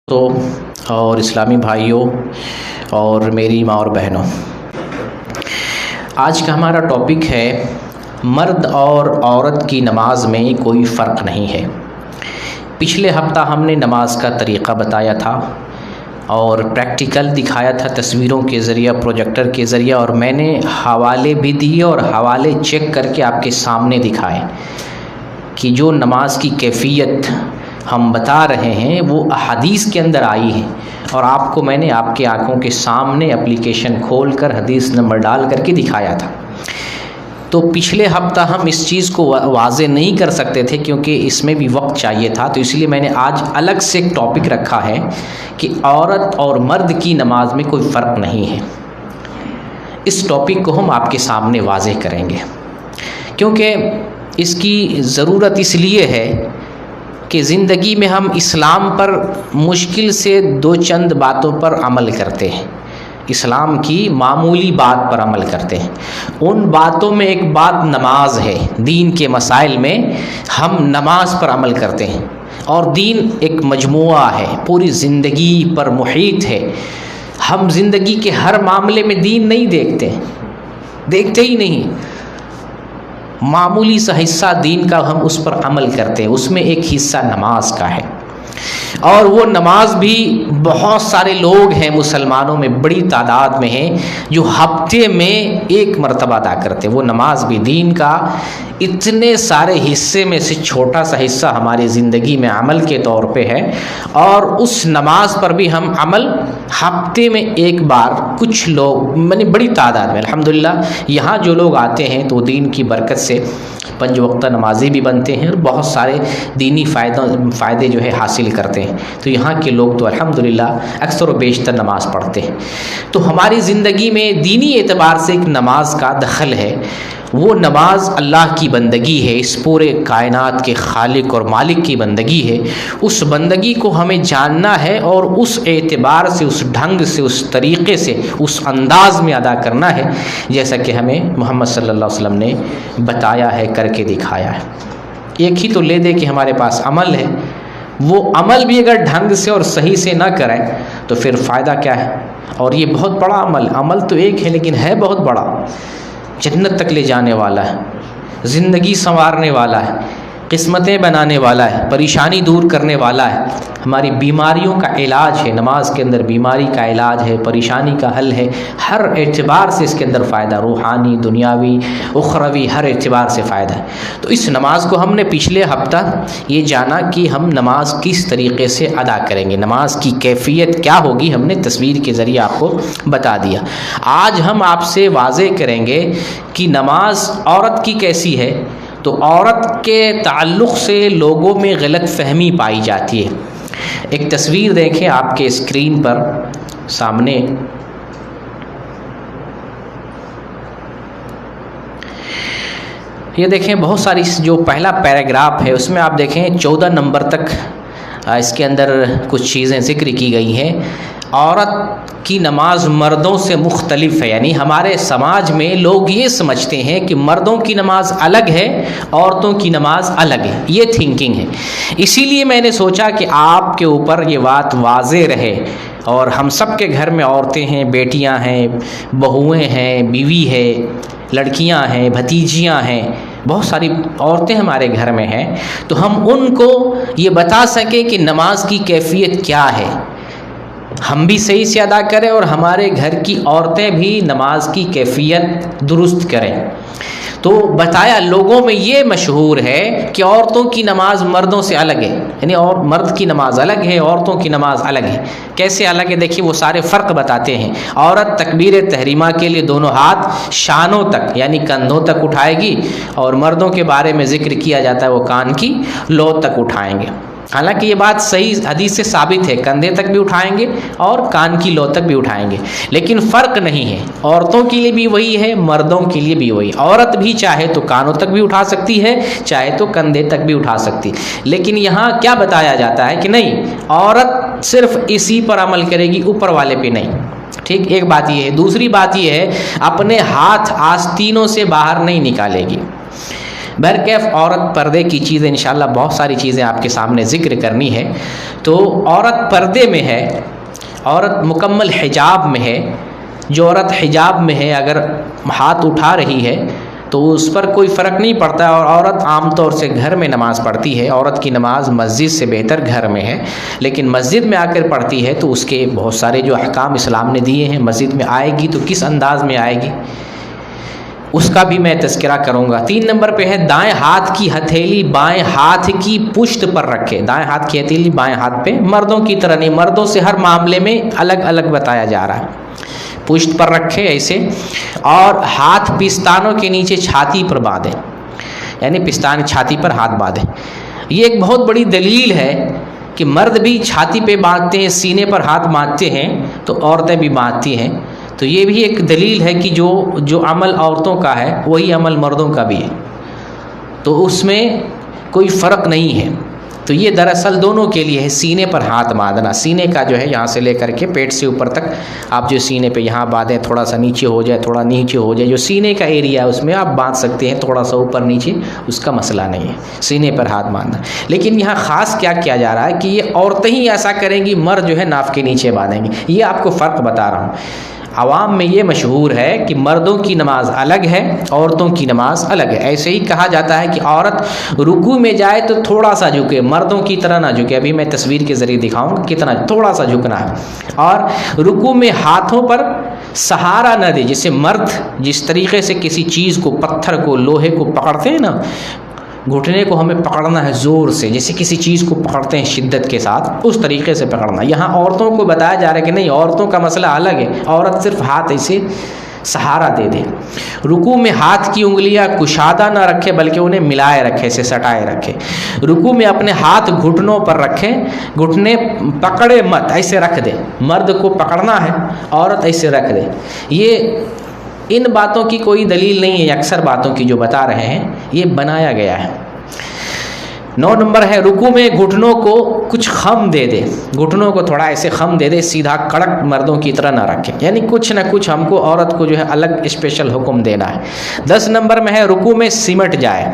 اور اسلامی بھائیوں اور میری ماں اور بہنوں، آج کا ہمارا ٹاپک ہے مرد اور عورت کی نماز میں کوئی فرق نہیں ہے۔ پچھلے ہفتہ ہم نے نماز کا طریقہ بتایا تھا اور پریکٹیکل دکھایا تھا تصویروں کے ذریعہ، پروجیکٹر کے ذریعہ، اور میں نے حوالے بھی دیے اور حوالے چیک کر کے آپ کے سامنے دکھائے کہ جو نماز کی کیفیت ہم بتا رہے ہیں وہ احادیث کے اندر آئی ہے، اور آپ کو میں نے آپ کے آنکھوں کے سامنے اپلیکیشن کھول کر حدیث نمبر ڈال کر کے دکھایا تھا۔ تو پچھلے ہفتہ ہم اس چیز کو واضح نہیں کر سکتے تھے کیونکہ اس میں بھی وقت چاہیے تھا، تو اس لیے میں نے آج الگ سے ایک ٹاپک رکھا ہے کہ عورت اور مرد کی نماز میں کوئی فرق نہیں ہے۔ اس ٹاپک کو ہم آپ کے سامنے واضح کریں گے کیونکہ اس کی ضرورت اس لیے ہے کہ زندگی میں ہم اسلام پر مشکل سے دو چند باتوں پر عمل کرتے ہیں، اسلام کی معمولی بات پر عمل کرتے ہیں۔ ان باتوں میں ایک بات نماز ہے، دین کے مسائل میں ہم نماز پر عمل کرتے ہیں، اور دین ایک مجموعہ ہے، پوری زندگی پر محیط ہے۔ ہم زندگی کے ہر معاملے میں دین نہیں دیکھتے ہی نہیں، معمولی سا حصہ دین کا ہم اس پر عمل کرتے ہیں، اس میں ایک حصہ نماز کا ہے، اور وہ نماز بھی بہت سارے لوگ ہیں مسلمانوں میں، بڑی تعداد میں ہیں جو ہفتے میں ایک مرتبہ ادا کرتے ہیں۔ وہ نماز بھی دین کا اتنے سارے حصے میں سے چھوٹا سا حصہ ہماری زندگی میں عمل کے طور پہ ہے، اور اس نماز پر بھی ہم عمل ہفتے میں ایک بار، کچھ لوگ بڑی تعداد میں الحمدللہ یہاں جو لوگ آتے ہیں تو دین کی برکت سے 5 وقتہ نمازی بھی بنتے ہیں اور بہت سارے دینی فائدے جو ہے حاصل کرتے ہیں، تو یہاں کے لوگ تو الحمدللہ اکثر و بیشتر نماز پڑھتے ہیں۔ تو ہماری زندگی میں دینی اعتبار سے ایک نماز کا دخل ہے، وہ نماز اللہ کی بندگی ہے، اس پورے کائنات کے خالق اور مالک کی بندگی ہے۔ اس بندگی کو ہمیں جاننا ہے اور اس اعتبار سے، اس ڈھنگ سے، اس طریقے سے، اس انداز میں ادا کرنا ہے جیسا کہ ہمیں محمد صلی اللہ علیہ وسلم نے بتایا ہے، کر کے دکھایا ہے۔ ایک ہی تو لے دے کہ ہمارے پاس عمل ہے، وہ عمل بھی اگر ڈھنگ سے اور صحیح سے نہ کریں تو پھر فائدہ کیا ہے؟ اور یہ بہت بڑا عمل تو ایک ہے لیکن ہے بہت بڑا، جنت تک لے جانے والا ہے، زندگی سنوارنے والا ہے، قسمتیں بنانے والا ہے، پریشانی دور کرنے والا ہے، ہماری بیماریوں کا علاج ہے۔ نماز کے اندر بیماری کا علاج ہے، پریشانی کا حل ہے، ہر اعتبار سے اس کے اندر فائدہ، روحانی، دنیاوی، اخروی، ہر اعتبار سے فائدہ ہے۔ تو اس نماز کو ہم نے پچھلے ہفتہ یہ جانا کہ ہم نماز کس طریقے سے ادا کریں گے، نماز کی کیفیت کیا ہوگی، ہم نے تصویر کے ذریعے آپ کو بتا دیا۔ آج ہم آپ سے واضح کریں گے کہ نماز عورت کی کیسی ہے۔ تو عورت کے تعلق سے لوگوں میں غلط فہمی پائی جاتی ہے۔ ایک تصویر دیکھیں آپ کے اسکرین پر سامنے، یہ دیکھیں بہت ساری، جو پہلا پیراگراف ہے اس میں آپ دیکھیں 14 نمبر تک اس کے اندر کچھ چیزیں ذکر کی گئی ہیں۔ عورت کی نماز مردوں سے مختلف ہے، یعنی ہمارے سماج میں لوگ یہ سمجھتے ہیں کہ مردوں کی نماز الگ ہے، عورتوں کی نماز الگ ہے، یہ تھنکنگ ہے۔ اسی لیے میں نے سوچا کہ آپ کے اوپر یہ بات واضح رہے، اور ہم سب کے گھر میں عورتیں ہیں، بیٹیاں ہیں، بہویں ہیں، بیوی ہے، لڑکیاں ہیں، بھتیجیاں ہیں، بہت ساری عورتیں ہمارے گھر میں ہیں، تو ہم ان کو یہ بتا سکیں کہ نماز کی کیفیت کیا ہے، ہم بھی صحیح سے ادا کریں اور ہمارے گھر کی عورتیں بھی نماز کی کیفیت درست کریں۔ تو بتایا، لوگوں میں یہ مشہور ہے کہ عورتوں کی نماز مردوں سے الگ ہے، یعنی اور مرد کی نماز الگ ہے، عورتوں کی نماز الگ ہے۔ کیسے الگ ہے؟ دیکھیے وہ سارے فرق بتاتے ہیں۔ عورت تکبیر تحریمہ کے لیے دونوں ہاتھ شانوں تک یعنی کندھوں تک اٹھائے گی، اور مردوں کے بارے میں ذکر کیا جاتا ہے وہ کان کی لو تک اٹھائیں گے۔ حالانکہ یہ بات صحیح حدیث سے ثابت ہے، کندھے تک بھی اٹھائیں گے اور کان کی لو تک بھی اٹھائیں گے، لیکن فرق نہیں ہے، عورتوں کے لیے بھی وہی ہے، مردوں کے لیے بھی وہی۔ عورت بھی چاہے تو کانوں تک بھی اٹھا سکتی ہے، چاہے تو کندھے تک بھی اٹھا سکتی، لیکن یہاں کیا بتایا جاتا ہے کہ نہیں، عورت صرف اسی پر عمل کرے گی، اوپر والے پہ نہیں۔ ٹھیک، ایک بات یہ ہے۔ دوسری بات یہ ہے، اپنے ہاتھ آستینوں سے باہر نہیں نکالے گی۔ بہرکیف عورت پردے کی چیزیں انشاءاللہ بہت ساری چیزیں آپ کے سامنے ذکر کرنی ہے. تو عورت پردے میں ہے، عورت مکمل حجاب میں ہے. جو عورت حجاب میں ہے اگر ہاتھ اٹھا رہی ہے تو اس پر کوئی فرق نہیں پڑتا، اور عورت عام طور سے گھر میں نماز پڑھتی ہے. عورت کی نماز مسجد سے بہتر گھر میں ہے، لیکن مسجد میں آ کر پڑھتی ہے تو اس کے بہت سارے جو احکام اسلام نے دیے ہیں. مسجد میں آئے گی تو کس انداز میں آئے گی اس کا بھی میں تذکرہ کروں گا. 3 نمبر پہ ہے دائیں ہاتھ کی ہتھیلی بائیں ہاتھ کی پشت پر رکھے. دائیں ہاتھ کی ہتھیلی بائیں ہاتھ پہ، مردوں کی طرح نہیں، مردوں سے ہر معاملے میں الگ الگ بتایا جا رہا ہے. پشت پر رکھے ایسے، اور ہاتھ پستانوں کے نیچے چھاتی پر باندھے، یعنی پستان چھاتی پر ہاتھ باندھے. یہ ایک بہت بڑی دلیل ہے کہ مرد بھی چھاتی پہ باندھتے ہیں، سینے پر ہاتھ باندھتے ہیں تو عورتیں بھی باندھتی ہیں. تو یہ بھی ایک دلیل ہے کہ جو عمل عورتوں کا ہے وہی عمل مردوں کا بھی ہے، تو اس میں کوئی فرق نہیں ہے. تو یہ دراصل دونوں کے لیے ہے، سینے پر ہاتھ باندھنا. سینے کا جو ہے یہاں سے لے کر کے پیٹ سے اوپر تک آپ جو سینے پہ یہاں باندھیں، تھوڑا سا نیچے ہو جائے تھوڑا نیچے ہو جائے، جو سینے کا ایریا ہے اس میں آپ باندھ سکتے ہیں، تھوڑا سا اوپر نیچے اس کا مسئلہ نہیں ہے، سینے پر ہاتھ باندھنا. لیکن یہاں خاص کیا کیا جا رہا ہے کہ یہ عورتیں ہی ایسا کریں گی، مرد جو ہے ناف کے نیچے باندھیں گے. یہ آپ کو فرق بتا رہا ہوں. عوام میں یہ مشہور ہے کہ مردوں کی نماز الگ ہے، عورتوں کی نماز الگ ہے. ایسے ہی کہا جاتا ہے کہ عورت رکوع میں جائے تو تھوڑا سا جھکے، مردوں کی طرح نہ جھکے. ابھی میں تصویر کے ذریعے دکھاؤں گا کتنا تھوڑا سا جھکنا ہے. اور رکوع میں ہاتھوں پر سہارا نہ دے. جیسے مرد جس طریقے سے کسی چیز کو، پتھر کو، لوہے کو پکڑتے ہیں نا، گھٹنے کو ہمیں پکڑنا ہے زور سے، جیسے کسی چیز کو پکڑتے ہیں شدت کے ساتھ، اس طریقے سے پکڑنا. یہاں عورتوں کو بتایا جا رہا ہے کہ نہیں، عورتوں کا مسئلہ الگ ہے. عورت صرف ہاتھ ایسے سہارا دے دے. رکوع میں ہاتھ کی انگلیاں کشادہ نہ رکھے بلکہ انہیں ملائے رکھے، سے سٹائے رکھے. رکوع میں اپنے ہاتھ گھٹنوں پر رکھے، گھٹنے پکڑے مت، ایسے رکھ دے. مرد کو پکڑنا ہے، عورت ایسے رکھ دے. یہ ان باتوں کی کوئی دلیل نہیں ہے، اکثر باتوں کی جو بتا رہے ہیں یہ بنایا گیا ہے. 9 نمبر ہے رکوع میں گھٹنوں کو کچھ خم دے دے. گھٹنوں کو تھوڑا ایسے خم دے دے، سیدھا کڑک مردوں کی طرح نہ رکھے. یعنی کچھ نہ کچھ ہم کو عورت کو جو ہے الگ اسپیشل حکم دینا ہے. 10 نمبر میں ہے رکوع میں سمٹ جائے.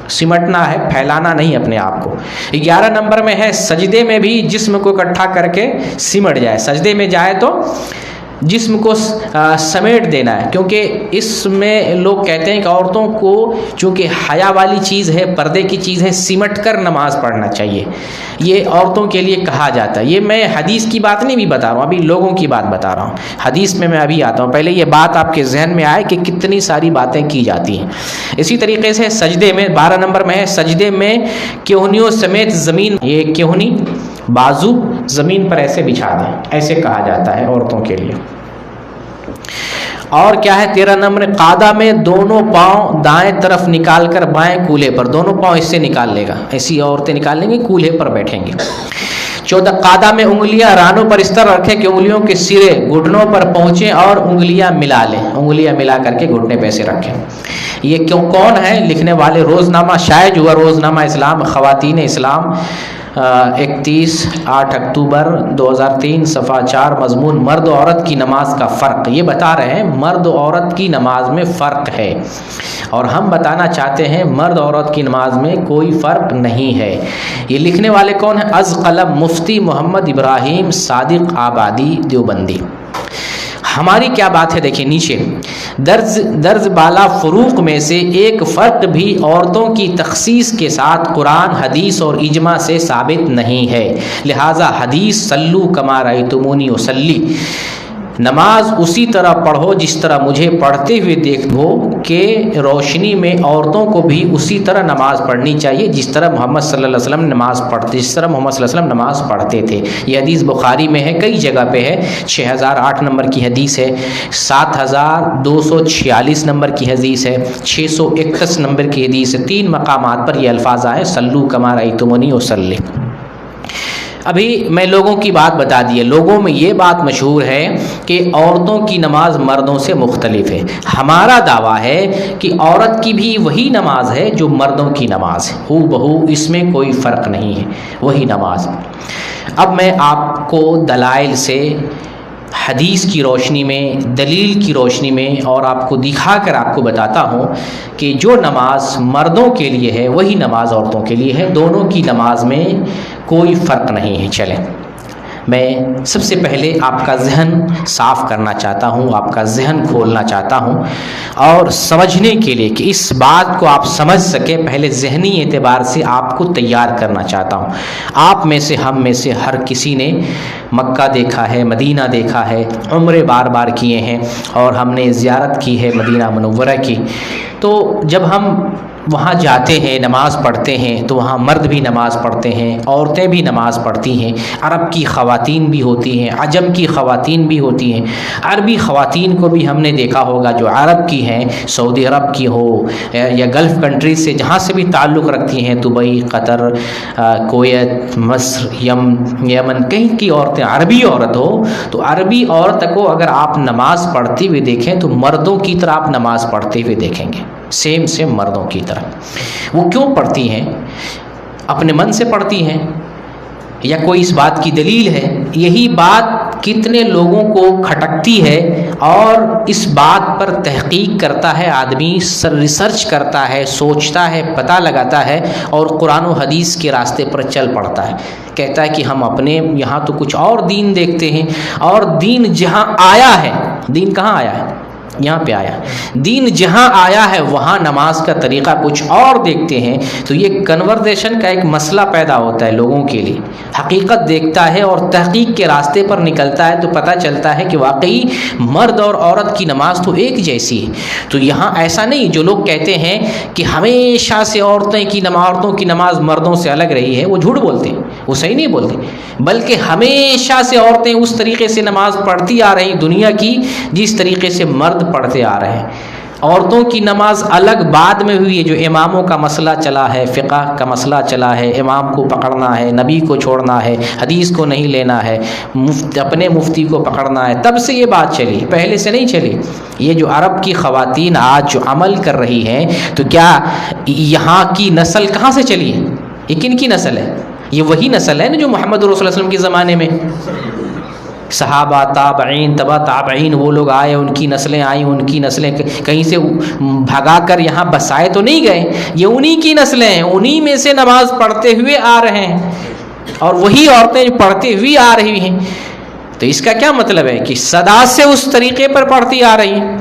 سمٹنا ہے، پھیلانا نہیں اپنے آپ کو. 11 نمبر میں ہے سجدے میں بھی جسم کو اکٹھا کر کے سمٹ جائے. سجدے میں جائے تو جسم کو سمیٹ دینا ہے، کیونکہ اس میں لوگ کہتے ہیں کہ عورتوں کو چونکہ حیا والی چیز ہے، پردے کی چیز ہے، سمٹ کر نماز پڑھنا چاہیے. یہ عورتوں کے لیے کہا جاتا ہے. یہ میں حدیث کی بات نہیں بھی بتا رہا ہوں، ابھی لوگوں کی بات بتا رہا ہوں. حدیث میں ابھی آتا ہوں، پہلے یہ بات آپ کے ذہن میں آئے کہ کتنی ساری باتیں کی جاتی ہیں. اسی طریقے سے سجدے میں 12 نمبر میں ہے سجدے میں کہنیوں سمیت زمین، یہ کہنی بازو زمین پر ایسے بچھا دیں، ایسے کہا جاتا ہے عورتوں کے لیے. اور کیا ہے 13 نمبر قادہ میں دونوں پاؤں دائیں طرف نکال کر بائیں کولہے پر، دونوں پاؤں اس سے نکال لے گا، ایسی عورتیں نکال لیں گے، کولہے پر بیٹھیں گے. 14 قادہ میں انگلیاں رانوں پر اس طرح رکھیں کہ انگلیوں کے سرے گھٹنوں پر پہنچیں اور انگلیاں ملا لیں. انگلیاں ملا کر کے گھٹنے پہ سے رکھیں. یہ کون ہے لکھنے والے؟ روزنامہ شائع ہوا، روزنامہ اسلام، خواتین اسلام، 31/8 اکتوبر 2003، صفحہ 4، مضمون مرد و عورت کی نماز کا فرق. یہ بتا رہے ہیں مرد و عورت کی نماز میں فرق ہے، اور ہم بتانا چاہتے ہیں مرد و عورت کی نماز میں کوئی فرق نہیں ہے. یہ لکھنے والے کون ہیں؟ از قلم مفتی محمد ابراہیم صادق آبادی دیوبندی. ہماری کیا بات ہے دیکھیں نیچے، درج بالا فروق میں سے ایک فرق بھی عورتوں کی تخصیص کے ساتھ قرآن، حدیث اور اجماع سے ثابت نہیں ہے. لہٰذا حدیث صلو کما رأیتمونی اصلی، نماز اسی طرح پڑھو جس طرح مجھے پڑھتے ہوئے دیکھو، کہ روشنی میں عورتوں کو بھی اسی طرح نماز پڑھنی چاہیے جس طرح محمد صلی اللہ علیہ وسلم نماز پڑھتے، جس طرح محمد صلی اللہ علیہ وسلم نماز پڑھتے تھے. یہ حدیث بخاری میں ہے، کئی جگہ پہ ہے. 6008 نمبر کی حدیث ہے، 7246 نمبر کی حدیث ہے، 631 نمبر کی حدیث ہے. 3 مقامات پر یہ الفاظ آئے صلو کما رأیتمونی اصلی. ابھی میں لوگوں کی بات بتا دی ہے. لوگوں میں یہ بات مشہور ہے کہ عورتوں کی نماز مردوں سے مختلف ہے. ہمارا دعویٰ ہے کہ عورت کی بھی وہی نماز ہے جو مردوں کی نماز ہے، ہو بہو، اس میں کوئی فرق نہیں ہے، وہی نماز. اب میں آپ کو دلائل سے حدیث کی روشنی میں، دلیل کی روشنی میں، اور آپ کو دکھا کر آپ کو بتاتا ہوں کہ جو نماز مردوں کے لیے ہے وہی نماز عورتوں کے لیے ہے، دونوں کی نماز میں کوئی فرق نہیں ہے۔ چلیں، میں سب سے پہلے آپ کا ذہن صاف کرنا چاہتا ہوں، آپ کا ذہن کھولنا چاہتا ہوں، اور سمجھنے کے لیے کہ اس بات کو آپ سمجھ سکیں پہلے ذہنی اعتبار سے آپ کو تیار کرنا چاہتا ہوں۔ آپ میں سے، ہم میں سے ہر کسی نے مکہ دیکھا ہے، مدینہ دیکھا ہے، عمرے بار بار کیے ہیں، اور ہم نے زیارت کی ہے مدینہ منورہ کی۔ تو جب ہم وہاں جاتے ہیں، نماز پڑھتے ہیں، تو وہاں مرد بھی نماز پڑھتے ہیں، عورتیں بھی نماز پڑھتی ہیں، عرب کی خواتین بھی ہوتی ہیں، عجم کی خواتین بھی ہوتی ہیں، عربی خواتین کو بھی ہم نے دیکھا ہوگا جو عرب کی ہیں، سعودی عرب کی ہو یا گلف کنٹریز سے جہاں سے بھی تعلق رکھتی ہیں، دبئی، قطر، کویت، مصر، یمن، کہیں کی عورتیں، عربی عورت ہو تو عربی عورت کو اگر آپ نماز پڑھتی ہوئی دیکھیں تو مردوں کی طرح آپ نماز پڑھتے ہوئے دیکھیں گے، سیم مردوں کی طرح۔ وہ کیوں پڑھتی ہیں؟ اپنے من سے پڑھتی ہیں یا کوئی اس بات کی دلیل ہے؟ یہی بات کتنے لوگوں کو کھٹکتی ہے، اور اس بات پر تحقیق کرتا ہے آدمی، ریسرچ کرتا ہے، سوچتا ہے، پتہ لگاتا ہے، اور قرآن و حدیث کے راستے پر چل پڑتا ہے۔ کہتا ہے کہ ہم اپنے یہاں تو کچھ اور دین دیکھتے ہیں، اور دین جہاں آیا ہے، دین کہاں آیا ہے؟ یہاں پہ آیا، دین جہاں آیا ہے وہاں نماز کا طریقہ کچھ اور دیکھتے ہیں۔ تو یہ کنورزیشن کا ایک مسئلہ پیدا ہوتا ہے لوگوں کے لیے۔ حقیقت دیکھتا ہے اور تحقیق کے راستے پر نکلتا ہے تو پتہ چلتا ہے کہ واقعی مرد اور عورت کی نماز تو ایک جیسی ہے۔ تو یہاں ایسا نہیں، جو لوگ کہتے ہیں کہ ہمیشہ سے عورتوں کی نماز مردوں سے الگ رہی ہے، وہ جھوٹ بولتے ہیں، وہ صحیح نہیں بولتے، بلکہ ہمیشہ سے عورتیں اس طریقے سے نماز پڑھتی آ رہی دنیا کی جس طریقے سے مرد پڑھتے آ رہے ہیں۔ عورتوں کی نماز الگ بعد میں ہوئی ہے، جو اماموں کا مسئلہ چلا ہے، فقہ کا مسئلہ چلا ہے، امام کو پکڑنا ہے، نبی کو چھوڑنا ہے، حدیث کو نہیں لینا ہے، اپنے مفتی کو پکڑنا ہے، تب سے یہ بات چلی، پہلے سے نہیں چلی۔ یہ جو عرب کی خواتین آج جو عمل کر رہی ہیں، تو کیا یہاں کی نسل کہاں سے چلی ہے؟ یہ کن کی نسل ہے؟ یہ وہی نسل ہے نا جو محمد رسول اللہ صلی اللہ علیہ وسلم کے زمانے میں صحابہ، تابعین، تبع تابعین، وہ لوگ آئے، ان کی نسلیں آئیں، ان کی نسلیں کہیں سے بھگا کر یہاں بسائے تو نہیں گئے، یہ انہی کی نسلیں ہیں، انہی میں سے نماز پڑھتے ہوئے آ رہے ہیں، اور وہی عورتیں جو پڑھتے ہوئی آ رہی ہیں۔ تو اس کا کیا مطلب ہے کہ صدا سے اس طریقے پر پڑھتی آ رہی ہیں،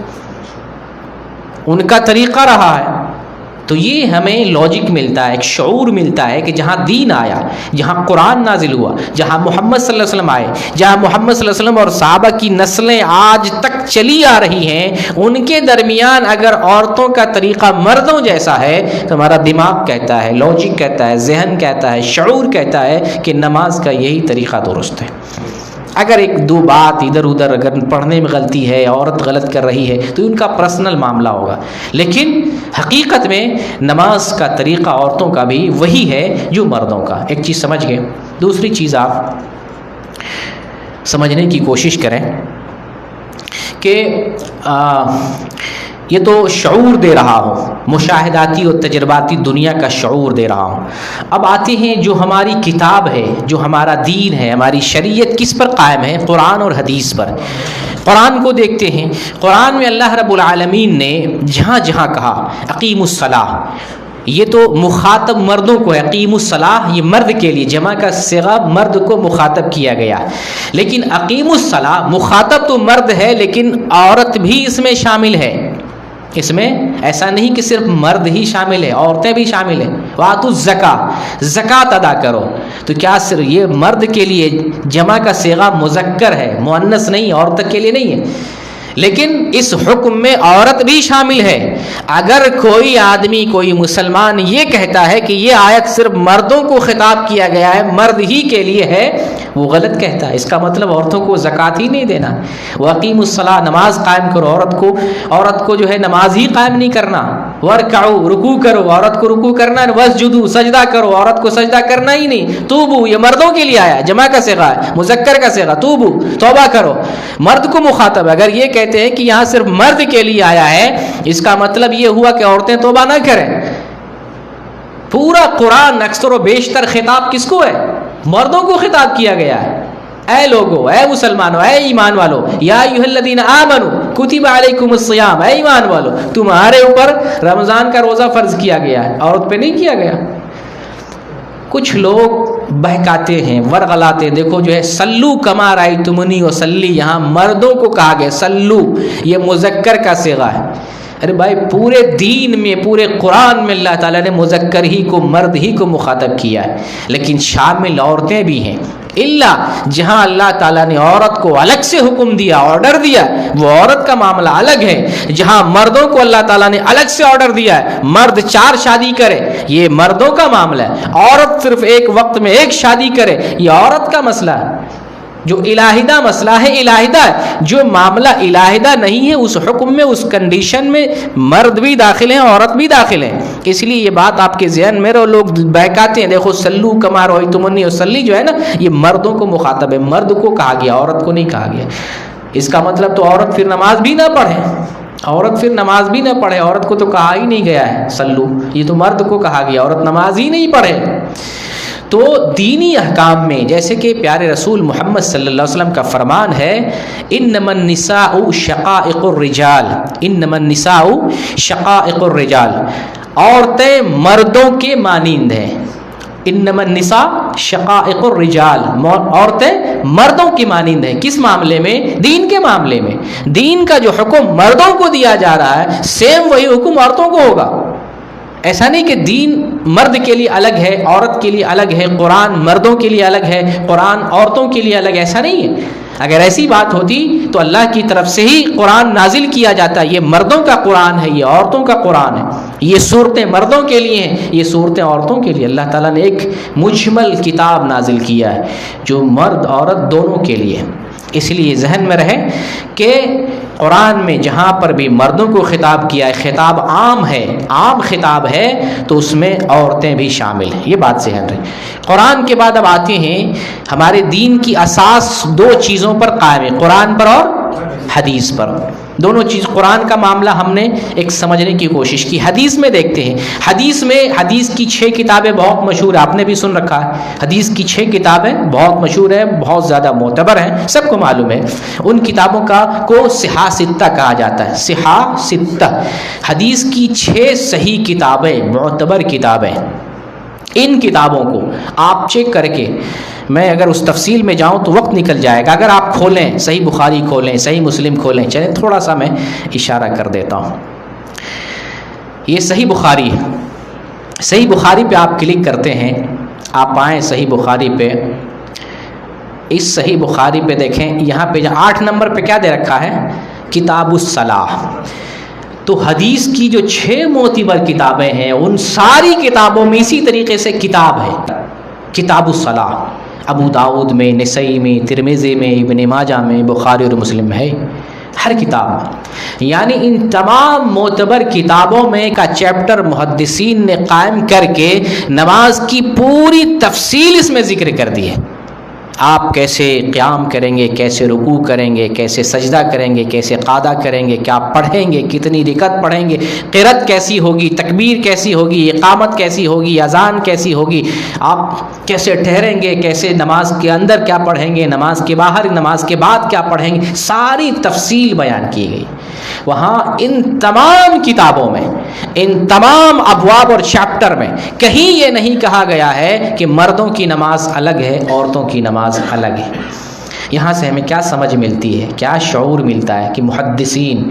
ان کا طریقہ رہا ہے۔ تو یہ ہمیں لاجک ملتا ہے، ایک شعور ملتا ہے کہ جہاں دین آیا، جہاں قرآن نازل ہوا، جہاں محمد صلی اللہ علیہ وسلم آئے، جہاں محمد صلی اللہ علیہ وسلم اور صحابہ کی نسلیں آج تک چلی آ رہی ہیں، ان کے درمیان اگر عورتوں کا طریقہ مردوں جیسا ہے تو ہمارا دماغ کہتا ہے، لاجک کہتا ہے، ذہن کہتا ہے، شعور کہتا ہے کہ نماز کا یہی طریقہ درست ہے۔ اگر ایک دو بات ادھر ادھر اگر پڑھنے میں غلطی ہے، عورت غلط کر رہی ہے، تو ان کا پرسنل معاملہ ہوگا، لیکن حقیقت میں نماز کا طریقہ عورتوں کا بھی وہی ہے جو مردوں کا۔ ایک چیز سمجھ گئے۔ دوسری چیز آپ سمجھنے کی کوشش کریں کہ یہ تو شعور دے رہا ہوں، مشاہداتی اور تجرباتی دنیا کا شعور دے رہا ہوں۔ اب آتے ہیں جو ہماری کتاب ہے، جو ہمارا دین ہے، ہماری شریعت کس پر قائم ہے؟ قرآن اور حدیث پر۔ قرآن کو دیکھتے ہیں، قرآن میں اللہ رب العالمین نے جہاں جہاں کہا اقیم الصلاۃ، یہ تو مخاطب مردوں کو ہے، اقیم الصلاۃ یہ مرد کے لیے، جمع کا صیغہ مرد کو مخاطب کیا گیا، لیکن اقیم الصلاۃ مخاطب تو مرد ہے لیکن عورت بھی اس میں شامل ہے۔ اس میں ایسا نہیں کہ صرف مرد ہی شامل ہے، عورتیں بھی شامل ہیں۔ وآتوا الزکاۃ، زکوٰۃ ادا کرو، تو کیا صرف یہ مرد کے لیے جمع کا صیغہ مذکر ہے، مؤنث نہیں، عورت کے لیے نہیں ہے، لیکن اس حکم میں عورت بھی شامل ہے۔ اگر کوئی آدمی، کوئی مسلمان یہ کہتا ہے کہ یہ آیت صرف مردوں کو خطاب کیا گیا ہے، مرد ہی کے لیے ہے، وہ غلط کہتا ہے۔ اس کا مطلب عورتوں کو زکوٰۃ ہی نہیں دینا۔ وَأَقِیمُوا الصَّلَاةَ، نماز قائم کرو، عورت کو جو ہے نماز ہی قائم نہیں کرنا۔ وَارْكَعُوا، رکوع کرو، عورت کو رکوع کرنا ہے۔ وَاسْجُدُوا، سجدہ کرو، عورت کو سجدہ کرنا ہی نہیں۔ توبوا، یہ مردوں کے لیے آیا، جمع کا صیغہ ہے، مذکر کا صیغہ، توبوا، توبہ کرو، مرد کو مخاطب ہے۔ اگر یہ کہتے ہیں کہ یہاں صرف مرد کے لیے آیا ہے، اس کا مطلب یہ ہوا کہ عورتیں توبہ نہ کریں۔ پورا قرآن اکثر و بیشتر خطاب کس کو ہے؟ مردوں کو خطاب کیا گیا ہے۔ اے لوگو، اے مسلمانوں، اے ایمان والو، یا ایھا الذین آمنوا کتب علیکم الصیام، اے ایمان والو تمہارے اوپر رمضان کا روزہ فرض کیا گیا ہے، عورت پہ نہیں کیا گیا۔ کچھ لوگ بہکاتے ہیں، ورغلاتے ہیں، دیکھو جو ہے سلو کما رأیتمونی وصلی، یہاں مردوں کو کہا گیا سلو، یہ مذکر کا صیغہ ہے۔ ارے بھائی پورے دین میں، پورے قرآن میں اللہ تعالیٰ نے مذکر ہی کو، مرد ہی کو مخاطب کیا ہے، لیکن شامل عورتیں بھی ہیں۔ اللہ جہاں اللہ تعالیٰ نے عورت کو الگ سے حکم دیا، آرڈر دیا، وہ عورت کا معاملہ الگ ہے۔ جہاں مردوں کو اللہ تعالیٰ نے الگ سے آرڈر دیا ہے، مرد 4 شادی کرے، یہ مردوں کا معاملہ ہے۔ عورت صرف ایک وقت میں 1 شادی کرے، یہ عورت کا مسئلہ ہے۔ جو الہیدہ مسئلہ ہے، الہیدہ ہے۔ جو معاملہ الہیدہ نہیں ہے، اس حکم میں، اس کنڈیشن میں مرد بھی داخل ہیں، عورت بھی داخل ہیں۔ اس لیے یہ بات آپ کے ذہن میں رہو، لوگ بہکاتے ہیں، دیکھو سلو کما رأیتمونی وصلی جو ہے نا، یہ مردوں کو مخاطب ہے، مرد کو کہا گیا، عورت کو نہیں کہا گیا۔ اس کا مطلب تو عورت پھر نماز بھی نہ پڑھے، عورت پھر نماز بھی نہ پڑھے، عورت کو تو کہا ہی نہیں گیا ہے سلو، یہ تو مرد کو کہا گیا، عورت نماز ہی نہیں پڑھے۔ تو دینی احکام میں جیسے کہ پیارے رسول محمد صلی اللہ علیہ وسلم کا فرمان ہے، انما النساء شقائق الرجال، انما النساء شقائق الرجال، عورتیں مردوں کے مانند ہیں۔ انما النساء شقائق الرجال، عورتیں مردوں کی مانند ہیں۔ کس معاملے میں؟ دین کے معاملے میں۔ دین کا جو حکم مردوں کو دیا جا رہا ہے، سیم وہی حکم عورتوں کو ہوگا۔ ایسا نہیں کہ دین مرد کے لیے الگ ہے، عورت کے لیے الگ ہے، قرآن مردوں کے لیے الگ ہے، قرآن عورتوں کے لیے الگ، ایسا نہیں ہے۔ اگر ایسی بات ہوتی تو اللہ کی طرف سے ہی قرآن نازل کیا جاتا ہے، یہ مردوں کا قرآن ہے، یہ عورتوں کا قرآن ہے، یہ صورتیں مردوں کے لیے ہیں، یہ صورتیں عورتوں کے لیے۔ اللہ تعالیٰ نے ایک مجمل کتاب نازل کیا ہے جو مرد عورت دونوں کے لیے۔ اس لیے ذہن میں رہے کہ قرآن میں جہاں پر بھی مردوں کو خطاب کیا ہے، خطاب عام ہے، عام خطاب ہے، تو اس میں عورتیں بھی شامل ہیں، یہ بات ذہن رہے۔ قرآن کے بعد اب آتے ہیں ہمارے دین کی اساس 2 چیزوں پر قائم ہے، قرآن پر اور حدیث پر۔ دونوں چیز، قرآن کا معاملہ ہم نے ایک سمجھنے کی کوشش کی، حدیث میں دیکھتے ہیں۔ حدیث میں، حدیث کی 6 کتابیں بہت مشہور ہیں، آپ نے بھی سن رکھا ہے، حدیث کی 6 کتابیں بہت مشہور ہیں، بہت زیادہ معتبر ہیں، سب کو معلوم ہے۔ ان کتابوں کو صحاح ستہ کہا جاتا ہے، صحاح ستہ، حدیث کی 6 صحیح کتابیں، معتبر کتابیں۔ ان کتابوں کو آپ چیک کر کے، میں اگر اس تفصیل میں جاؤں تو وقت نکل جائے گا، اگر آپ کھولیں، صحیح بخاری کھولیں، صحیح مسلم کھولیں، چلیں تھوڑا سا میں اشارہ کر دیتا ہوں۔ یہ صحیح بخاری ہے، صحیح بخاری پہ آپ کلک کرتے ہیں، آپ آئیں صحیح بخاری پہ، اس صحیح بخاری پہ دیکھیں، یہاں پہ 8 نمبر پہ کیا دے رکھا ہے؟ کتاب الصلاح۔ تو حدیث کی جو 6 معتبر کتابیں ہیں، ان ساری کتابوں میں اسی طریقے سے کتاب ہے، کتاب الصلاح۔ ابو داؤد میں، نسائی میں، ترمذی میں، ابن ماجہ میں، بخاری اور مسلم ہے، ہر کتاب میں۔ یعنی ان تمام معتبر کتابوں میں کا چیپٹر محدثین نے قائم کر کے نماز کی پوری تفصیل اس میں ذکر کر دی ہے۔ آپ کیسے قیام کریں گے، کیسے رکوع کریں گے، کیسے سجدہ کریں گے، کیسے قعدہ کریں گے، کیا پڑھیں گے، کتنی رکعت پڑھیں گے، قرات کیسی ہوگی، تکبیر کیسی ہوگی، اقامت کیسی ہوگی، اذان کیسی ہوگی، آپ کیسے ٹھہریں گے، کیسے نماز کے اندر کیا پڑھیں گے، نماز کے باہر، نماز کے بعد کیا پڑھیں گے، ساری تفصیل بیان کی گئی وہاں۔ ان تمام کتابوں میں، ان تمام ابواب اور چیپٹر میں کہیں یہ نہیں کہا گیا ہے کہ مردوں کی نماز الگ ہے، عورتوں کی نماز الگ ہے۔ یہاں سے ہمیں کیا سمجھ ملتی ہے، کیا شعور ملتا ہے کہ محدثین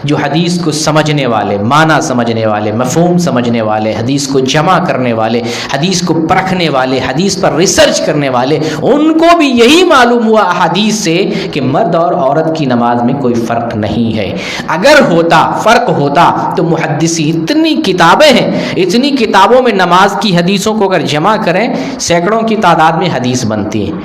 جو حدیث کو سمجھنے والے، معنی سمجھنے والے، مفہوم سمجھنے والے، حدیث کو جمع کرنے والے، حدیث کو پرکھنے والے، حدیث پر ریسرچ کرنے والے، ان کو بھی یہی معلوم ہوا احادیث سے کہ مرد اور عورت کی نماز میں کوئی فرق نہیں ہے۔ اگر ہوتا، فرق ہوتا تو محدثین، اتنی کتابیں ہیں، اتنی کتابوں میں نماز کی حدیثوں کو اگر جمع کریں، سینکڑوں کی تعداد میں حدیث بنتی ہے۔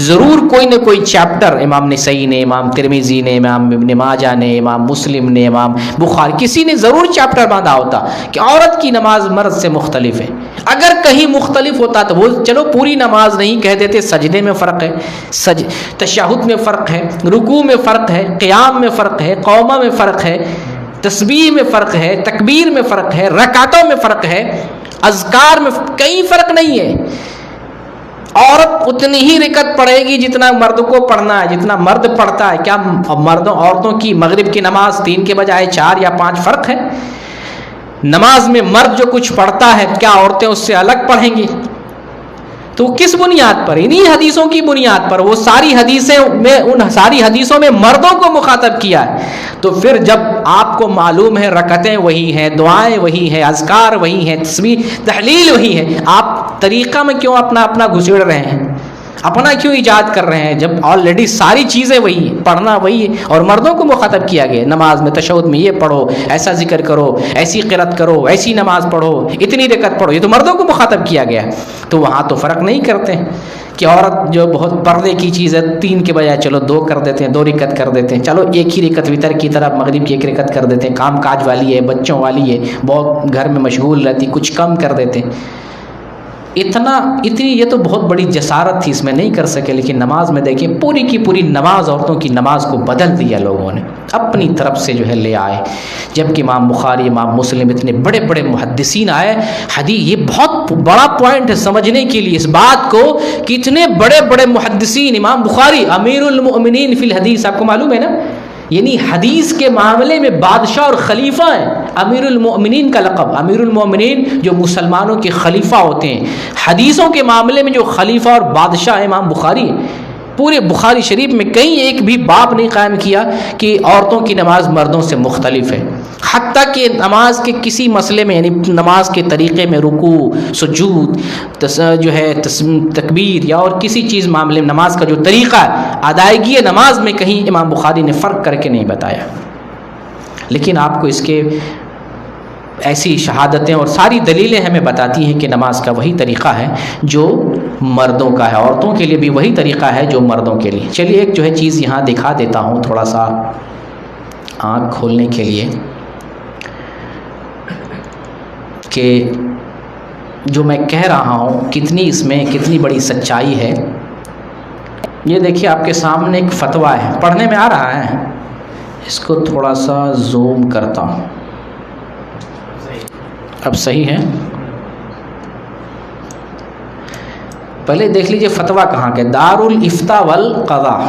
ضرور کوئی نہ کوئی چیپٹر امام نسائی نے، امام ترمذی نے، امام ابن ماجہ نے، امام مسلم نے، امام بخاری، کسی نے ضرور چیپٹر باندھا ہوتا کہ عورت کی نماز مرد سے مختلف ہے۔ اگر کہیں مختلف ہوتا تو وہ چلو پوری نماز نہیں کہہ دیتے، سجدے میں فرق ہے، تشہد میں فرق ہے، رکوع میں فرق ہے، قیام میں فرق ہے، قومہ میں فرق ہے، تسبیح میں فرق ہے، تکبیر میں فرق ہے، رکعتوں میں فرق ہے، اذکار میں کئی فرق نہیں ہے۔ عورت اتنی ہی رکعت پڑھے گی جتنا مرد کو پڑھنا ہے، جتنا مرد پڑھتا ہے۔ کیا مردوں عورتوں کی مغرب کی نماز 3 کے بجائے 4 یا 5 فرق ہے؟ نماز میں مرد جو کچھ پڑھتا ہے کیا عورتیں اس سے الگ پڑھیں گی؟ تو کس بنیاد پر؟ انہی حدیثوں کی بنیاد پر۔ وہ ساری حدیثیں میں، ان ساری حدیثوں میں مردوں کو مخاطب کیا ہے۔ تو پھر جب آپ کو معلوم ہے رکعتیں وہی ہیں، دعائیں وہی ہیں، اذکار وہی ہیں، تسبیح تحلیل وہی ہے، آپ طریقہ میں کیوں اپنا گھسیڑ رہے ہیں؟ اپنا کیوں ایجاد کر رہے ہیں جب آلریڈی ساری چیزیں وہی ہیں، پڑھنا وہی ہے؟ اور مردوں کو مخاطب کیا گیا نماز میں، تشہد میں یہ پڑھو، ایسا ذکر کرو، ایسی قرات کرو، ایسی نماز پڑھو، اتنی رکعت پڑھو، یہ تو مردوں کو مخاطب کیا گیا۔ تو وہاں تو فرق نہیں کرتے کہ عورت جو بہت پردے کی چیز ہے 3 کے بجائے چلو 2 کر دیتے ہیں، 2 رکعت کر دیتے ہیں، چلو ایک ہی رکعت وتر کی طرح مغرب کی 1 رکعت کر دیتے ہیں، کام کاج والی ہے، بچوں والی ہے، بہت گھر میں مشغول رہتی، کچھ کم کر دیتے ہیں۔ اتنی یہ تو بہت بڑی جسارت تھی، اس میں نہیں کر سکے۔ لیکن نماز میں دیکھیں پوری کی پوری نماز، عورتوں کی نماز کو بدل دیا لوگوں نے، اپنی طرف سے جو ہے لے آئے۔ جبکہ امام بخاری، امام مسلم، اتنے بڑے بڑے محدثین آئے۔ حدیث یہ بہت بڑا پوائنٹ ہے سمجھنے کے لیے اس بات کو کہ اتنے بڑے بڑے محدثین، امام بخاری امیر المؤمنین فی الحدیث، آپ کو معلوم ہے نا، یعنی حدیث کے معاملے میں بادشاہ اور خلیفہ ہیں۔ امیر المؤمنین کا لقب، امیر المؤمنین جو مسلمانوں کے خلیفہ ہوتے ہیں، حدیثوں کے معاملے میں جو خلیفہ اور بادشاہ امام بخاری، پورے بخاری شریف میں کہیں ایک بھی باب نہیں قائم کیا کہ عورتوں کی نماز مردوں سے مختلف ہے۔ حتیٰ کہ نماز کے کسی مسئلے میں، یعنی نماز کے طریقے میں، رکوع، سجود، جو ہے تکبیر یا اور کسی چیز معاملے میں نماز کا جو طریقہ ہے، ادائیگی نماز میں کہیں امام بخاری نے فرق کر کے نہیں بتایا۔ لیکن آپ کو اس کے ایسی شہادتیں اور ساری دلیلیں ہمیں بتاتی ہیں کہ نماز کا وہی طریقہ ہے جو مردوں کا ہے، عورتوں کے لیے بھی وہی طریقہ ہے جو مردوں کے لیے۔ چلیے ایک جو ہے چیز یہاں دکھا دیتا ہوں، تھوڑا سا آنکھ کھولنے کے لیے، کہ جو میں کہہ رہا ہوں کتنی اس میں کتنی بڑی سچائی ہے۔ یہ دیکھیے آپ کے سامنے ایک فتویٰ ہے، پڑھنے میں آ رہا ہے، اس کو تھوڑا سا زوم کرتا ہوں، اب صحیح ہے؟ پہلے دیکھ لیجئے فتویٰ کہاں کے، دار الافتاء والقضاء،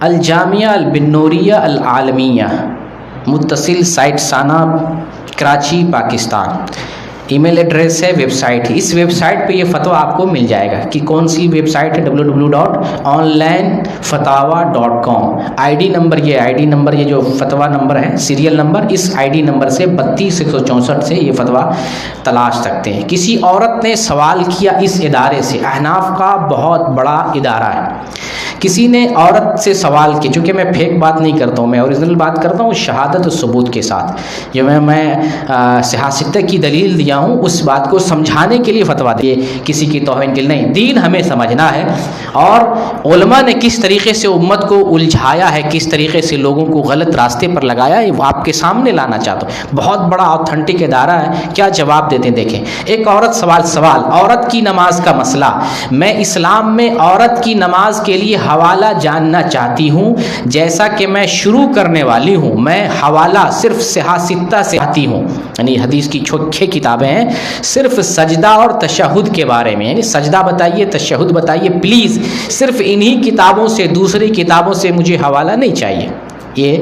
الجامعہ البنوریہ العالمیہ، متصل سائٹ سانا، کراچی، پاکستان۔ ای میل ایڈریس ہے، ویب سائٹ ہے۔ اس ویب سائٹ پہ یہ فتویٰ آپ کو مل جائے گا کہ کون سی ویب سائٹ ہے، www.onlinefatwa.com۔ آئی ڈی نمبر، یہ آئی ڈی نمبر، یہ جو فتویٰ نمبر ہے، سیریل نمبر، اس آئی ڈی نمبر سے 32164 سے یہ فتویٰ تلاش سکتے ہیں۔ کسی عورت نے سوال کیا اس ادارے سے، احناف کا بہت بڑا ادارہ ہے، کسی نے عورت سے سوال کیا، چونکہ میں فیک بات نہیں کرتا ہوں، میں اوریجنل بات کرتا ہوں شہادت و ثبوت کے ساتھ۔ جو میں صحاح ستہ کی دلیل دیا ہوں، اس بات کو سمجھانے کے لیے فتویٰ دیے، کسی کی توہین کے لیے نہیں۔ دین ہمیں سمجھنا ہے، اور علماء نے کس طریقے سے امت کو الجھایا ہے، کس طریقے سے لوگوں کو غلط راستے پر لگایا ہے، وہ آپ کے سامنے لانا چاہتا ہوں۔ بہت بڑا آتھنٹک ادارہ ہے، کیا جواب دیتے ہیں دیکھیں۔ ایک عورت سوال عورت کی نماز کا مسئلہ، میں اسلام میں عورت کی نماز کے لیے حوالہ جاننا چاہتی ہوں، جیسا کہ میں شروع کرنے والی ہوں، میں حوالہ صرف صحاح ستہ سے آتی ہوں، یعنی حدیث کی 6 کتابیں ہیں، صرف سجدہ اور تشہد کے بارے میں، یعنی سجدہ بتائیے، تشہد بتائیے، پلیز صرف انہی کتابوں سے، دوسری کتابوں سے مجھے حوالہ نہیں چاہیے۔ یہ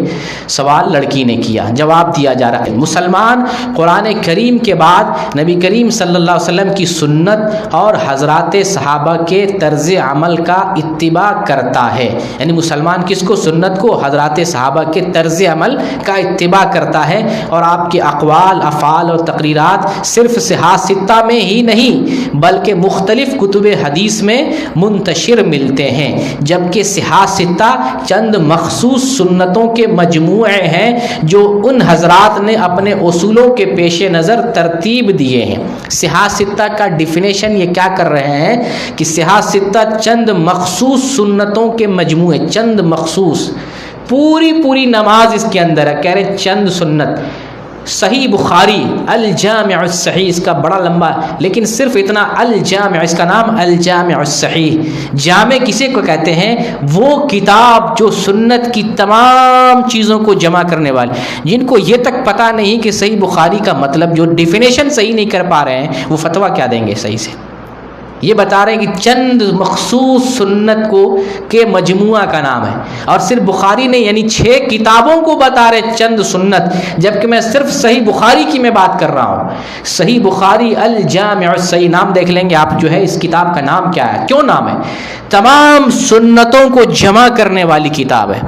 سوال لڑکی نے کیا، جواب دیا جا رہا ہے۔ مسلمان قرآن کریم کے بعد نبی کریم صلی اللہ علیہ وسلم کی سنت اور حضرات صحابہ کے طرز عمل کا اتباع کرتا ہے، یعنی مسلمان کس کو؟ سنت کو، حضرات صحابہ کے طرز عمل کا اتباع کرتا ہے، اور آپ کے اقوال، افعال اور تقریرات صرف صحاح ستہ میں ہی نہیں بلکہ مختلف کتب حدیث میں منتشر ملتے ہیں، جبکہ صحاح ستہ چند مخصوص سنتوں کے مجموعے ہیں جو ان حضرات نے اپنے اصولوں کے پیش نظر ترتیب دیے ہیں۔ صحاح ستہ کا ڈیفینیشن یہ کیا کر رہے ہیں کہ صحاح ستہ چند مخصوص سنتوں کے مجموعے، چند مخصوص، پوری نماز اس کے اندر ہے، کہہ رہے چند سنت۔ صحیح بخاری الجامع الصحیح، اس کا بڑا لمبا، لیکن صرف اتنا الجامع، اس کا نام الجامع الصحیح۔ جامع کسے کو کہتے ہیں؟ وہ کتاب جو سنت کی تمام چیزوں کو جمع کرنے والی، جن کو یہ تک پتہ نہیں کہ صحیح بخاری کا مطلب، جو ڈیفینیشن صحیح نہیں کر پا رہے ہیں، وہ فتویٰ کیا دیں گے صحیح سے؟ یہ بتا رہے ہیں کہ چند مخصوص سنت کو کے مجموعہ کا نام ہے، اور صرف بخاری نہیں، یعنی 6 کتابوں کو بتا رہے چند سنت، جبکہ میں صرف صحیح بخاری کی میں بات کر رہا ہوں۔ صحیح بخاری الجامع الصحیح، نام دیکھ لیں گے آپ جو ہے اس کتاب کا نام کیا ہے، کیوں نام ہے؟ تمام سنتوں کو جمع کرنے والی کتاب ہے۔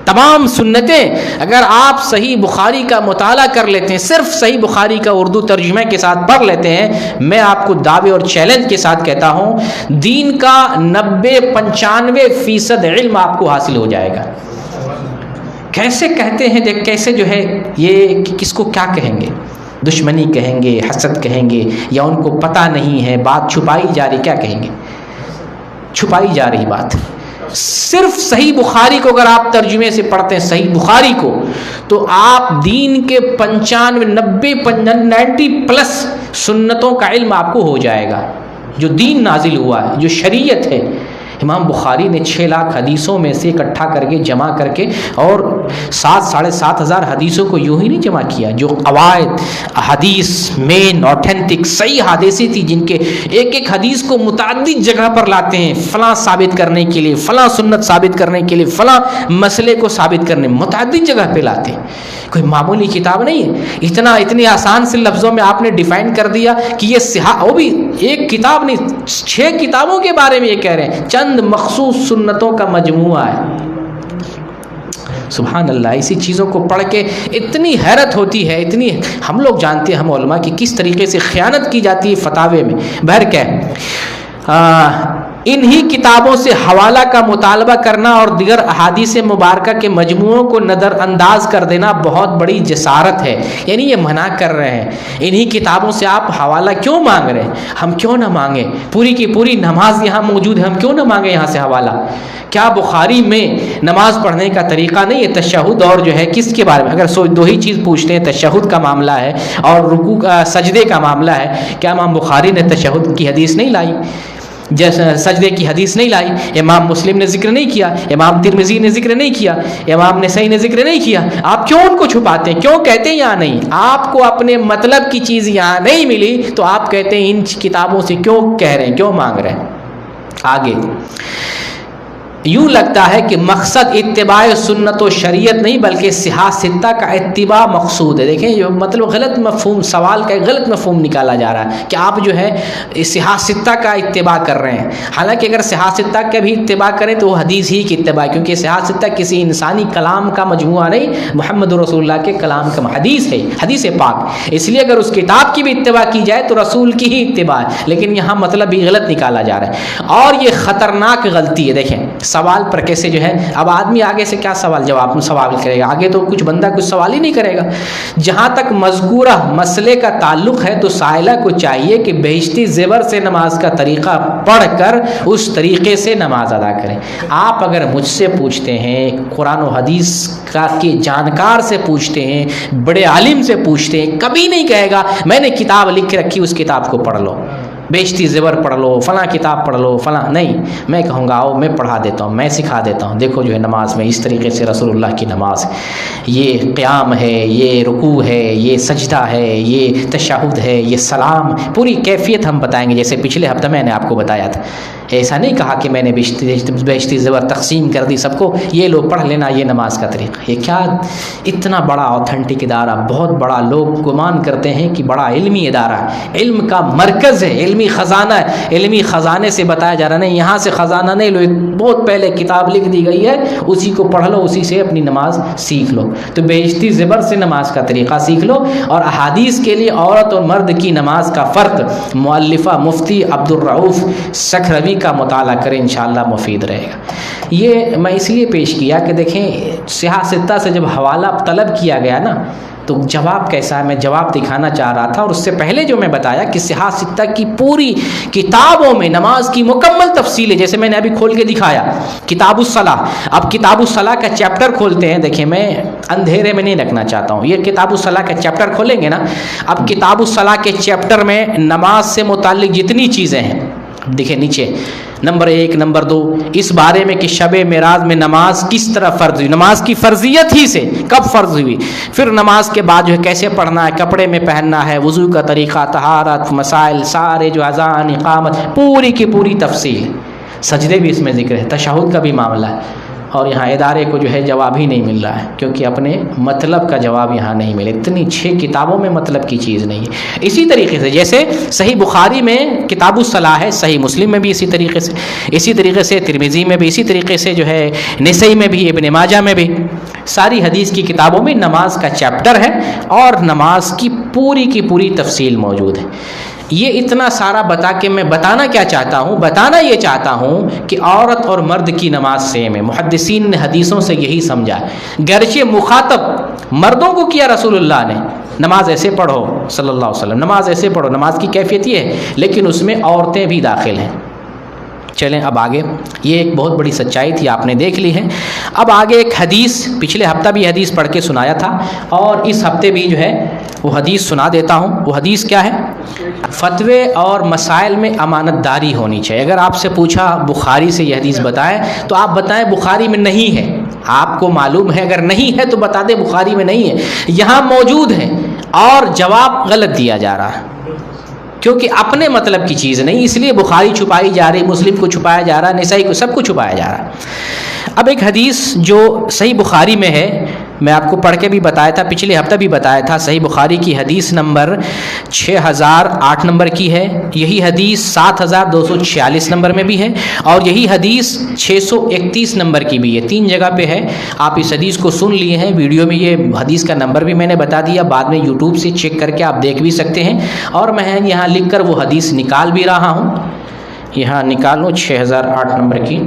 تمام سنتیں اگر آپ صحیح بخاری کا مطالعہ کر لیتے ہیں، صرف صحیح بخاری کا اردو ترجمے کے ساتھ پڑھ لیتے ہیں، میں آپ کو دعوے اور چیلنج کے ساتھ کہتا ہوں دین کا 90-95% علم آپ کو حاصل ہو جائے گا۔ کیسے کہتے ہیں، دیکھ کیسے جو ہے یہ کس کو کیا کہیں گے، دشمنی کہیں گے، حسد کہیں گے، یا ان کو پتہ نہیں ہے، بات چھپائی جا رہی، کیا کہیں گے؟ چھپائی جا رہی بات۔ صرف صحیح بخاری کو اگر آپ ترجمے سے پڑھتے ہیں، صحیح بخاری کو، تو آپ دین کے 90+ سنتوں کا علم آپ کو ہو جائے گا، جو دین نازل ہوا ہے، جو شریعت ہے۔ امام بخاری نے 6 لاکھ حدیثوں میں سے اکٹھا کر کے جمع کر کے، اور 7-7.5 ہزار حدیثوں کو یوں ہی نہیں جمع کیا، جو قواعد حدیث مین اوتھینٹک صحیح حدیثیں تھی، جن کے ایک ایک حدیث کو متعدد جگہ پر لاتے ہیں، فلاں ثابت کرنے کے لیے، فلاں سنت ثابت کرنے کے لیے، فلاں مسئلے کو ثابت کرنے، متعدد جگہ پہ لاتے ہیں۔ کوئی معمولی کتاب نہیں ہے۔ اتنی آسان سے لفظوں میں آپ نے ڈیفائن کر دیا کہ یہ وہ بھی ایک کتاب نہیں، 6 کتابوں کے بارے میں یہ کہہ رہے ہیں، چند مخصوص سنتوں کا مجموعہ ہے۔ سبحان اللہ، اسی چیزوں کو پڑھ کے اتنی حیرت ہوتی ہے، اتنی ہم لوگ جانتے ہیں، ہم علماء کی کس طریقے سے خیانت کی جاتی ہے فتاوے میں۔ بہر کیا انہی کتابوں سے حوالہ کا مطالبہ کرنا اور دیگر احادیث مبارکہ کے مجموعوں کو نظر انداز کر دینا بہت بڑی جسارت ہے۔ یعنی یہ منع کر رہے ہیں، انہی کتابوں سے آپ حوالہ کیوں مانگ رہے ہیں؟ ہم کیوں نہ مانگیں؟ پوری کی پوری نماز یہاں موجود ہے، ہم کیوں نہ مانگیں یہاں سے حوالہ؟ کیا بخاری میں نماز پڑھنے کا طریقہ نہیں ہے؟ تشہد اور جو ہے کس کے بارے میں اگر 2 ہی چیز پوچھتے ہیں، تشہد کا معاملہ ہے اور رکوع سجدے کا معاملہ ہے، کیا امام بخاری نے تشہد کی حدیث نہیں لائی؟ جیسے سجدے کی حدیث نہیں لائی؟ امام مسلم نے ذکر نہیں کیا، امام ترمذی نے ذکر نہیں کیا، امام نسائی نے ذکر نہیں کیا۔ آپ کیوں ان کو چھپاتے ہیں؟ کیوں کہتے ہیں یہاں نہیں؟ آپ کو اپنے مطلب کی چیز یہاں نہیں ملی تو آپ کہتے ہیں ان کتابوں سے کیوں کہہ رہے ہیں، کیوں مانگ رہے ہیں؟ آگے یوں لگتا ہے کہ مقصد اتباع سنت و شریعت نہیں بلکہ صحاح ستہ کا اتباع مقصود ہے۔ دیکھیں جو مطلب غلط مفہوم، سوال کا غلط مفہوم نکالا جا رہا ہے کہ آپ جو ہے صحاح ستہ کا اتباع کر رہے ہیں، حالانکہ اگر صحاح ستہ کا بھی اتباع کریں تو وہ حدیث ہی کی اتباع، کیونکہ صحاح ستہ کسی انسانی کلام کا مجموعہ نہیں، محمد رسول اللہ کے کلام کا حدیث ہے، حدیث پاک، اس لیے اگر اس کتاب کی بھی اتباع کی جائے تو رسول کی ہی اتباع ہے، لیکن یہاں مطلب بھی غلط نکالا جا رہا ہے اور یہ خطرناک غلطی ہے۔ دیکھیں سوال پر کیسے جو ہے، اب آدمی آگے سے کیا سوال کرے گا؟ آگے تو کچھ بندہ کچھ سوال ہی نہیں کرے گا۔ جہاں تک مذکورہ مسئلے کا تعلق ہے تو سائلہ کو چاہیے کہ بہشتی زیور سے نماز کا طریقہ پڑھ کر اس طریقے سے نماز ادا کریں۔ آپ اگر مجھ سے پوچھتے ہیں، قرآن و حدیث کا کے جانکار سے پوچھتے ہیں، بڑے عالم سے پوچھتے ہیں، کبھی نہیں کہے گا میں نے کتاب لکھ کے رکھی اس کتاب کو پڑھ لو، بیشتی زیور پڑھ لو، فلاں کتاب پڑھ لو، فلاں نہیں۔ میں کہوں گا آؤ میں پڑھا دیتا ہوں، میں سکھا دیتا ہوں، دیکھو جو ہے نماز میں اس طریقے سے رسول اللہ کی نماز، یہ قیام ہے، یہ رکوع ہے، یہ سجدہ ہے، یہ تشہد ہے، یہ سلام، پوری کیفیت ہم بتائیں گے، جیسے پچھلے ہفتے میں نے آپ کو بتایا تھا۔ ایسا نہیں کہا کہ میں نے بیشتی زیور تقسیم کر دی سب کو، یہ لو پڑھ لینا، یہ نماز کا طریقہ۔ یہ کیا اتنا بڑا اوتھینٹک ادارہ، بہت بڑا، لوگ گمان کرتے ہیں کہ بڑا علمی ادارہ ہے، علم کا مرکز ہے، علمی خزانہ ہے، علمی خزانے سے بتایا جا رہا نہیں، یہاں سے خزانہ نہیں لو، بہت پہلے کتاب لکھ دی گئی ہے، اسی کو پڑھ لو، اسی سے اپنی نماز سیکھ لو۔ تو بیشتی زیور سے نماز کا طریقہ سیکھ لو، اور احادیث کے لیے عورت اور مرد کی نماز کا فرق مؤلفہ مفتی عبدالرؤف سکھروی کا مطالعہ کریں، انشاءاللہ مفید رہے گا۔ یہ میں اس لیے پیش کیا کہ دیکھیں صحاح ستہ سے جب حوالہ طلب کیا گیا نا تو جواب کیسا ہے، میں جواب دکھانا چاہ رہا تھا، اور اس سے پہلے جو میں بتایا کہ صحاح ستہ کی پوری کتابوں میں نماز کی مکمل تفصیل ہے، جیسے میں نے ابھی کھول کے دکھایا کتاب الصلاح۔ اب کتاب الصلاح کا چیپٹر کھولتے ہیں، دیکھیں میں اندھیرے میں نہیں رکھنا چاہتا ہوں، یہ کتاب الصلاح کا چیپٹر کھولیں گے نا، اب کتاب الصلاح کے چیپٹر میں نماز سے متعلق جتنی چیزیں ہیں، دیکھیں نیچے نمبر 1 نمبر 2 اس بارے میں کہ شب معراج میں نماز کس طرح فرض ہوئی، نماز کی فرضیت ہی سے کب فرض ہوئی، پھر نماز کے بعد جو ہے کیسے پڑھنا ہے، کپڑے میں پہننا ہے، وضو کا طریقہ، طہارت، مسائل سارے جو اذان اقامت پوری کی پوری تفصیل، سجدے بھی اس میں ذکر ہے، تشہد کا بھی معاملہ ہے، اور یہاں ادارے کو جو ہے جواب ہی نہیں مل رہا ہے، کیونکہ اپنے مطلب کا جواب یہاں نہیں ملے، اتنی 6 کتابوں میں مطلب کی چیز نہیں ہے۔ اسی طریقے سے جیسے صحیح بخاری میں کتاب الصلاح ہے، صحیح مسلم میں بھی اسی طریقے سے ترمذی میں بھی اسی طریقے سے جو ہے نسائی میں بھی، ابن ماجہ میں بھی، ساری حدیث کی کتابوں میں نماز کا چیپٹر ہے اور نماز کی پوری تفصیل موجود ہے۔ یہ اتنا سارا بتا کے میں بتانا کیا چاہتا ہوں، بتانا یہ چاہتا ہوں کہ عورت اور مرد کی نماز سیم ہے۔ محدثین نے حدیثوں سے یہی سمجھا، گرچہ مخاطب مردوں کو کیا رسول اللہ نے، نماز ایسے پڑھو صلی اللہ علیہ وسلم، نماز ایسے پڑھو، نماز کی کیفیت یہ ہے، لیکن اس میں عورتیں بھی داخل ہیں۔ چلیں اب آگے، یہ ایک بہت بڑی سچائی تھی، آپ نے دیکھ لی ہے۔ اب آگے ایک حدیث، پچھلے ہفتہ بھی حدیث پڑھ کے سنایا تھا اور اس ہفتے بھی جو ہے وہ حدیث سنا دیتا ہوں۔ وہ حدیث کیا ہے؟ فتوے اور مسائل میں امانت داری ہونی چاہیے۔ اگر آپ سے پوچھا بخاری سے یہ حدیث بتائیں تو آپ بتائیں بخاری میں نہیں ہے، آپ کو معلوم ہے، اگر نہیں ہے تو بتا دیں بخاری میں نہیں ہے، یہاں موجود ہے اور جواب غلط دیا جا رہا ہے، کیونکہ اپنے مطلب کی چیز نہیں، اس لیے بخاری چھپائی جا رہی، مسلم کو چھپایا جا رہا ہے، نسائی کو، سب کو چھپایا جا رہا ہے۔ اب ایک حدیث جو صحیح بخاری میں ہے، میں آپ کو پڑھ کے بھی بتایا تھا، پچھلے ہفتہ بھی بتایا تھا، صحیح بخاری کی حدیث نمبر 6008 نمبر کی ہے، یہی حدیث 7246 نمبر میں بھی ہے، اور یہی حدیث 631 نمبر کی بھی ہے، 3 جگہ پہ ہے۔ آپ اس حدیث کو سن لیے ہیں، ویڈیو میں یہ حدیث کا نمبر بھی میں نے بتا دیا، بعد میں یوٹیوب سے چیک کر کے آپ دیکھ بھی سکتے ہیں، اور میں یہاں لکھ کر وہ حدیث نکال بھی رہا ہوں، یہاں نکالوں 6008 نمبر کی۔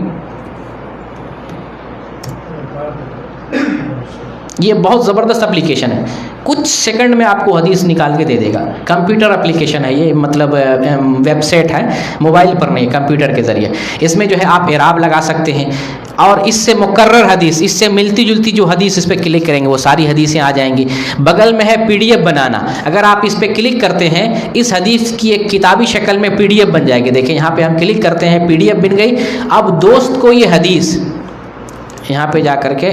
یہ بہت زبردست اپلیکیشن ہے، کچھ سیکنڈ میں آپ کو حدیث نکال کے دے دے گا، کمپیوٹر اپلیکیشن ہے یہ، مطلب ویب سائٹ ہے، موبائل پر نہیں، کمپیوٹر کے ذریعے۔ اس میں جو ہے آپ اعراب لگا سکتے ہیں، اور اس سے مکرر حدیث، اس سے ملتی جلتی جو حدیث اس پہ کلک کریں گے وہ ساری حدیثیں آ جائیں گی۔ بغل میں ہے PDF بنانا، اگر آپ اس پہ کلک کرتے ہیں اس حدیث کی ایک کتابی شکل میں PDF بن جائے گی، دیکھیں یہاں پہ ہم کلک کرتے ہیں PDF بن گئی۔ اب دوست کو یہ حدیث یہاں پہ جا کر کے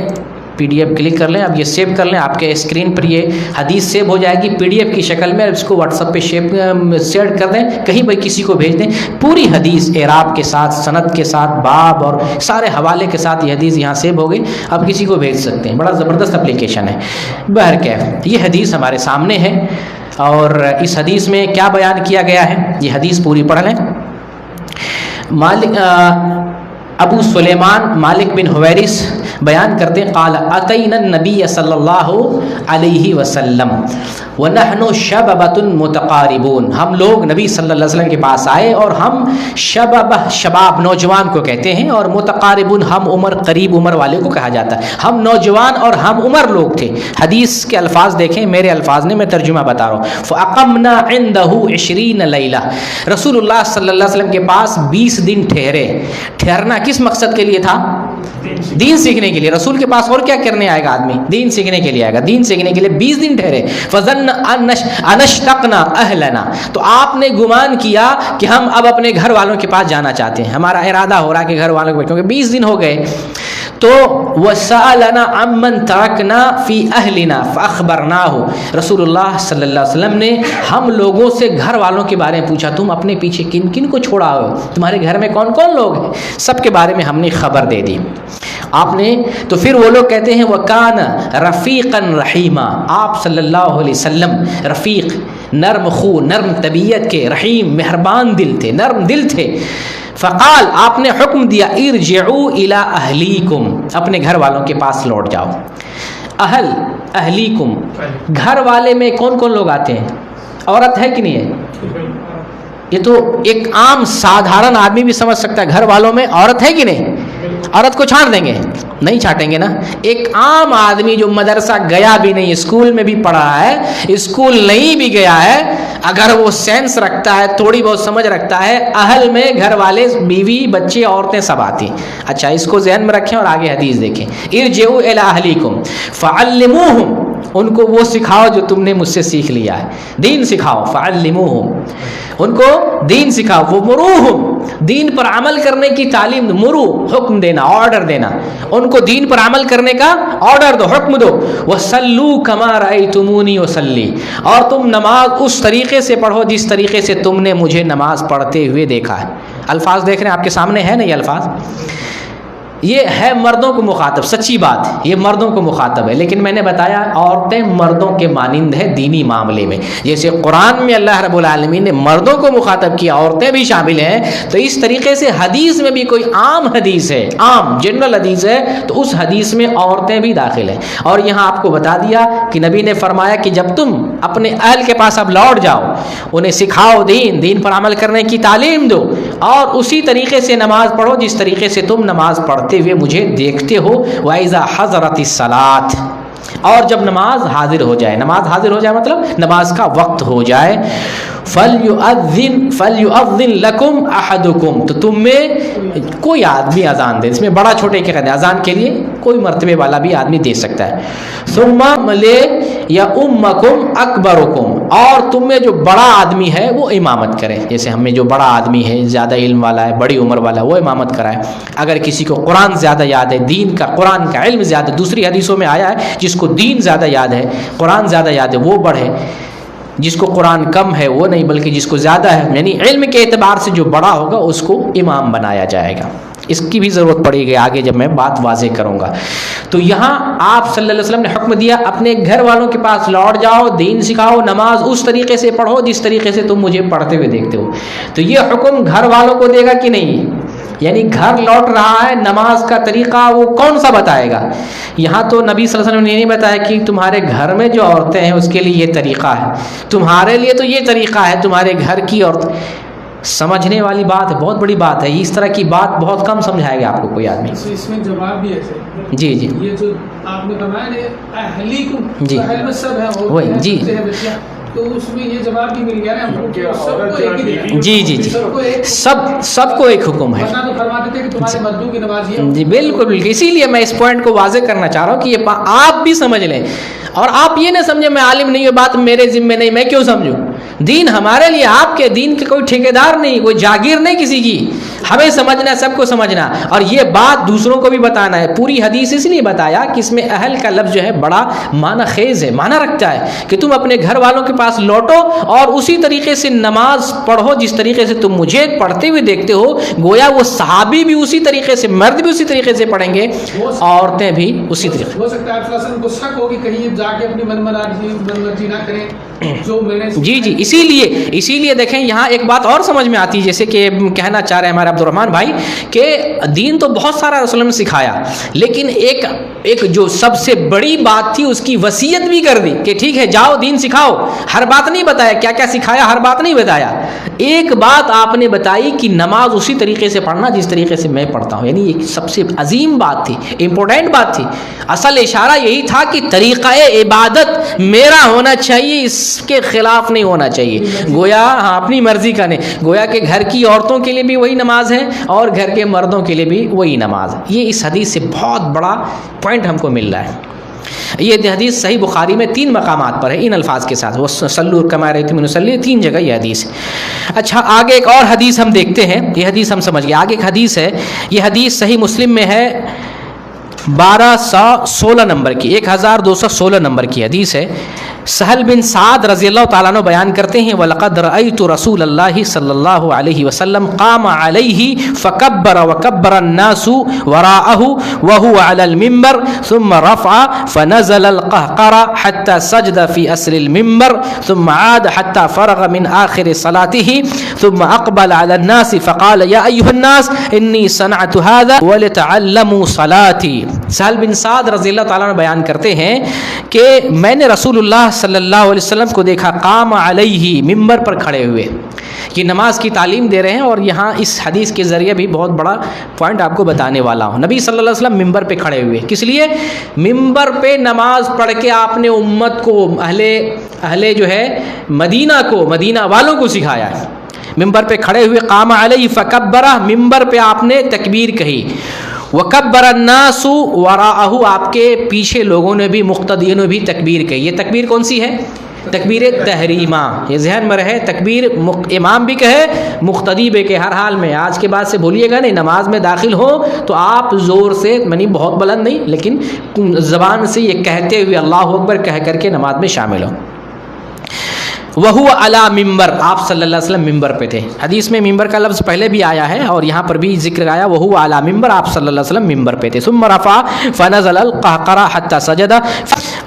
PDF کلک کر لیں، اب یہ سیو کر لیں، آپ کے اسکرین پر یہ حدیث سیو ہو جائے گی PDF کی شکل میں، اس کو واٹس ایپ پہ شیئر کر دیں، کہیں بھی کسی کو بھیج دیں، پوری حدیث اعراب کے ساتھ، سند کے ساتھ، باب اور سارے حوالے کے ساتھ یہ حدیث یہاں سیو ہو گئی، اب کسی کو بھیج سکتے ہیں، بڑا زبردست اپلیکیشن ہے۔ بہرکیف یہ حدیث ہمارے سامنے ہے، اور اس حدیث میں کیا بیان کیا گیا ہے، یہ حدیث پوری پڑھ لیں۔ ابو سلیمان مالک بن حویرث بیان کرتے ہیں، قال اتینا النبی صلی اللہ علیہ وسلم ونحن شبابۃ متقاربون، ہم لوگ نبی صلی اللہ علیہ وسلم کے پاس آئے اور ہم شباب نوجوان کو کہتے ہیں، اور متقاربون ہم عمر، قریب عمر والے کو کہا جاتا ہے، ہم نوجوان اور ہم عمر لوگ تھے۔ حدیث کے الفاظ دیکھیں، میرے الفاظ نے، میں ترجمہ بتا رہا ہوں۔ فاقمنا عنده 20 لیلہ، رسول اللہ صلی اللہ علیہ وسلم کے پاس 20 دن ٹھہرے۔ ٹھہرنا کس مقصد کے لیے تھا؟ دین سیکھنے کے لیے۔ رسول کے پاس اور کیا کرنے آئے گا آدمی؟ دین سیکھنے کے لیے آئے گا، دین سیکھنے کے لیے 20 دن ٹھہرے۔ فظن انشتقنا اہلنا، تو آپ نے گمان کیا کہ ہم اب اپنے گھر والوں کے پاس جانا چاہتے ہیں، ہمارا ارادہ ہو رہا ہے کہ گھر والوں کے پاس، کیونکہ 20 دن ہو گئے۔ تو وسألنا عمن ترکنا فی اہلنا فاخبرناہ، رسول اللہ صلی اللہ علیہ وسلم نے ہم لوگوں سے گھر والوں کے بارے میں پوچھا، تم اپنے پیچھے کن کن کو چھوڑا ہو، تمہارے گھر میں کون کون لوگ ہیں، سب کے بارے میں ہم نے خبر دے دی آپ نے۔ تو پھر وہ لوگ کہتے ہیں وکان رفیقا رحیما، آپ صلی اللہ علیہ وسلم رفیق، نرم خو، نرم طبیعت کے، رحیم مہربان دل تھے، نرم دل تھے۔ فقال، آپ نے حکم دیا ارجعوا الی اہلیکم، اپنے گھر والوں کے پاس لوٹ جاؤ۔ اہلیکم، گھر والے میں کون کون لوگ آتے ہیں؟ عورت ہے کہ نہیں ہے؟ یہ تو ایک عام سادھارن آدمی بھی سمجھ سکتا ہے، گھر والوں میں عورت ہے کہ نہیں؟ عورت کو چھانٹ دیں گے؟ نہیں چھانٹیں گے نا۔ ایک عام آدمی جو مدرسہ گیا بھی نہیں، اسکول میں بھی پڑھا ہے، اسکول نہیں بھی گیا ہے، اگر وہ سینس رکھتا ہے، تھوڑی بہت سمجھ رکھتا ہے، اہل میں گھر والے، بیوی، بچے، عورتیں سب آتی ہیں۔ اچھا، اس کو ذہن میں رکھیں اور آگے حدیث دیکھیں۔ ارجعوا الی اہلیکم فعلموہم، ان کو وہ سکھاؤ جو تم نے مجھ سے سیکھ لیا ہے. دین سکھاؤ. فعلموہم، ان کو دین سکھاؤ. وہ مروہم، دین پر عمل کرنے کی تعلیم دو. مرو، حکم دینا، آرڈر دینا. ان کو دین پر عمل کرنے کا آرڈر دو، حکم دو. وصلوا کما رأیتمونی اصلی، اور تم نماز اس طریقے سے پڑھو جس طریقے سے تم نے مجھے نماز پڑھتے ہوئے دیکھا ہے. الفاظ دیکھ رہے ہیں آپ کے سامنے ہے نا یہ الفاظ؟ یہ ہے مردوں کو مخاطب. سچی بات، یہ مردوں کو مخاطب ہے، لیکن میں نے بتایا عورتیں مردوں کے مانند ہیں دینی معاملے میں. جیسے قرآن میں اللہ رب العالمین نے مردوں کو مخاطب کیا، عورتیں بھی شامل ہیں، تو اس طریقے سے حدیث میں بھی کوئی عام حدیث ہے، عام جنرل حدیث ہے، تو اس حدیث میں عورتیں بھی داخل ہیں. اور یہاں آپ کو بتا دیا کہ نبی نے فرمایا کہ جب تم اپنے اہل کے پاس اب لوٹ جاؤ، انہیں سکھاؤ دین پر عمل کرنے کی تعلیم دو، اور اسی طریقے سے نماز پڑھو جس طریقے سے تم نماز پڑھتے ہوئے مجھے دیکھتے ہو. وَإِذَا حَضَرَتِ الصَّلَاةُ، اور جب نماز حاضر ہو جائے، نماز حاضر ہو جائے مطلب نماز کا وقت ہو جائے. فَلْيُؤَذِّن لَكُمْ أَحَدُكُمْ، تو تم میں کوئی آدمی اذان دے. اس میں بڑا چھوٹے کے کہتے ہیں، اذان کے لیے کوئی مرتبے والا بھی آدمی دے سکتا ہے. ثُمَّ لِيَؤُمَّكُمْ أَكْبَرُكُمْ، اور تم میں جو بڑا آدمی ہے وہ امامت کرے. جیسے ہم میں جو بڑا آدمی ہے، زیادہ علم والا ہے، بڑی عمر والا ہے، وہ امامت کرائے. اگر کسی کو قرآن زیادہ یاد ہے، دین کا قرآن کا علم زیادہ، دوسری حدیثوں میں آیا ہے جس کو دین زیادہ یاد ہے، قرآن زیادہ یاد ہے وہ بڑھے. جس کو قرآن کم ہے وہ نہیں، بلکہ جس کو زیادہ ہے یعنی علم کے اعتبار سے جو بڑا ہوگا اس کو امام بنایا جائے گا. اس کی بھی ضرورت پڑے گی آگے جب میں بات واضح کروں گا. تو یہاں آپ صلی اللہ علیہ وسلم نے حکم دیا اپنے گھر والوں کے پاس لوٹ جاؤ، دین سکھاؤ، نماز اس طریقے سے پڑھو جس طریقے سے تم مجھے پڑھتے ہوئے دیکھتے ہو. تو یہ حکم گھر والوں کو دے گا کہ نہیں؟ یعنی گھر لوٹ رہا ہے، نماز کا طریقہ وہ کون سا بتائے گا؟ یہاں تو نبی صلی اللہ علیہ وسلم نے نہیں بتایا کہ تمہارے گھر میں جو عورتیں ہیں اس کے لیے یہ طریقہ ہے، تمہارے لیے تو یہ طریقہ ہے، تمہارے گھر کی عورت. سمجھنے والی بات ہے، بہت بڑی بات ہے. اس طرح کی بات بہت کم سمجھائے گا آپ کو کوئی آدمی. اس میں جواب بھی ایسے جی جی یہ جو آپ نے فرمایا اہلیکم، جی اہل میں سب ہے، وہی جی تو اس میں یہ جواب بھی مل گیا نا ہم کو کہ سب کو ایک ہی دینا. جی جی جی سب کو ایک حکم ہے. تو فرماتے تھے کہ تمہارے مردوں کی نماز یہ. جی بالکل بالکل. اسی لیے میں اس پوائنٹ کو واضح کرنا چاہ رہا ہوں کہ یہ آپ بھی سمجھ لیں، اور آپ یہ نہ سمجھیں میں عالم نہیں ہوں، بات میرے ذمہ نہیں، میں کیوں سمجھوں. دین ہمارے لیے، آپ کے دین کے کوئی ٹھیکیدار نہیں، کوئی جاگیر نہیں کسی کی. ہمیں سمجھنا ہے، سب کو سمجھنا، اور یہ بات دوسروں کو بھی بتانا ہے. پوری حدیث اس لیے بتایا کہ اس میں اہل کا لفظ جو ہے بڑا معنی خیز ہے، معنی رکھتا ہے کہ تم اپنے گھر والوں کے پاس لوٹو اور اسی طریقے سے نماز پڑھو جس طریقے سے تم مجھے پڑھتے ہوئے دیکھتے ہو. گویا وہ صحابی بھی اسی طریقے سے، مرد بھی اسی طریقے سے پڑھیں گے، عورتیں بھی اسی طریقے. ہو سکتا ہے آپ صلی اللہ علیہ وسلم کو شک ہو کہ کہیں جا کے اپنی من مرضی نہ کریں جو میں نے. جی جی اسی لیے دیکھیں یہاں ایک بات اور سمجھ میں آتی ہے، جیسے کہ کہنا چاہ رہے ہیں ہمارے عبد الرحمن بھائی کہ دین تو بہت سارا رسول نے سکھایا، لیکن ایک جو سب سے بڑی بات تھی اس کی وصیت بھی کر دی کہ ٹھیک ہے جاؤ دین سکھاؤ. ہر بات نہیں بتایا، کیا کیا سکھایا ہر بات نہیں بتایا. ایک بات آپ نے بتائی کہ نماز اسی طریقے سے پڑھنا جس طریقے سے میں پڑھتا ہوں. یعنی ایک سب سے عظیم بات تھی، امپورٹنٹ بات تھی. اصل اشارہ یہی تھا کہ طریقہ عبادت میرا ہونا چاہیے، اس کے خلاف نہیں ہونا چاہیے. گویا اپنی مرضی کا نہیں، گویا کہ گھر کی عورتوں کے لیے بھی وہی نماز ہے اور گھر کے مردوں کے لیے بھی وہی نماز ہے. یہ اس حدیث سے بہت بڑا پوائنٹ ہم کو مل رہا ہے. یہ حدیث صحیح بخاری میں 3 مقامات پر ہے ان الفاظ کے ساتھ، وہ صلو کما رأیتمونی اصلی 3 جگہ یہ حدیث ہے. اچھا آگے ایک اور حدیث ہم دیکھتے ہیں. یہ حدیث ہم سمجھ گئے. آگے ایک حدیث ہے، یہ حدیث صحیح مسلم میں ہے 1216 نمبر کی، 1216 نمبر کی حدیث ہے. سہل بن سعد رضی اللہ تعالیٰ عنہ بیان کرتے ہیں وَلَقَدْ رَأَيْتُ رَسُولَ اللَّهِ صلی اللہ علیہ وسلم قام علیہ فکبر وکبر الناس وراءه وهو على المنبر ثم رفع فنزل القهقر حتى سجد في أسر المنبر ثم عاد حتى فرغ من آخر صلاته ثم أقبل على الناس فقال يا أيها الناس إني صنعت هذا ولتعلموا صلاتي. سہل بن سعد رضی اللہ تعالیٰ عنہ بیان کرتے ہیں کہ میں نے رسول اللہ صلی اللہ علیہ وسلم کو دیکھا قام علیہ، ممبر پر کھڑے ہوئے. یہ نماز کی تعلیم دے رہے ہیں اور یہاں اس حدیث کے ذریعے بھی بہت بڑا پوائنٹ آپ کو بتانے والا ہوں. نبی صلی اللہ علیہ وسلم ممبر پہ کھڑے ہوئے، کس لیے؟ ممبر پہ نماز پڑھ کے آپ نے امت کو، اہل جو ہے مدینہ کو، مدینہ والوں کو سکھایا ہے. ممبر پہ کھڑے ہوئے، قام علیہ فکبرہ، ممبر پہ آپ نے تکبیر کہی، وَكَبَّرَ النَّاسُ وَرَاءَهُ، آپ کے پیچھے لوگوں نے بھی، مقتدیوں نے بھی تکبیر کہی. یہ تکبیر کون سی ہے؟ تکبیر تحریمہ. یہ ذہن میں رہے، تکبیر امام بھی کہے، مقتدی بھی کہ ہر حال میں. آج کے بعد سے بولیے گا نہیں، نماز میں داخل ہو تو آپ زور سے، یعنی بہت بلند نہیں لیکن زبان سے یہ کہتے ہوئے اللہ اکبر کہہ کر کے نماز میں شامل ہو. وَهُوَ عَلَى ممبر، آپ صلی اللہ علیہ وسلم ممبر پہ تھے. حدیث میں ممبر کا لفظ پہلے بھی آیا ہے اور یہاں پر بھی ذکر آیا وَهُوَ عَلَى ممبر، آپ صلی اللہ علیہ وسلم ممبر پہ تھے. ثُمَّ رَفَعَ فَنَزَلَ الْقَهْقَرَ حَتَّى سَجَدَ،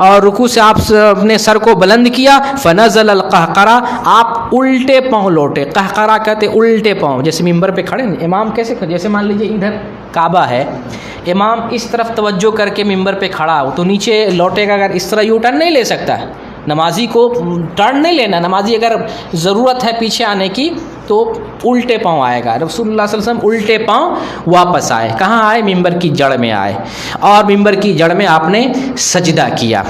اور رکوع سے آپ اپنے سر کو بلند کیا. فَنَزَلَ الْقَهْقَرَ، آپ الٹے پاؤں لوٹے. قہقرہ کہتے الٹے پاؤں. جیسے ممبر پہ کھڑے نا امام کیسے، جیسے مان لیجیے ادھر کعبہ ہے، امام اس طرف توجہ کر کے ممبر پہ کھڑا ہو تو نیچے لوٹے گا. اگر اس طرح یو ٹرن نہیں لے سکتا، نمازی کو ٹرن نہیں لینا. نمازی اگر ضرورت ہے پیچھے آنے کی تو الٹے پاؤں آئے گا. رسول اللہ صلی اللہ علیہ وسلم الٹے پاؤں واپس آئے. کہاں آئے؟ ممبر کی جڑ میں آئے، اور ممبر کی جڑ میں آپ نے سجدہ کیا.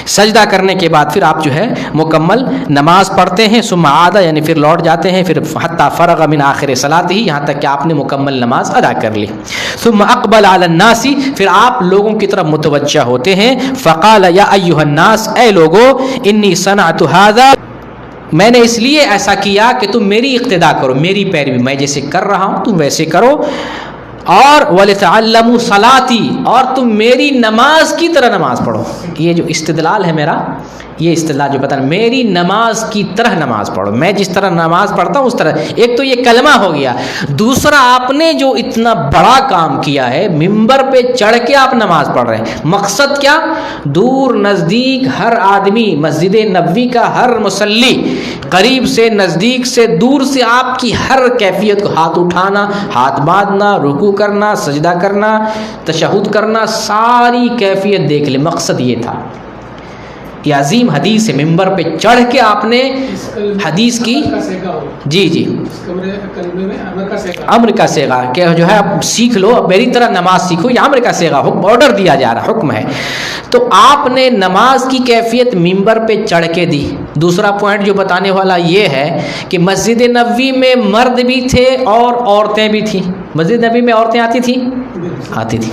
سجدہ کرنے کے بعد پھر آپ جو ہے مکمل نماز پڑھتے ہیں. ثم عاد، یعنی پھر لوٹ جاتے ہیں. پھر حتی فرغ من آخر صلاته، یہاں تک کہ آپ نے مکمل نماز ادا کر لی. ثم اقبل علی الناس، پھر آپ لوگوں کی طرف متوجہ ہوتے ہیں. فقال یا ایھا الناس، اے لوگو، انی صنعت ھذا، میں نے اس لیے ایسا کیا کہ تم میری اقتدا کرو، میری پیروی، میں جیسے کر رہا ہوں تم ویسے کرو. اور وَلِتَعَلَّمُوا صَلَاتِي، اور تم میری نماز کی طرح نماز پڑھو. یہ جو استدلال ہے میرا، یہ استدلال جو بتا، میری نماز کی طرح نماز پڑھو، میں جس طرح نماز پڑھتا ہوں اس طرح. ایک تو یہ کلمہ ہو گیا. دوسرا آپ نے جو اتنا بڑا کام کیا ہے، ممبر پہ چڑھ کے آپ نماز پڑھ رہے ہیں. مقصد کیا؟ دور نزدیک ہر آدمی، مسجد نبوی کا ہر مصلی، قریب سے نزدیک سے دور سے، آپ کی ہر کیفیت کو، ہاتھ اٹھانا، ہاتھ باندھنا، رکوع کرنا، سجدہ کرنا، تشہد کرنا، ساری کیفیت دیکھ لے. مقصد یہ تھا. یہ عظیم حدیث ہے. ممبر پہ چڑھ کے آپ نے حدیث کی، جی امر کا صیغہ کہ جو ہے اب سیکھ لو، اب میری طرح نماز سیکھو. یہ امر کا صیغہ، آرڈر دیا جا رہا، حکم ہے. تو آپ نے نماز کی کیفیت ممبر پہ چڑھ کے دی. دوسرا پوائنٹ جو بتانے والا یہ ہے کہ مسجد نبوی میں مرد بھی تھے اور عورتیں بھی تھیں. مسجد نبوی میں عورتیں آتی تھیں؟ آتی تھی.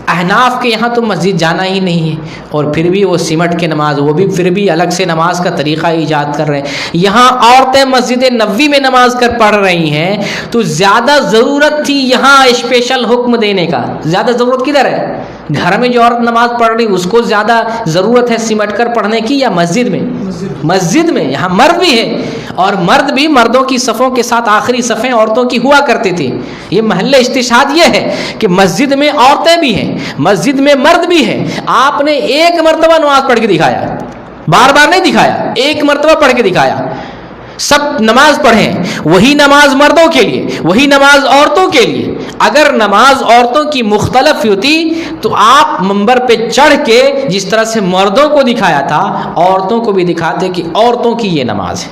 احناف کے یہاں تو مسجد جانا ہی نہیں ہے، اور پھر بھی وہ سمٹ کے نماز، وہ بھی پھر بھی الگ سے نماز کا طریقہ ایجاد کر رہے ہیں. یہاں عورتیں مسجد نبوی میں نماز کر پڑھ رہی ہیں تو زیادہ ضرورت تھی یہاں اسپیشل حکم دینے کا. زیادہ ضرورت کدھر ہے؟ گھر میں جو عورت نماز پڑھ رہی اس کو زیادہ ضرورت ہے سمٹ کر پڑھنے کی، یا مسجد میں؟ مسجد میں. یہاں مرد بھی ہے، اور مرد بھی، مردوں کی صفوں کے ساتھ آخری صفیں عورتوں کی ہوا کرتی تھی. یہ محل استشہاد یہ ہے کہ مسجد میں عورتیں بھی ہیں، مسجد میں مرد بھی ہیں. آپ نے ایک مرتبہ نماز پڑھ کے دکھایا، بار بار نہیں دکھایا، ایک مرتبہ پڑھ کے دکھایا. سب نماز پڑھیں، وہی نماز مردوں کے لیے، وہی نماز عورتوں کے لیے. اگر نماز عورتوں کی مختلف ہوتی تو آپ منبر پہ چڑھ کے جس طرح سے مردوں کو دکھایا تھا، عورتوں کو بھی دکھاتے کہ عورتوں کی یہ نماز ہے.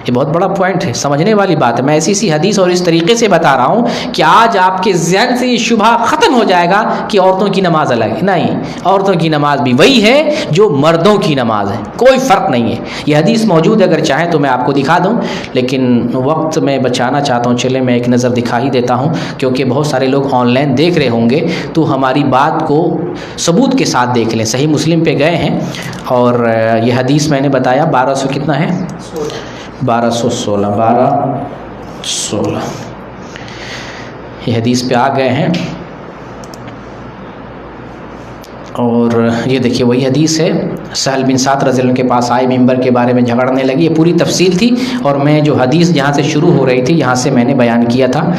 یہ بہت بڑا پوائنٹ ہے، سمجھنے والی بات ہے. میں ایسی سی حدیث اور اس طریقے سے بتا رہا ہوں کہ آج آپ کے ذہن سے یہ شبہ ختم ہو جائے گا کہ عورتوں کی نماز الگ ہے. نہیں، عورتوں کی نماز بھی وہی ہے جو مردوں کی نماز ہے، کوئی فرق نہیں ہے. یہ حدیث موجود ہے، اگر چاہیں تو میں آپ کو دکھا دوں، لیکن وقت میں بچانا چاہتا ہوں. چلے میں ایک نظر دکھا ہی دیتا ہوں، کیونکہ بہت سارے لوگ آن لائن دیکھ رہے ہوں گے تو ہماری بات کو ثبوت کے ساتھ دیکھ لیں. صحیح مسلم پہ گئے ہیں، اور یہ حدیث میں نے بتایا 1200 کتنا ہے، 1216 یہ حدیث پہ آ گئے ہیں. اور یہ دیکھیے وہی حدیث ہے. سہل بن سعد رضی اللہ عنہ کے پاس آئے، ممبر کے بارے میں جھگڑنے لگی. یہ پوری تفصیل تھی، اور میں جو حدیث جہاں سے شروع ہو رہی تھی یہاں سے میں نے بیان کیا تھا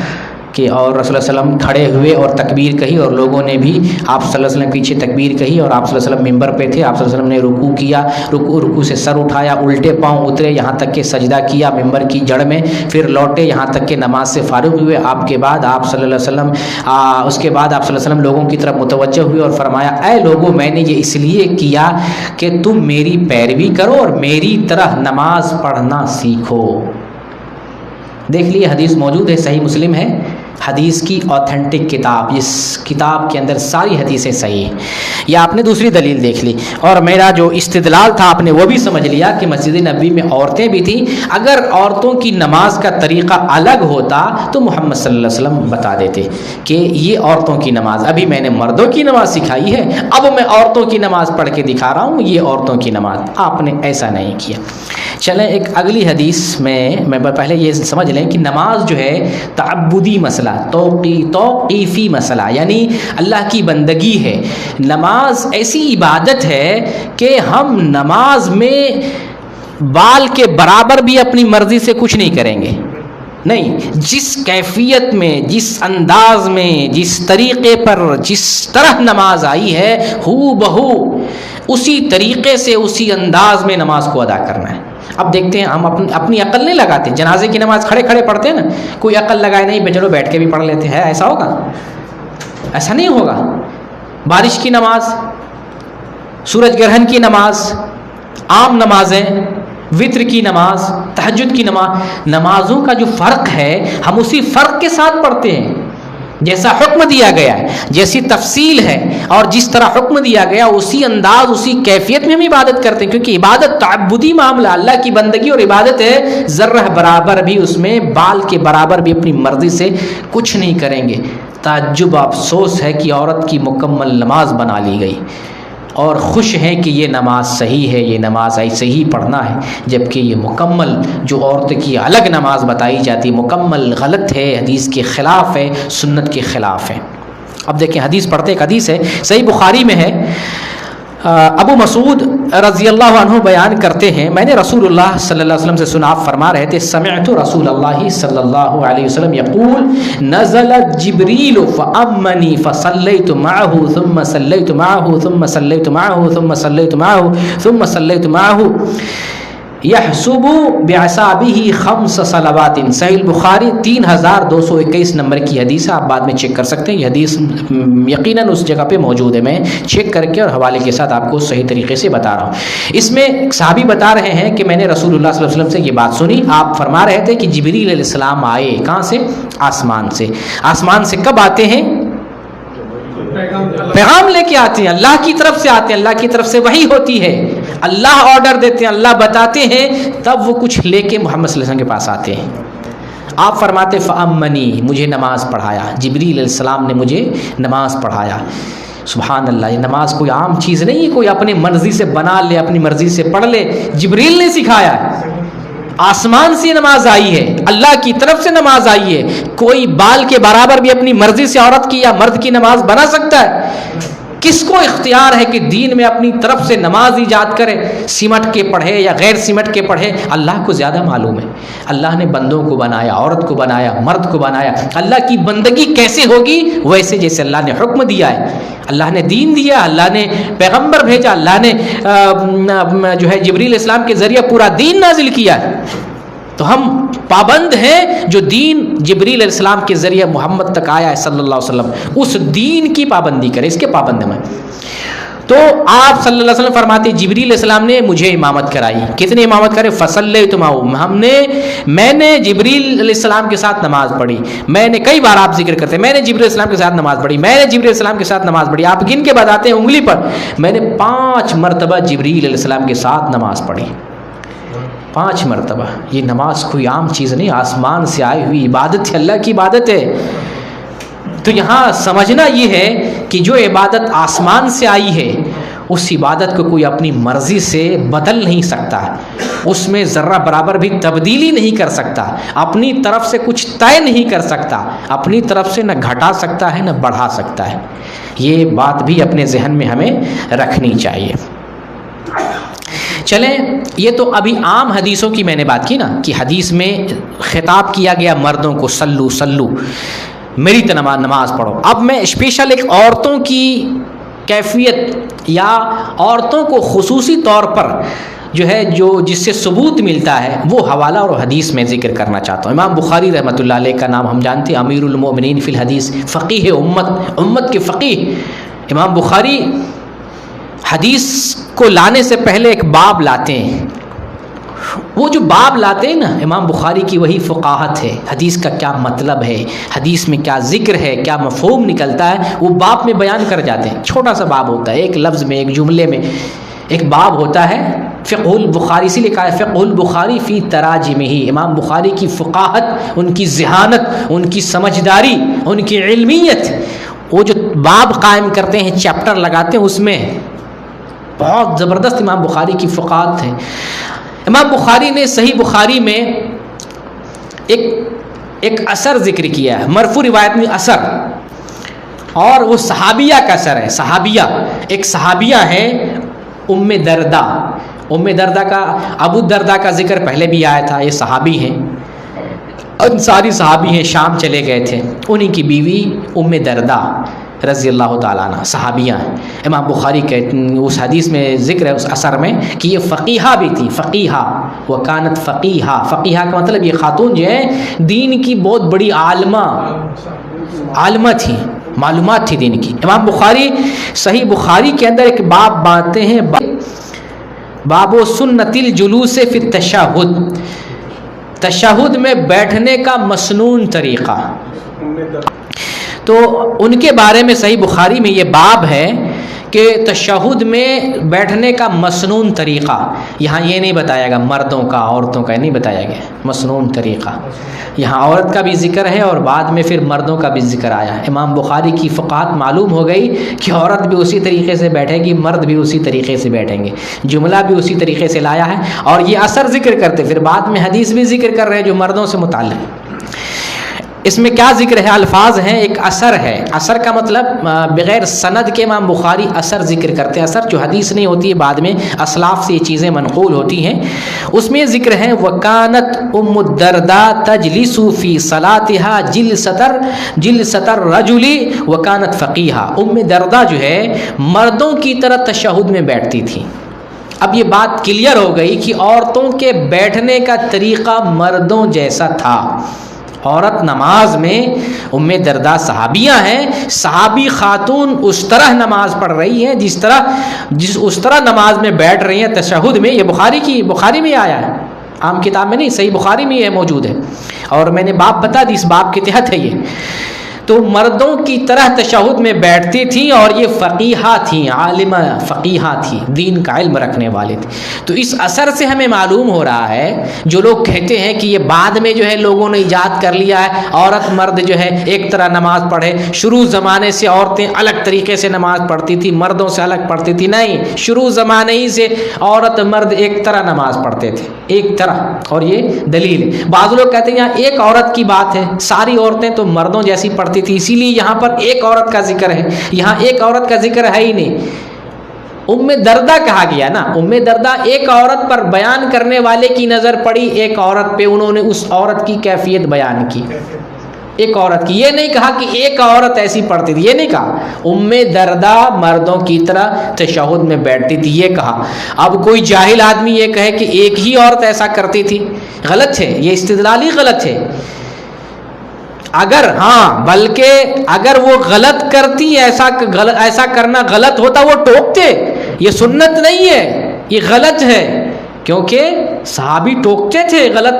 کہ اور رسول اللہ صلی اللہ علیہ وسلم کھڑے ہوئے اور تکبیر کہی، اور لوگوں نے بھی آپ صلی اللہ علیہ وسلم پیچھے تکبیر کہی، اور آپ صلی اللہ علیہ وسلم ممبر پہ تھے. آپ صلی اللہ علیہ وسلم نے رکوع کیا، رکوع سے سر اٹھایا، الٹے پاؤں اترے، یہاں تک کہ سجدہ کیا ممبر کی جڑ میں، پھر لوٹے یہاں تک کہ نماز سے فارغ ہوئے. آپ کے بعد آپ صلی اللہ علیہ وسلم اس کے بعد آپ صلی اللہ علیہ وسلم لوگوں کی طرف متوجہ ہوئے اور فرمایا، اے لوگوں، میں نے یہ اس لیے کیا کہ تم میری پیروی کرو اور میری طرح نماز پڑھنا سیکھو. دیکھ لیے حدیث موجود ہے، صحیح مسلم ہے. حدیث کی اوتھینٹک کتاب، جس کتاب کے اندر ساری حدیثیں صحیح ہیں. یہ آپ نے دوسری دلیل دیکھ لی، اور میرا جو استدلال تھا آپ نے وہ بھی سمجھ لیا کہ مسجد نبوی میں عورتیں بھی تھیں. اگر عورتوں کی نماز کا طریقہ الگ ہوتا تو محمد صلی اللہ علیہ وسلم بتا دیتے کہ یہ عورتوں کی نماز، ابھی میں نے مردوں کی نماز سکھائی ہے، اب میں عورتوں کی نماز پڑھ کے دکھا رہا ہوں، یہ عورتوں کی نماز. آپ نے ایسا نہیں کیا. چلیں ایک اگلی حدیث میں پہلے یہ سمجھ لیں کہ نماز جو ہے تعبدی مسئلہ، توقیفی مسئلہ، یعنی اللہ کی بندگی ہے. نماز ایسی عبادت ہے کہ ہم نماز میں بال کے برابر بھی اپنی مرضی سے کچھ نہیں کریں گے. نہیں، جس کیفیت میں، جس انداز میں، جس طریقے پر، جس طرح نماز آئی ہے ہو بہو اسی طریقے سے، اسی انداز میں نماز کو ادا کرنا ہے. اب دیکھتے ہیں، ہم اپنی عقل نہیں لگاتے. جنازے کی نماز کھڑے کھڑے پڑھتے ہیں نا، کوئی عقل لگائے نہیں، چلو بیٹھ کے بھی پڑھ لیتے ہیں. ایسا ہوگا؟ ایسا نہیں ہوگا. بارش کی نماز، سورج گرہن کی نماز، عام نمازیں، وتر کی نماز، تہجد کی نماز، نمازوں کا جو فرق ہے ہم اسی فرق کے ساتھ پڑھتے ہیں. جیسا حکم دیا گیا ہے، جیسی تفصیل ہے، اور جس طرح حکم دیا گیا اسی انداز، اسی کیفیت میں ہم عبادت کرتے ہیں. کیونکہ عبادت تعبدی معاملہ، اللہ کی بندگی اور عبادت ہے. ذرہ برابر بھی اس میں، بال کے برابر بھی اپنی مرضی سے کچھ نہیں کریں گے. تعجب، افسوس ہے کہ عورت کی مکمل نماز بنا لی گئی، اور خوش ہیں کہ یہ نماز صحیح ہے، یہ نماز ایسے ہی پڑھنا ہے. جبکہ یہ مکمل جو عورت کی الگ نماز بتائی جاتی مکمل غلط ہے، حدیث کے خلاف ہے، سنت کے خلاف ہے. اب دیکھیں حدیث پڑھتے، ایک حدیث ہے صحیح بخاری میں ہے. ابو مسعود رضی اللہ عنہ بیان کرتے ہیں، میں نے رسول اللہ صلی اللہ علیہ وسلم سے سنا، آپ فرما رہے تھے، سمعت رسول اللہ صلی اللہ علیہ وسلم یقول نزلت جبریل فأمنی فصلیت معه ثم صلیت معه ثم صلیت معه ثم صلیت معه ثم صلیت معه یحسب بعصابہ خمس صلوات. صحیح البخاری 3221 نمبر کی حدیث ہے، آپ بعد میں چیک کر سکتے ہیں. یہ حدیث یقیناً اس جگہ پہ موجود ہے، میں چیک کر کے اور حوالے کے ساتھ آپ کو صحیح طریقے سے بتا رہا ہوں. اس میں صحابی بتا رہے ہیں کہ میں نے رسول اللہ صلی اللہ علیہ وسلم سے یہ بات سنی. آپ فرما رہے تھے کہ جبریل علیہ السلام آئے، کہاں سے؟ آسمان سے. آسمان سے کب آتے ہیں؟ پیغام لے کے آتے ہیں، اللہ کی طرف سے آتے ہیں، اللہ کی طرف سے وحی ہوتی ہے، اللہ آرڈر دیتے ہیں، اللہ بتاتے ہیں، تب وہ کچھ لے کے محمد صلی اللہ علیہ وسلم کے پاس آتے ہیں. آپ فرماتے فأمنی، مجھے نماز پڑھایا، جبریل علیہ السلام نے مجھے نماز پڑھایا. سبحان اللہ، یہ نماز کوئی عام چیز نہیں ہے، کوئی اپنی مرضی سے بنا لے، اپنی مرضی سے پڑھ لے. جبریل نے سکھایا ہے، آسمان سے نماز آئی ہے، اللہ کی طرف سے نماز آئی ہے. کوئی بال کے برابر بھی اپنی مرضی سے عورت کی یا مرد کی نماز بنا سکتا ہے؟ کس کو اختیار ہے کہ دین میں اپنی طرف سے نماز ایجاد کرے، سمٹ کے پڑھے یا غیر سمٹ کے پڑھے؟ اللہ کو زیادہ معلوم ہے. اللہ نے بندوں کو بنایا، عورت کو بنایا، مرد کو بنایا. اللہ کی بندگی کیسے ہوگی؟ ویسے جیسے اللہ نے حکم دیا ہے، اللہ نے دین دیا، اللہ نے پیغمبر بھیجا، اللہ نے جو ہے جبریل اسلام کے ذریعے پورا دین نازل کیا ہے. تو ہم پابند ہیں جو دین جبریل علیہ السلام کے ذریعے محمد تک آیا ہے صلی اللہ علیہ وسلم، اس دین کی پابندی کریں، اس کے پابند ہیں. تو آپ صلی اللہ علیہ وسلم فرماتے جبریل علیہ السلام نے مجھے امامت کرائی. کتنے امامت کرے؟ فصلیت معه، میں نے جبریل علیہ السلام کے ساتھ نماز پڑھی. میں نے کئی بار آپ ذکر کرتے ہیں، میں نے جبریل علیہ السلام کے ساتھ نماز پڑھی، میں نے جبریل علیہ السلام کے ساتھ نماز پڑھی. آپ گن کے بتاتے ہیں انگلی پر، میں نے 5 مرتبہ جبریل علیہ السلام کے ساتھ نماز پڑھی. 5 مرتبہ. یہ نماز کوئی عام چیز نہیں، آسمان سے آئی ہوئی عبادت ہے، اللہ کی عبادت ہے. تو یہاں سمجھنا یہ ہے کہ جو عبادت آسمان سے آئی ہے اس عبادت کو کوئی اپنی مرضی سے بدل نہیں سکتا، اس میں ذرہ برابر بھی تبدیلی نہیں کر سکتا، اپنی طرف سے کچھ طے نہیں کر سکتا، اپنی طرف سے نہ گھٹا سکتا ہے نہ بڑھا سکتا ہے. یہ بات بھی اپنے ذہن میں ہمیں رکھنی چاہیے. چلیں، یہ تو ابھی عام حدیثوں کی میں نے بات کی نا، کہ حدیث میں خطاب کیا گیا مردوں کو، سلو سلو، میری نماز پڑھو. اب میں اسپیشل ایک عورتوں کی کیفیت یا عورتوں کو خصوصی طور پر جو ہے جس سے ثبوت ملتا ہے وہ حوالہ اور حدیث میں ذکر کرنا چاہتا ہوں. امام بخاری رحمۃ اللہ علیہ کا نام ہم جانتے ہیں، امیر المؤمنین فی الحدیث، فقیہ امت کے فقیہ. امام بخاری حدیث کو لانے سے پہلے ایک باب لاتے ہیں، وہ جو باب لاتے ہیں نا امام بخاری کی، وہی فقاہت ہے، حدیث کا کیا مطلب ہے، حدیث میں کیا ذکر ہے، کیا مفہوم نکلتا ہے، وہ باب میں بیان کر جاتے ہیں۔ چھوٹا سا باب ہوتا ہے، ایک لفظ میں، ایک جملے میں ایک باب ہوتا ہے۔ فقہ البخاری سے لکھا ہے فقہ البخاری فی تراجمہ، امام بخاری کی فقاہت، ان کی ذہانت، ان کی سمجھداری، ان کی علمیت، وہ جو باب قائم کرتے ہیں، چیپٹر لگاتے ہیں، اس میں بہت زبردست امام بخاری کی فقاہت ہے۔ امام بخاری نے صحیح بخاری میں ایک اثر ذکر کیا ہے، مرفوع روایت میں اثر، اور وہ صحابیہ کا اثر ہے۔ صحابیہ، ایک صحابیہ ہے ام دردہ۔ ام دردہ کا، ابو دردہ کا ذکر پہلے بھی آیا تھا، یہ صحابی ہیں، انصاری صحابی ہیں، شام چلے گئے تھے، انہی کی بیوی ام دردہ رضی اللہ تعالیٰ عنہ صحابیہ ہیں۔ امام بخاری کے اس حدیث میں ذکر ہے، اس اثر میں، کہ یہ فقیہہ بھی تھی، فقیہہ وکانت فقیہہ۔ فقیہہ کا مطلب یہ خاتون جو ہے دین کی بہت بڑی عالمہ تھی، معلومات تھی دین کی۔ امام بخاری صحیح بخاری کے اندر ایک باب باندھتے ہیں، باب و سنت الجلوس فی التشہد، تشہد میں بیٹھنے کا مسنون طریقہ۔ تو ان کے بارے میں صحیح بخاری میں یہ باب ہے کہ تشہد میں بیٹھنے کا مسنون طریقہ، یہاں یہ نہیں بتایا گیا مردوں کا عورتوں کا، نہیں بتایا گیا مسنون طریقہ، یہاں عورت کا بھی ذکر ہے اور بعد میں پھر مردوں کا بھی ذکر آیا ہے۔ امام بخاری کی فقاہت معلوم ہو گئی کہ عورت بھی اسی طریقے سے بیٹھے گی، مرد بھی اسی طریقے سے بیٹھیں گے، جملہ بھی اسی طریقے سے لایا ہے، اور یہ اثر ذکر کرتے پھر بعد میں حدیث بھی ذکر کر رہے ہیں جو مردوں سے متعلق۔ اس میں کیا ذکر ہے؟ الفاظ ہیں، ایک اثر ہے۔ اثر کا مطلب بغیر سند کے امام بخاری اثر ذکر کرتے ہیں، اثر جو حدیث نہیں ہوتی ہے، بعد میں اسلاف سے یہ چیزیں منقول ہوتی ہیں۔ اس میں ذکر ہے وکانت ام الدرداء تجلس فی صلاتها جلسۃ الرجل وکانت فقیہہ۔ ام درداء جو ہے مردوں کی طرح تشہد میں بیٹھتی تھی۔ اب یہ بات کلیئر ہو گئی کہ عورتوں کے بیٹھنے کا طریقہ مردوں جیسا تھا۔ عورت نماز میں، ام درداء صحابیہ ہیں، صحابی خاتون اس طرح نماز پڑھ رہی ہیں اس طرح نماز میں بیٹھ رہی ہیں تشہد میں۔ یہ بخاری میں آیا ہے، عام کتاب میں نہیں، صحیح بخاری میں یہ موجود ہے، اور میں نے باب بتا دی، اس باب کے تحت ہے یہ۔ تو مردوں کی طرح تشہد میں بیٹھتی تھیں، اور یہ فقیہہ تھیں، عالمہ فقیہہ تھی، دین کا علم رکھنے والے تھے۔ تو اس اثر سے ہمیں معلوم ہو رہا ہے، جو لوگ کہتے ہیں کہ یہ بعد میں جو ہے لوگوں نے ایجاد کر لیا ہے، عورت مرد جو ہے ایک طرح نماز پڑھے، شروع زمانے سے عورتیں الگ طریقے سے نماز پڑھتی تھی، مردوں سے الگ پڑھتی تھی، نہیں، شروع زمانے ہی سے عورت مرد ایک طرح نماز پڑھتے تھے، ایک طرح، اور یہ دلیل ہے۔ بعض لوگ کہتے ہیں یہاں ایک عورت کی بات ہے، ساری عورتیں تو مردوں جیسی پڑھتی تھی، اسی لیے یہاں پر ایک عورت کا ذکر ہے، یہاں ایک عورت کا ذکر ہے ہی نہیں۔ ام دردہ کہا گیا نا، ام دردہ ایک عورت پر بیان کرنے والے کی نظر پڑی، ایک عورت پہ انہوں نے اس عورت کی کیفیت بیان کی، ایک عورت کی، یہ نہیں کہا کہ ایک عورت ایسی پڑھتی تھی، یہ نہیں کہا۔ ام دردہ مردوں کی طرح تشہد میں بیٹھتی تھی، یہ کہا۔ اب کوئی جاہل آدمی یہ کہے کہ ایک ہی عورت ایسا کرتی تھی، غلط ہے، یہ استدلال ہی غلط ہے۔ بلکہ اگر وہ غلط کرتی، ایسا کرنا غلط ہوتا، وہ ٹوکتے، یہ سنت نہیں ہے، یہ غلط ہے، کیونکہ صحابی ٹوکتے تھے غلط،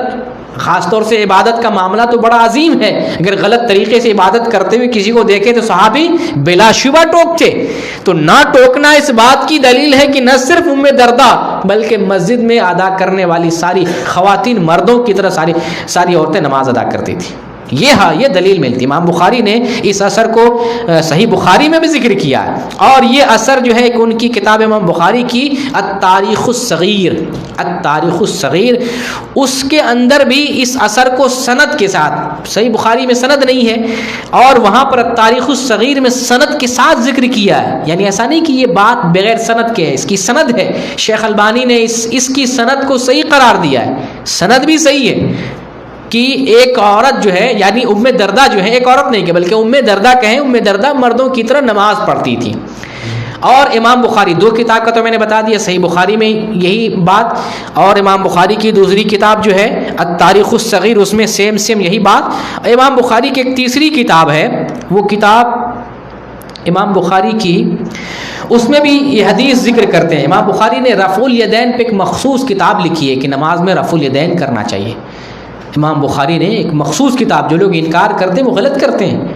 خاص طور سے عبادت کا معاملہ تو بڑا عظیم ہے، اگر غلط طریقے سے عبادت کرتے ہوئے کسی کو دیکھے تو صحابی بلا شبہ ٹوکتے۔ تو نہ ٹوکنا اس بات کی دلیل ہے کہ نہ صرف ام دردہ بلکہ مسجد میں ادا کرنے والی ساری خواتین مردوں کی طرح ساری عورتیں نماز ادا کرتی تھی، یہ دلیل ملتی۔ امام بخاری نے اس اثر کو صحیح بخاری میں بھی ذکر کیا ہے، اور یہ اثر جو ہے ایک ان کی کتاب امام بخاری کی التاریخ الصغیر، اس کے اندر بھی اس اثر کو سند کے ساتھ، صحیح بخاری میں سند نہیں ہے، اور وہاں پر التاریخ الصغیر میں سند کے ساتھ ذکر کیا ہے، یعنی ایسا نہیں کہ یہ بات بغیر سند کے ہے، اس کی سند ہے۔ شیخ البانی نے اس کی سند کو صحیح قرار دیا ہے، سند بھی صحیح ہے کہ ایک عورت جو ہے، یعنی ام دردہ جو ہے، ایک عورت نہیں کہ بلکہ ام دردہ کہیں، ام دردہ مردوں کی طرح نماز پڑھتی تھی۔ اور امام بخاری، دو کتاب کا تو میں نے بتا دیا، صحیح بخاری میں یہی بات، اور امام بخاری کی دوسری کتاب جو ہے التاریخ الصغیر، اس میں سیم یہی بات۔ امام بخاری کی ایک تیسری کتاب ہے، وہ کتاب امام بخاری کی اس میں بھی یہ حدیث ذکر کرتے ہیں. امام بخاری نے رفع الیدین پہ ایک مخصوص کتاب لکھی ہے کہ نماز میں رفع الیدین کرنا چاہیے. امام بخاری نے ایک مخصوص کتاب، جو لوگ انکار کرتے ہیں وہ غلط کرتے ہیں،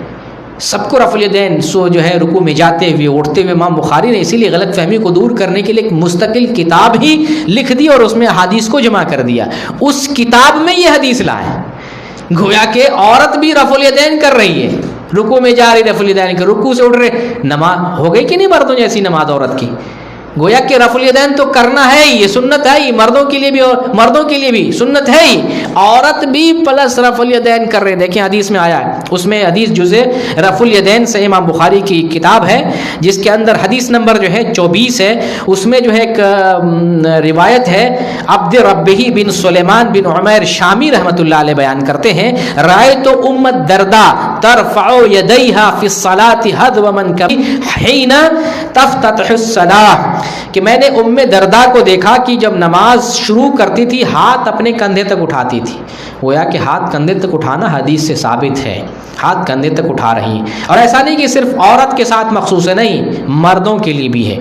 سب کو رفع الیدین جو ہے رکوع میں جاتے ہوئے اٹھتے ہوئے، امام بخاری نے اسی لیے غلط فہمی کو دور کرنے کے لیے ایک مستقل کتاب ہی لکھ دی اور اس میں احادیث کو جمع کر دیا. اس کتاب میں یہ حدیث لائے، گویا کہ عورت بھی رفع الیدین کر رہی ہے، رکوع میں جا رہی رفع الیدین کر، رکوع سے اٹھ رہے، نماز ہو گئی کہ نہیں مردوں جیسی نماز عورت کی؟ گویا کہ رفع الیدین تو کرنا ہے ہی، یہ سنت ہے ہی، مردوں کے لیے بھی اور مردوں کے لیے بھی سنت ہے ہی، عورت بھی پلس رفع الیدین کر رہے ہیں. دیکھیں حدیث میں آیا ہے، اس میں حدیث جزء رفع الیدین سے امام بخاری کی کتاب ہے جس کے اندر حدیث نمبر جو ہے 24 ہے. اس میں جو ہے ایک روایت ہے، عبد ربہ بن سلیمان بن عمیر شامی رحمۃ اللہ علیہ بیان کرتے ہیں، رأیت ام الدرداء ترفع یدیہا فی الصلاۃ حذو منکبیہا حین تفتتح الصلاۃ، کہ میں نے ام درداء کو دیکھا کہ جب نماز شروع کرتی تھی ہاتھ اپنے کندھے تک اٹھاتی تھی. گویا کہ ہاتھ کندھے تک اٹھانا حدیث سے ثابت ہے، ہاتھ کندھے تک اٹھا رہی ہیں. اور ایسا نہیں کہ صرف عورت کے ساتھ مخصوص ہے، نہیں، مردوں کے لیے بھی ہے،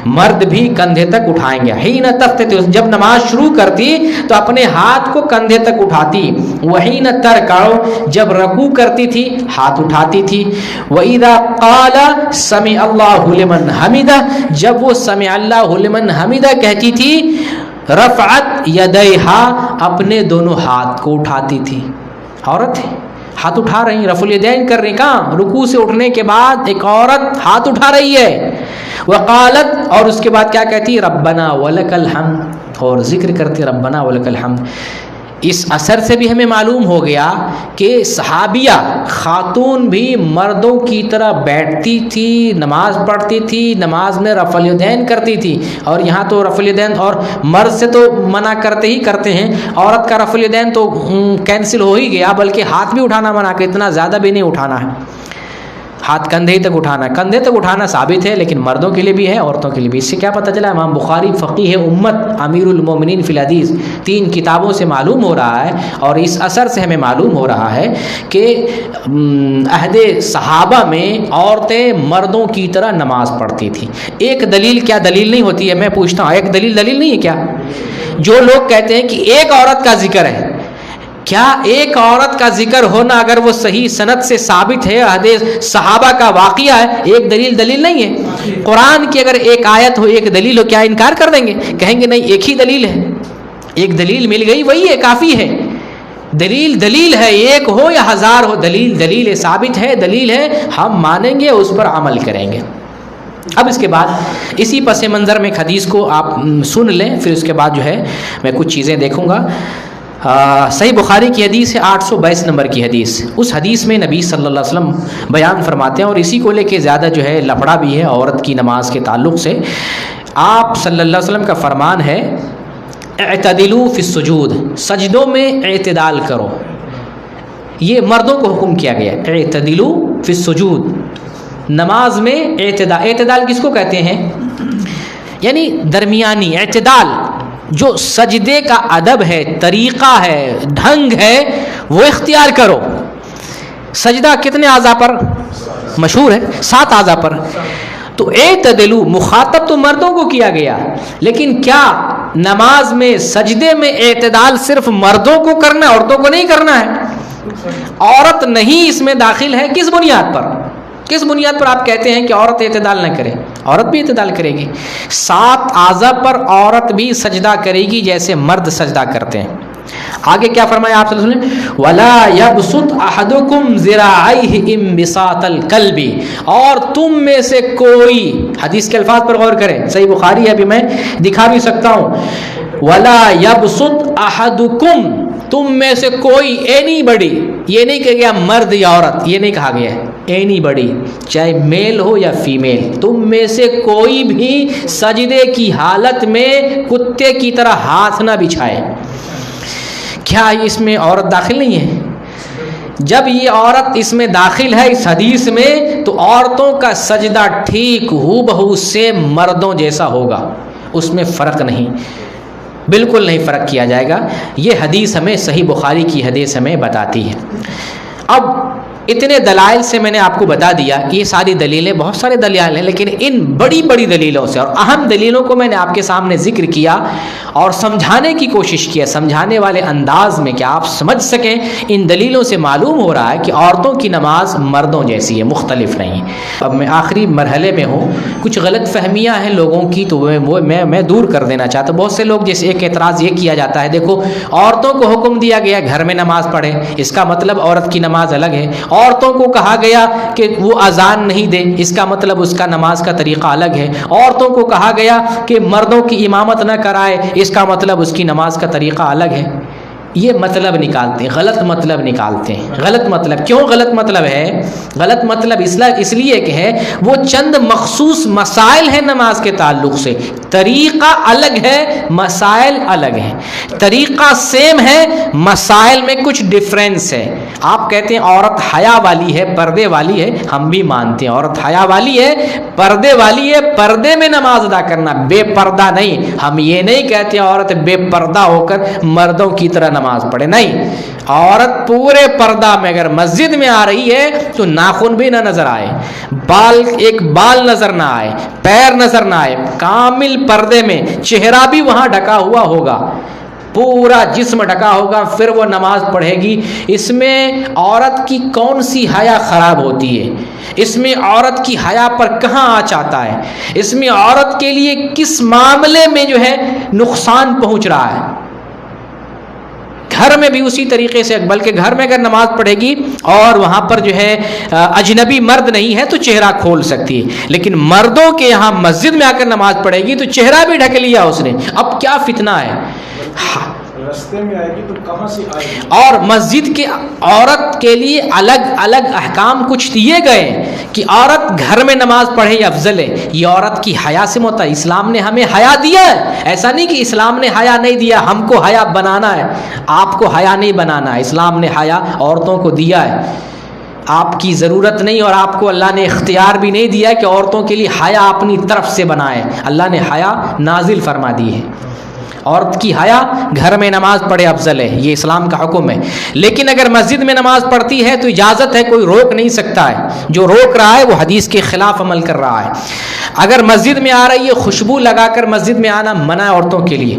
مرد بھی کندھے تک اٹھائیں گے. حین تفتتح، جب نماز شروع کرتی تو اپنے ہاتھ کو کندھے تک اٹھاتی. وحین ترکع، جب رکوع کرتی تھی ہاتھ اٹھاتی تھی. وَإِذَا قَالَ سَمِعَ اللَّهُ لِمَنْ حَمِدَهُ، جب وہ سمع اللہ لمن حمدہ کہتی تھی، رفعت یدیہا، اپنے دونوں ہاتھ کو اٹھاتی تھی. عورت ہے، ہاتھ اٹھا رہی، رفع الیدین کر رہی. کہاں؟ رکوع سے اٹھنے کے بعد ایک عورت ہاتھ اٹھا رہی ہے. وقالت، اور اس کے بعد کیا کہتی؟ ربنا ولک الحمد، اور ذکر کرتی ربنا ولک الحمد. اس اثر سے بھی ہمیں معلوم ہو گیا کہ صحابیہ خاتون بھی مردوں کی طرح بیٹھتی تھی، نماز پڑھتی تھی، نماز میں رفع الیدین کرتی تھی. اور یہاں تو رفع الیدین اور مرد سے تو منع کرتے ہی کرتے ہیں، عورت کا رفع الیدین تو کینسل ہو ہی گیا، بلکہ ہاتھ بھی اٹھانا منع کہ اتنا زیادہ بھی نہیں اٹھانا ہے، ہاتھ کندھے ہی تک اٹھانا ہے. کندھے تک اٹھانا ثابت ہے، لیکن مردوں کے لیے بھی ہے، عورتوں کے لیے بھی. اس سے کیا پتہ چلا؟ امام بخاری فقیہ امت، امیر المومنین فی الحدیث، 3 کتابوں سے معلوم ہو رہا ہے، اور اس اثر سے ہمیں معلوم ہو رہا ہے کہ عہد صحابہ میں عورتیں مردوں کی طرح نماز پڑھتی تھیں. ایک دلیل کیا دلیل نہیں ہوتی ہے؟ میں پوچھتا ہوں، ایک دلیل نہیں ہے کیا؟ جو لوگ کہتے ہیں کہ ایک عورت کا ذکر ہے، کیا ایک عورت کا ذکر ہونا اگر وہ صحیح سند سے ثابت ہے، حدیث صحابہ کا واقعہ ہے، ایک دلیل نہیں ہے؟ قرآن کی اگر ایک آیت ہو، ایک دلیل ہو، کیا انکار کر دیں گے؟ کہیں گے نہیں، ایک ہی دلیل ہے، ایک دلیل مل گئی وہی ہے، کافی ہے. دلیل ہے، ایک ہو یا ہزار ہو، دلیل ثابت ہے، دلیل ہے، ہم مانیں گے، اس پر عمل کریں گے. اب اس کے بعد اسی پس منظر میں ایک حدیث کو آپ سن لیں، پھر اس کے بعد جو ہے میں کچھ چیزیں دیکھوں گا. صحیح بخاری کی حدیث ہے 822 نمبر کی حدیث. اس حدیث میں نبی صلی اللہ علیہ وسلم بیان فرماتے ہیں، اور اسی کو لے کے زیادہ جو ہے لفڑا بھی ہے عورت کی نماز کے تعلق سے. آپ صلی اللہ علیہ وسلم کا فرمان ہے، اعتدلوا فی السجود، سجدوں میں اعتدال کرو. یہ مردوں کو حکم کیا گیا، اعتدلوا فی السجود، نماز میں اعتدال کس کو کہتے ہیں؟ یعنی درمیانی اعتدال، جو سجدے کا ادب ہے، طریقہ ہے، ڈھنگ ہے، وہ اختیار کرو. سجدہ کتنے اعضاء پر مشہور ہے؟ 7 اعضاء پر. تو اعتدلوا، مخاطب تو مردوں کو کیا گیا، لیکن کیا نماز میں سجدے میں اعتدال صرف مردوں کو کرنا ہے، عورتوں کو نہیں کرنا ہے؟ عورت نہیں اس میں داخل ہے. کس بنیاد پر؟ کس بنیاد پر آپ کہتے ہیں کہ عورت اعتدال نہ کرے؟ عورت بھی اعتدال کرے گی. 7 اعضاء پر عورت بھی سجدہ کرے گی جیسے مرد سجدہ کرتے ہیں. آگے کیا فرمایا آپ صلی اللہ علیہ وسلم؟ وَلَا يَبْسُطْ أَحَدُكُمْ ذِرَاعَيْهِ انبساط الْكَلْبِ، اور تم میں سے کوئی، حدیث کے الفاظ پر غور کریں، صحیح بخاری ہے، ابھی میں دکھا بھی سکتا ہوں. وَلَا يَبْسُطْ أَحَدُكُمْ، تم میں سے کوئی، اینی بڑی، یہ نہیں کہا گیا مرد یا عورت، یہ نہیں کہا گیا ہے، اینی بڑی، چاہے میل ہو یا فیمیل، تم میں سے کوئی بھی سجدے کی حالت میں کتے کی طرح ہاتھ نہ بچھائے. کیا اس میں عورت داخل نہیں ہے؟ جب یہ عورت اس میں داخل ہے اس حدیث میں، تو عورتوں کا سجدہ ٹھیک ہو بہو سے مردوں جیسا ہوگا، اس میں فرق نہیں، بالکل نہیں فرق کیا جائے گا. یہ حدیث ہمیں صحیح بخاری کی حدیث ہمیں بتاتی ہے. اب اتنے دلائل سے میں نے آپ کو بتا دیا کہ یہ ساری دلیلیں، بہت سارے دلائل ہیں، لیکن ان بڑی بڑی دلیلوں سے اور اہم دلیلوں کو میں نے آپ کے سامنے ذکر کیا اور سمجھانے کی کوشش کیا، سمجھانے والے انداز میں کہ آپ سمجھ سکیں۔ ان دلیلوں سے معلوم ہو رہا ہے کہ عورتوں کی نماز مردوں جیسی ہے، مختلف نہیں۔ اب میں آخری مرحلے میں ہوں، کچھ غلط فہمیاں ہیں لوگوں کی، تو وہ میں دور کر دینا چاہتا ہوں۔ بہت سے لوگ جیسے ایک اعتراض یہ کیا جاتا ہے، دیکھو عورتوں کو حکم دیا گیا گھر میں نماز پڑھے، اس کا مطلب عورت کی نماز الگ ہے۔ عورتوں کو کہا گیا کہ وہ اذان نہیں دے، اس کا مطلب اس کا نماز کا طریقہ الگ ہے۔ عورتوں کو کہا گیا کہ مردوں کی امامت نہ کرائے، اس کا مطلب اس کی نماز کا طریقہ الگ ہے۔ یہ مطلب نکالتے ہیں، غلط مطلب نکالتے ہیں۔ غلط مطلب کیوں غلط مطلب ہے؟ غلط مطلب اس لیے کہ ہے وہ چند مخصوص مسائل ہیں نماز کے تعلق سے، طریقہ الگ ہے، مسائل الگ ہیں۔ طریقہ سیم ہے، مسائل میں کچھ ڈفرینس ہے۔ آپ کہتے ہیں عورت حیا والی ہے، پردے والی ہے، ہم بھی مانتے ہیں عورت حیا والی ہے، پردے والی ہے، پردے میں نماز ادا کرنا، بے پردہ نہیں۔ ہم یہ نہیں کہتے عورت بے پردہ ہو کر مردوں کی طرح نماز پڑھے، نہیں۔ عورت پورے پردہ میں اگر مسجد میں آ رہی ہے تو ناخن بھی نہ نظر آئے، ایک بال نظر نہ آئے، پیر نظر نہ آئے، کامل پردے میں، چہرہ بھی وہاں ڈھکا ہوا ہوگا، پورا جسم ڈھکا ہوگا، پھر وہ نماز پڑھے گی۔ اس میں عورت کی کون سی حیا خراب ہوتی ہے؟ اس میں عورت کی حیا پر کہاں آنچ آتا ہے؟ اس میں عورت کے لیے کس معاملے میں جو ہے نقصان پہنچ رہا ہے؟ گھر میں بھی اسی طریقے سے، بلکہ گھر میں اگر نماز پڑھے گی اور وہاں پر جو ہے اجنبی مرد نہیں ہے تو چہرہ کھول سکتی ہے، لیکن مردوں کے یہاں مسجد میں آ کر نماز پڑھے گی تو چہرہ بھی ڈھک لیا اس نے، اب کیا فتنہ ہے؟ راستے میں آئے گی تو کہاں سے آئے گی؟ اور مسجد کے عورت کے لیے الگ الگ احکام کچھ دیے گئے کہ عورت گھر میں نماز پڑھے یہ افضل ہے، یہ عورت کی حیا سے متعلق اسلام نے ہمیں حیا دیا ہے۔ ایسا نہیں کہ اسلام نے حیا نہیں دیا، ہم کو حیا بنانا ہے، آپ کو حیا نہیں بنانا ہے، اسلام نے حیا عورتوں کو دیا ہے، آپ کی ضرورت نہیں، اور آپ کو اللہ نے اختیار بھی نہیں دیا کہ عورتوں کے لیے حیا اپنی طرف سے بنائے، اللہ نے حیا نازل فرما دی ہے۔ عورت کی حیا گھر میں نماز پڑھے افضل ہے، یہ اسلام کا حکم ہے، لیکن اگر مسجد میں نماز پڑھتی ہے تو اجازت ہے، کوئی روک نہیں سکتا ہے، جو روک رہا ہے وہ حدیث کے خلاف عمل کر رہا ہے۔ اگر مسجد میں آ رہی ہے خوشبو لگا کر مسجد میں آنا منع ہے عورتوں کے لیے،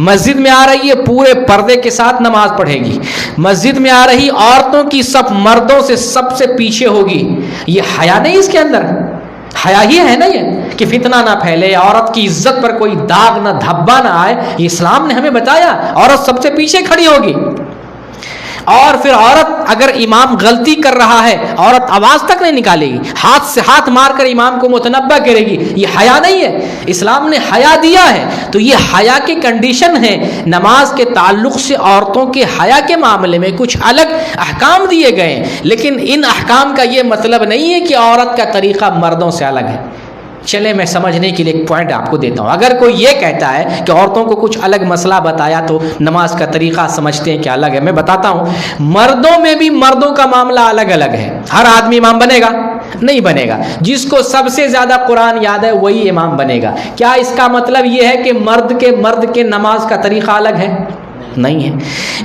مسجد میں آ رہی ہے پورے پردے کے ساتھ نماز پڑھے گی، مسجد میں آ رہی عورتوں کی صف مردوں سے سب سے پیچھے ہوگی، یہ حیا نہیں اس کے اندر؟ حیا ہی ہے نا یہ کہ فتنہ نہ پھیلے، عورت کی عزت پر کوئی داغ نہ دھبا نہ آئے، یہ اسلام نے ہمیں بتایا۔ عورت سب سے پیچھے کھڑی ہوگی، اور پھر عورت اگر امام غلطی کر رہا ہے عورت آواز تک نہیں نکالے گی، ہاتھ سے ہاتھ مار کر امام کو متنبہ کرے گی، یہ حیا نہیں ہے۔ اسلام نے حیا دیا ہے، تو یہ حیا کے کنڈیشن ہے۔ نماز کے تعلق سے عورتوں کے حیا کے معاملے میں کچھ الگ احکام دیے گئے ہیں، لیکن ان احکام کا یہ مطلب نہیں ہے کہ عورت کا طریقہ مردوں سے الگ ہے۔ چلے میں سمجھنے کے لیے ایک پوائنٹ آپ کو دیتا ہوں، اگر کوئی یہ کہتا ہے کہ عورتوں کو کچھ الگ مسئلہ بتایا تو نماز کا طریقہ سمجھتے ہیں کہ الگ ہے، میں بتاتا ہوں مردوں میں بھی مردوں کا معاملہ الگ الگ ہے۔ ہر آدمی امام بنے گا؟ نہیں بنے گا۔ جس کو سب سے زیادہ قرآن یاد ہے وہی امام بنے گا۔ کیا اس کا مطلب یہ ہے کہ مرد کے نماز کا طریقہ الگ ہے؟ نہیں ہے۔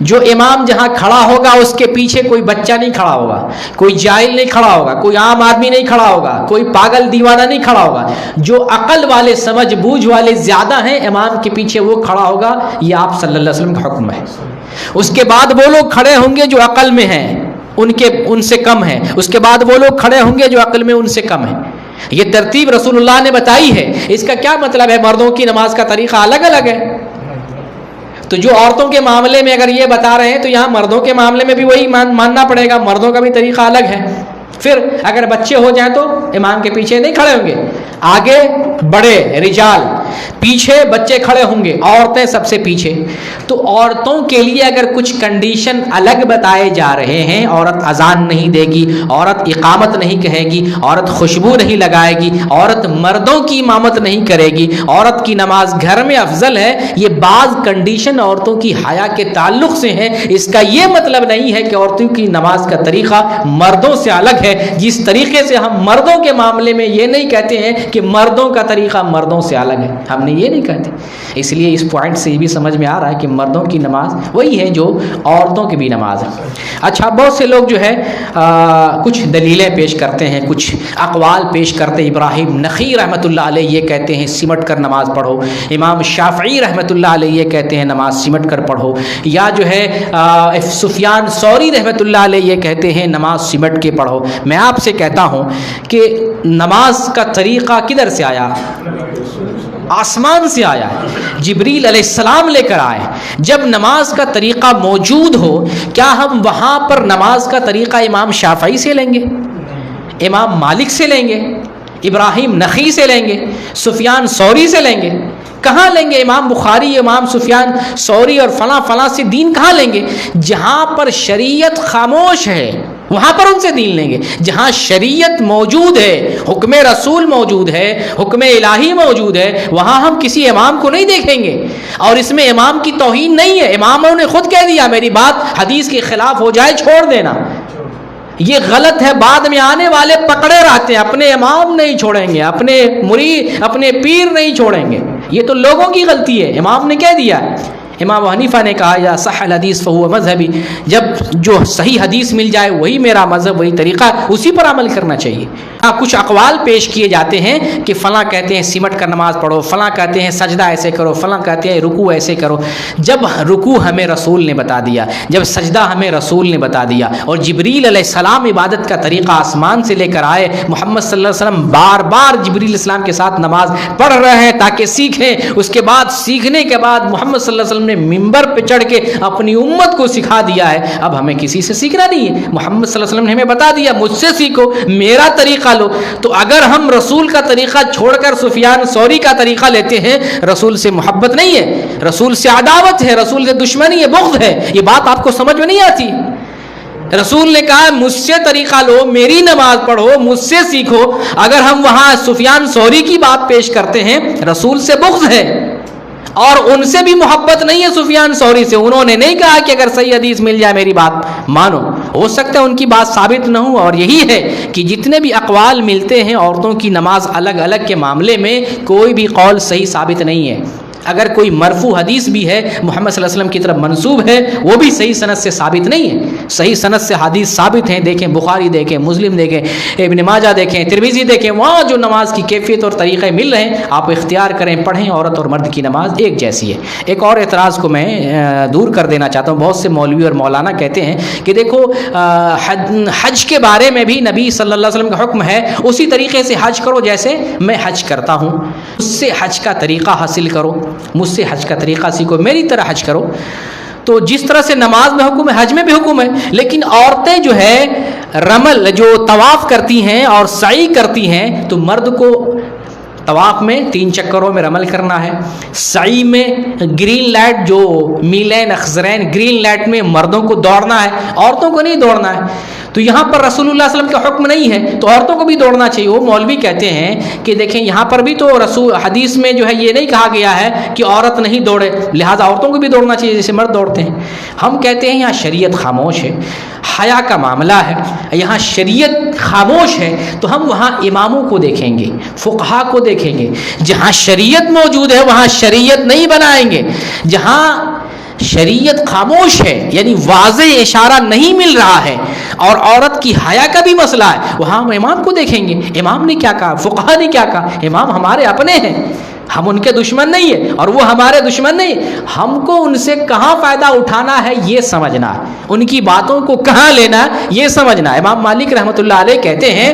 جو امام جہاں کھڑا ہوگا اس کے پیچھے کوئی بچہ نہیں کھڑا ہوگا، کوئی جاہل نہیں کھڑا ہوگا، کوئی عام آدمی نہیں کھڑا ہوگا، کوئی پاگل دیوانہ نہیں کھڑا ہوگا۔ جو عقل والے سمجھ بوجھ والے زیادہ ہیں امام کے پیچھے وہ کھڑا ہوگا، یہ آپ صلی اللہ علیہ وسلم کا حکم ہے۔ اس کے بعد وہ لوگ کھڑے ہوں گے جو عقل میں ہیں، ان سے کم ہیں، اس کے بعد وہ لوگ کھڑے ہوں گے جو عقل میں ان سے کم ہیں۔ یہ ترتیب رسول اللہ نے بتائی ہے۔ اس کا کیا مطلب ہے؟ مردوں کی نماز کا طریقہ الگ الگ ہے۔ تو جو عورتوں کے معاملے میں اگر یہ بتا رہے ہیں تو یہاں مردوں کے معاملے میں بھی وہی ماننا پڑے گا، مردوں کا بھی طریقہ الگ ہے۔ پھر اگر بچے ہو جائیں تو امام کے پیچھے نہیں کھڑے ہوں گے، آگے بڑے رجال، پیچھے بچے کھڑے ہوں گے، عورتیں سب سے پیچھے۔ تو عورتوں کے لیے اگر کچھ کنڈیشن الگ بتائے جا رہے ہیں، عورت اذان نہیں دے گی، عورت اقامت نہیں کہے گی، عورت خوشبو نہیں لگائے گی، عورت مردوں کی امامت نہیں کرے گی، عورت کی نماز گھر میں افضل ہے، یہ بعض کنڈیشن عورتوں کی حیا کے تعلق سے ہیں۔ اس کا یہ مطلب نہیں ہے کہ عورتوں کی نماز کا طریقہ مردوں سے الگ ہے۔ جس طریقے سے ہم مردوں کے معاملے میں یہ نہیں کہتے ہیں کہ مردوں کا طریقہ مردوں سے الگ ہے، ہم نے یہ نہیں کہتے. اس لیے اس پوائنٹ سے یہ بھی سمجھ میں آ رہا ہے کہ مردوں کی نماز وہی ہے جو عورتوں کی بھی نماز ہے. اچھا بہت سے لوگ جو ہے کچھ دلیلیں پیش کرتے ہیں, کچھ اقوال پیش کرتے ہیں. ابراہیم نخعی رحمۃ اللہ علیہ یہ کہتے ہیں سمٹ کر نماز پڑھو, امام شافعی رحمۃ اللہ علیہ یہ کہتے ہیں نماز سمٹ کر پڑھو, یا جو ہے سفیان ثوری رحمۃ اللہ علیہ یہ کہتے ہیں نماز سمٹ کے پڑھو. میں آپ سے کہتا ہوں کہ نماز کا طریقہ کدھر سے آیا؟ آسمان سے آیا ہے, جبریل علیہ السلام لے کر آئے. جب نماز کا طریقہ موجود ہو, کیا ہم وہاں پر نماز کا طریقہ امام شافعی سے لیں گے, امام مالک سے لیں گے, ابراہیم نخعی سے لیں گے, سفیان ثوری سے لیں گے؟ کہاں لیں گے؟ امام بخاری, امام سفیان ثوری اور فلاں فلاں سے دین کہاں لیں گے؟ جہاں پر شریعت خاموش ہے وہاں پر ان سے دین لیں گے. جہاں شریعت موجود ہے, حکم رسول موجود ہے, حکم الہی موجود ہے, وہاں ہم کسی امام کو نہیں دیکھیں گے. اور اس میں امام کی توہین نہیں ہے, اماموں نے خود کہہ دیا میری بات حدیث کے خلاف ہو جائے چھوڑ دینا. یہ غلط ہے, بعد میں آنے والے پکڑے رہتے ہیں, اپنے امام نہیں چھوڑیں گے, اپنے مرید اپنے پیر نہیں چھوڑیں گے. یہ تو لوگوں کی غلطی ہے, امام نے کہہ دیا. امام حنیفہ نے کہا یا صح الحدیث فہو مذہبی, جب جو صحیح حدیث مل جائے وہی میرا مذہب, وہی طریقہ, اسی پر عمل کرنا چاہیے. کچھ اقوال پیش کیے جاتے ہیں کہ فلاں کہتے ہیں سمٹ کر نماز پڑھو, فلاں کہتے ہیں سجدہ ایسے کرو, فلاں کہتے ہیں رکوع ایسے کرو. جب رکوع ہمیں رسول نے بتا دیا, جب سجدہ ہمیں رسول نے بتا دیا, اور جبریل علیہ السلام عبادت کا طریقہ آسمان سے لے کر آئے, محمد صلی اللہ علیہ وسلم بار بار جبریل علیہ السلام کے ساتھ نماز پڑھ رہے ہیں تاکہ سیکھیں. اس کے بعد سیکھنے کے بعد محمد صلی اللہ علیہ وسلم نے ممبر پہ چڑھ کے اپنی امت کو سکھا دیا ہے. اب ہمیں کسی سے سیکھنا نہیں ہے, محمد صلی اللہ علیہ وسلم نے ہمیں بتا دیا مجھ سے سیکھو, میرا طریقہ لو. تو اگر ہم رسول کا طریقہ چھوڑ کر سفیان ثوری کا طریقہ لیتے ہیں, رسول سے محبت نہیں ہے, رسول سے عداوت ہے, رسول سے دشمنی ہے, بغض ہے. یہ بات آپ کو سمجھ میں نہیں آتی. رسول نے کہا مجھ سے طریقہ لو, میری نماز پڑھو, مجھ سے سیکھو. اگر ہم وہاں سفیان ثوری کی بات پیش کرتے ہیں, رسول سے بغض ہے اور ان سے بھی محبت نہیں ہے سفیان ثوری سے. انہوں نے نہیں کہا کہ اگر صحیح حدیث مل جائے میری بات مانو. ہو سکتا ہے ان کی بات ثابت نہ ہو. اور یہی ہے کہ جتنے بھی اقوال ملتے ہیں عورتوں کی نماز الگ الگ کے معاملے میں, کوئی بھی قول صحیح ثابت نہیں ہے. اگر کوئی مرفوع حدیث بھی ہے محمد صلی اللہ علیہ وسلم کی طرف منسوب ہے, وہ بھی صحیح سند سے ثابت نہیں ہے. صحیح سند سے حدیث ثابت ہیں, دیکھیں بخاری دیکھیں, مسلم دیکھیں, ابن ماجہ دیکھیں, ترمذی دیکھیں, وہاں جو نماز کی کیفیت اور طریقے مل رہے ہیں آپ اختیار کریں, پڑھیں. عورت اور مرد کی نماز ایک جیسی ہے. ایک اور اعتراض کو میں دور کر دینا چاہتا ہوں. بہت سے مولوی اور مولانا کہتے ہیں کہ دیکھو حج کے بارے میں بھی نبی صلی اللہ علیہ وسلم کا حکم ہے, اسی طریقے سے حج کرو جیسے میں حج کرتا ہوں, اس سے حج کا طریقہ حاصل کرو, مجھ سے حج کا طریقہ سیکھو, میری طرح حج کرو. تو جس طرح سے نماز میں حکم ہے حج میں بھی حکم ہے. لیکن عورتیں جو ہے رمل جو طواف کرتی ہیں اور سعی کرتی ہیں, تو مرد کو طواف میں 3 چکروں میں رمل کرنا ہے, سعی میں گرین لائٹ جو میلین اخضرین گرین لائٹ میں مردوں کو دوڑنا ہے, عورتوں کو نہیں دوڑنا ہے. تو یہاں پر رسول اللہ صلی اللہ علیہ وسلم کا حکم نہیں ہے تو عورتوں کو بھی دوڑنا چاہیے. وہ مولوی کہتے ہیں کہ دیکھیں یہاں پر بھی تو رسول حدیث میں جو ہے یہ نہیں کہا گیا ہے کہ عورت نہیں دوڑے, لہٰذا عورتوں کو بھی دوڑنا چاہیے جیسے مرد دوڑتے ہیں. ہم کہتے ہیں یہاں شریعت خاموش ہے, حیا کا معاملہ ہے, یہاں شریعت خاموش ہے, تو ہم وہاں اماموں کو دیکھیں گے, فقہا کو دیکھیں گے. جہاں شریعت موجود ہے وہاں شریعت نہیں بنائیں گے. جہاں شریعت خاموش ہے یعنی واضح اشارہ نہیں مل رہا ہے اور عورت کی حیا کا بھی مسئلہ ہے, وہاں ہم امام کو دیکھیں گے. امام نے کیا کہا, فقہا نے کیا کہا. امام ہمارے اپنے ہیں, ہم ان کے دشمن نہیں ہیں اور وہ ہمارے دشمن نہیں. ہم کو ان سے کہاں فائدہ اٹھانا ہے یہ سمجھنا, ان کی باتوں کو کہاں لینا ہے یہ سمجھنا. امام مالک رحمۃ اللہ علیہ کہتے ہیں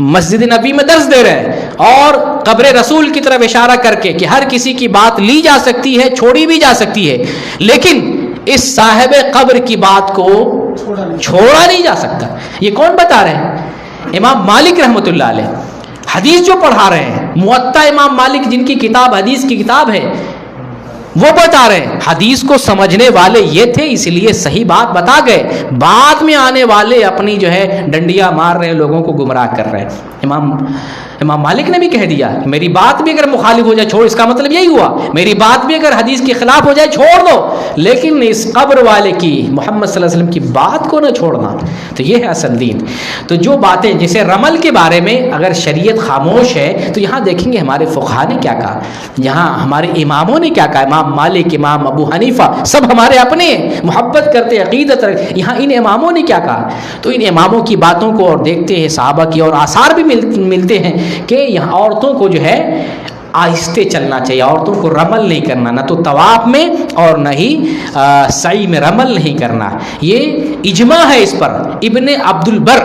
مسجد نبی میں درس دے رہے ہیں اور قبر رسول کی طرف اشارہ کر کے کہ ہر کسی کی بات لی جا سکتی ہے, چھوڑی بھی جا سکتی ہے, لیکن اس صاحب قبر کی بات کو چھوڑا نہیں جا سکتا. یہ کون بتا رہے ہیں؟ امام مالک رحمۃ اللہ علیہ. حدیث جو پڑھا رہے ہیں, موطا امام مالک جن کی کتاب حدیث کی کتاب ہے, وہ بتا رہے ہیں، حدیث کو سمجھنے والے یہ تھے اس لیے صحیح بات بتا گئے، بعد میں آنے والے اپنی جو ہے ڈنڈیاں مار رہے ہیں، لوگوں کو گمراہ کر رہے ہیں۔ امام مالک نے بھی کہہ دیا میری بات بھی اگر مخالف ہو جائے چھوڑ، اس کا مطلب یہی ہوا میری بات بھی اگر حدیث کے خلاف ہو جائے چھوڑ دو، لیکن اس قبر والے کی، محمد صلی اللہ علیہ وسلم کی بات کو نہ چھوڑنا۔ تو یہ ہے اصل دین۔ تو جو باتیں جیسے رمل کے بارے میں اگر شریعت خاموش ہے تو یہاں دیکھیں گے ہمارے فقہا نے کیا کہا، یہاں ہمارے اماموں نے کیا کہا، امام مالک، امام ابو حنیفہ، سب ہمارے اپنے ہیں، محبت کرتے، عقیدت رکھتے، یہاں ان اماموں نے کیا کہا۔ تو ان اماموں کی باتوں کو اور دیکھتے ہیں، صحابہ کی اور آثار بھی ملتے ہیں کہ یہاں عورتوں کو جو ہے آہستہ چلنا چاہیے، عورتوں کو رمل نہیں کرنا، نہ تو طواف میں اور نہ ہی سعی میں رمل نہیں کرنا۔ یہ اجماع ہے اس پر۔ ابن عبد البر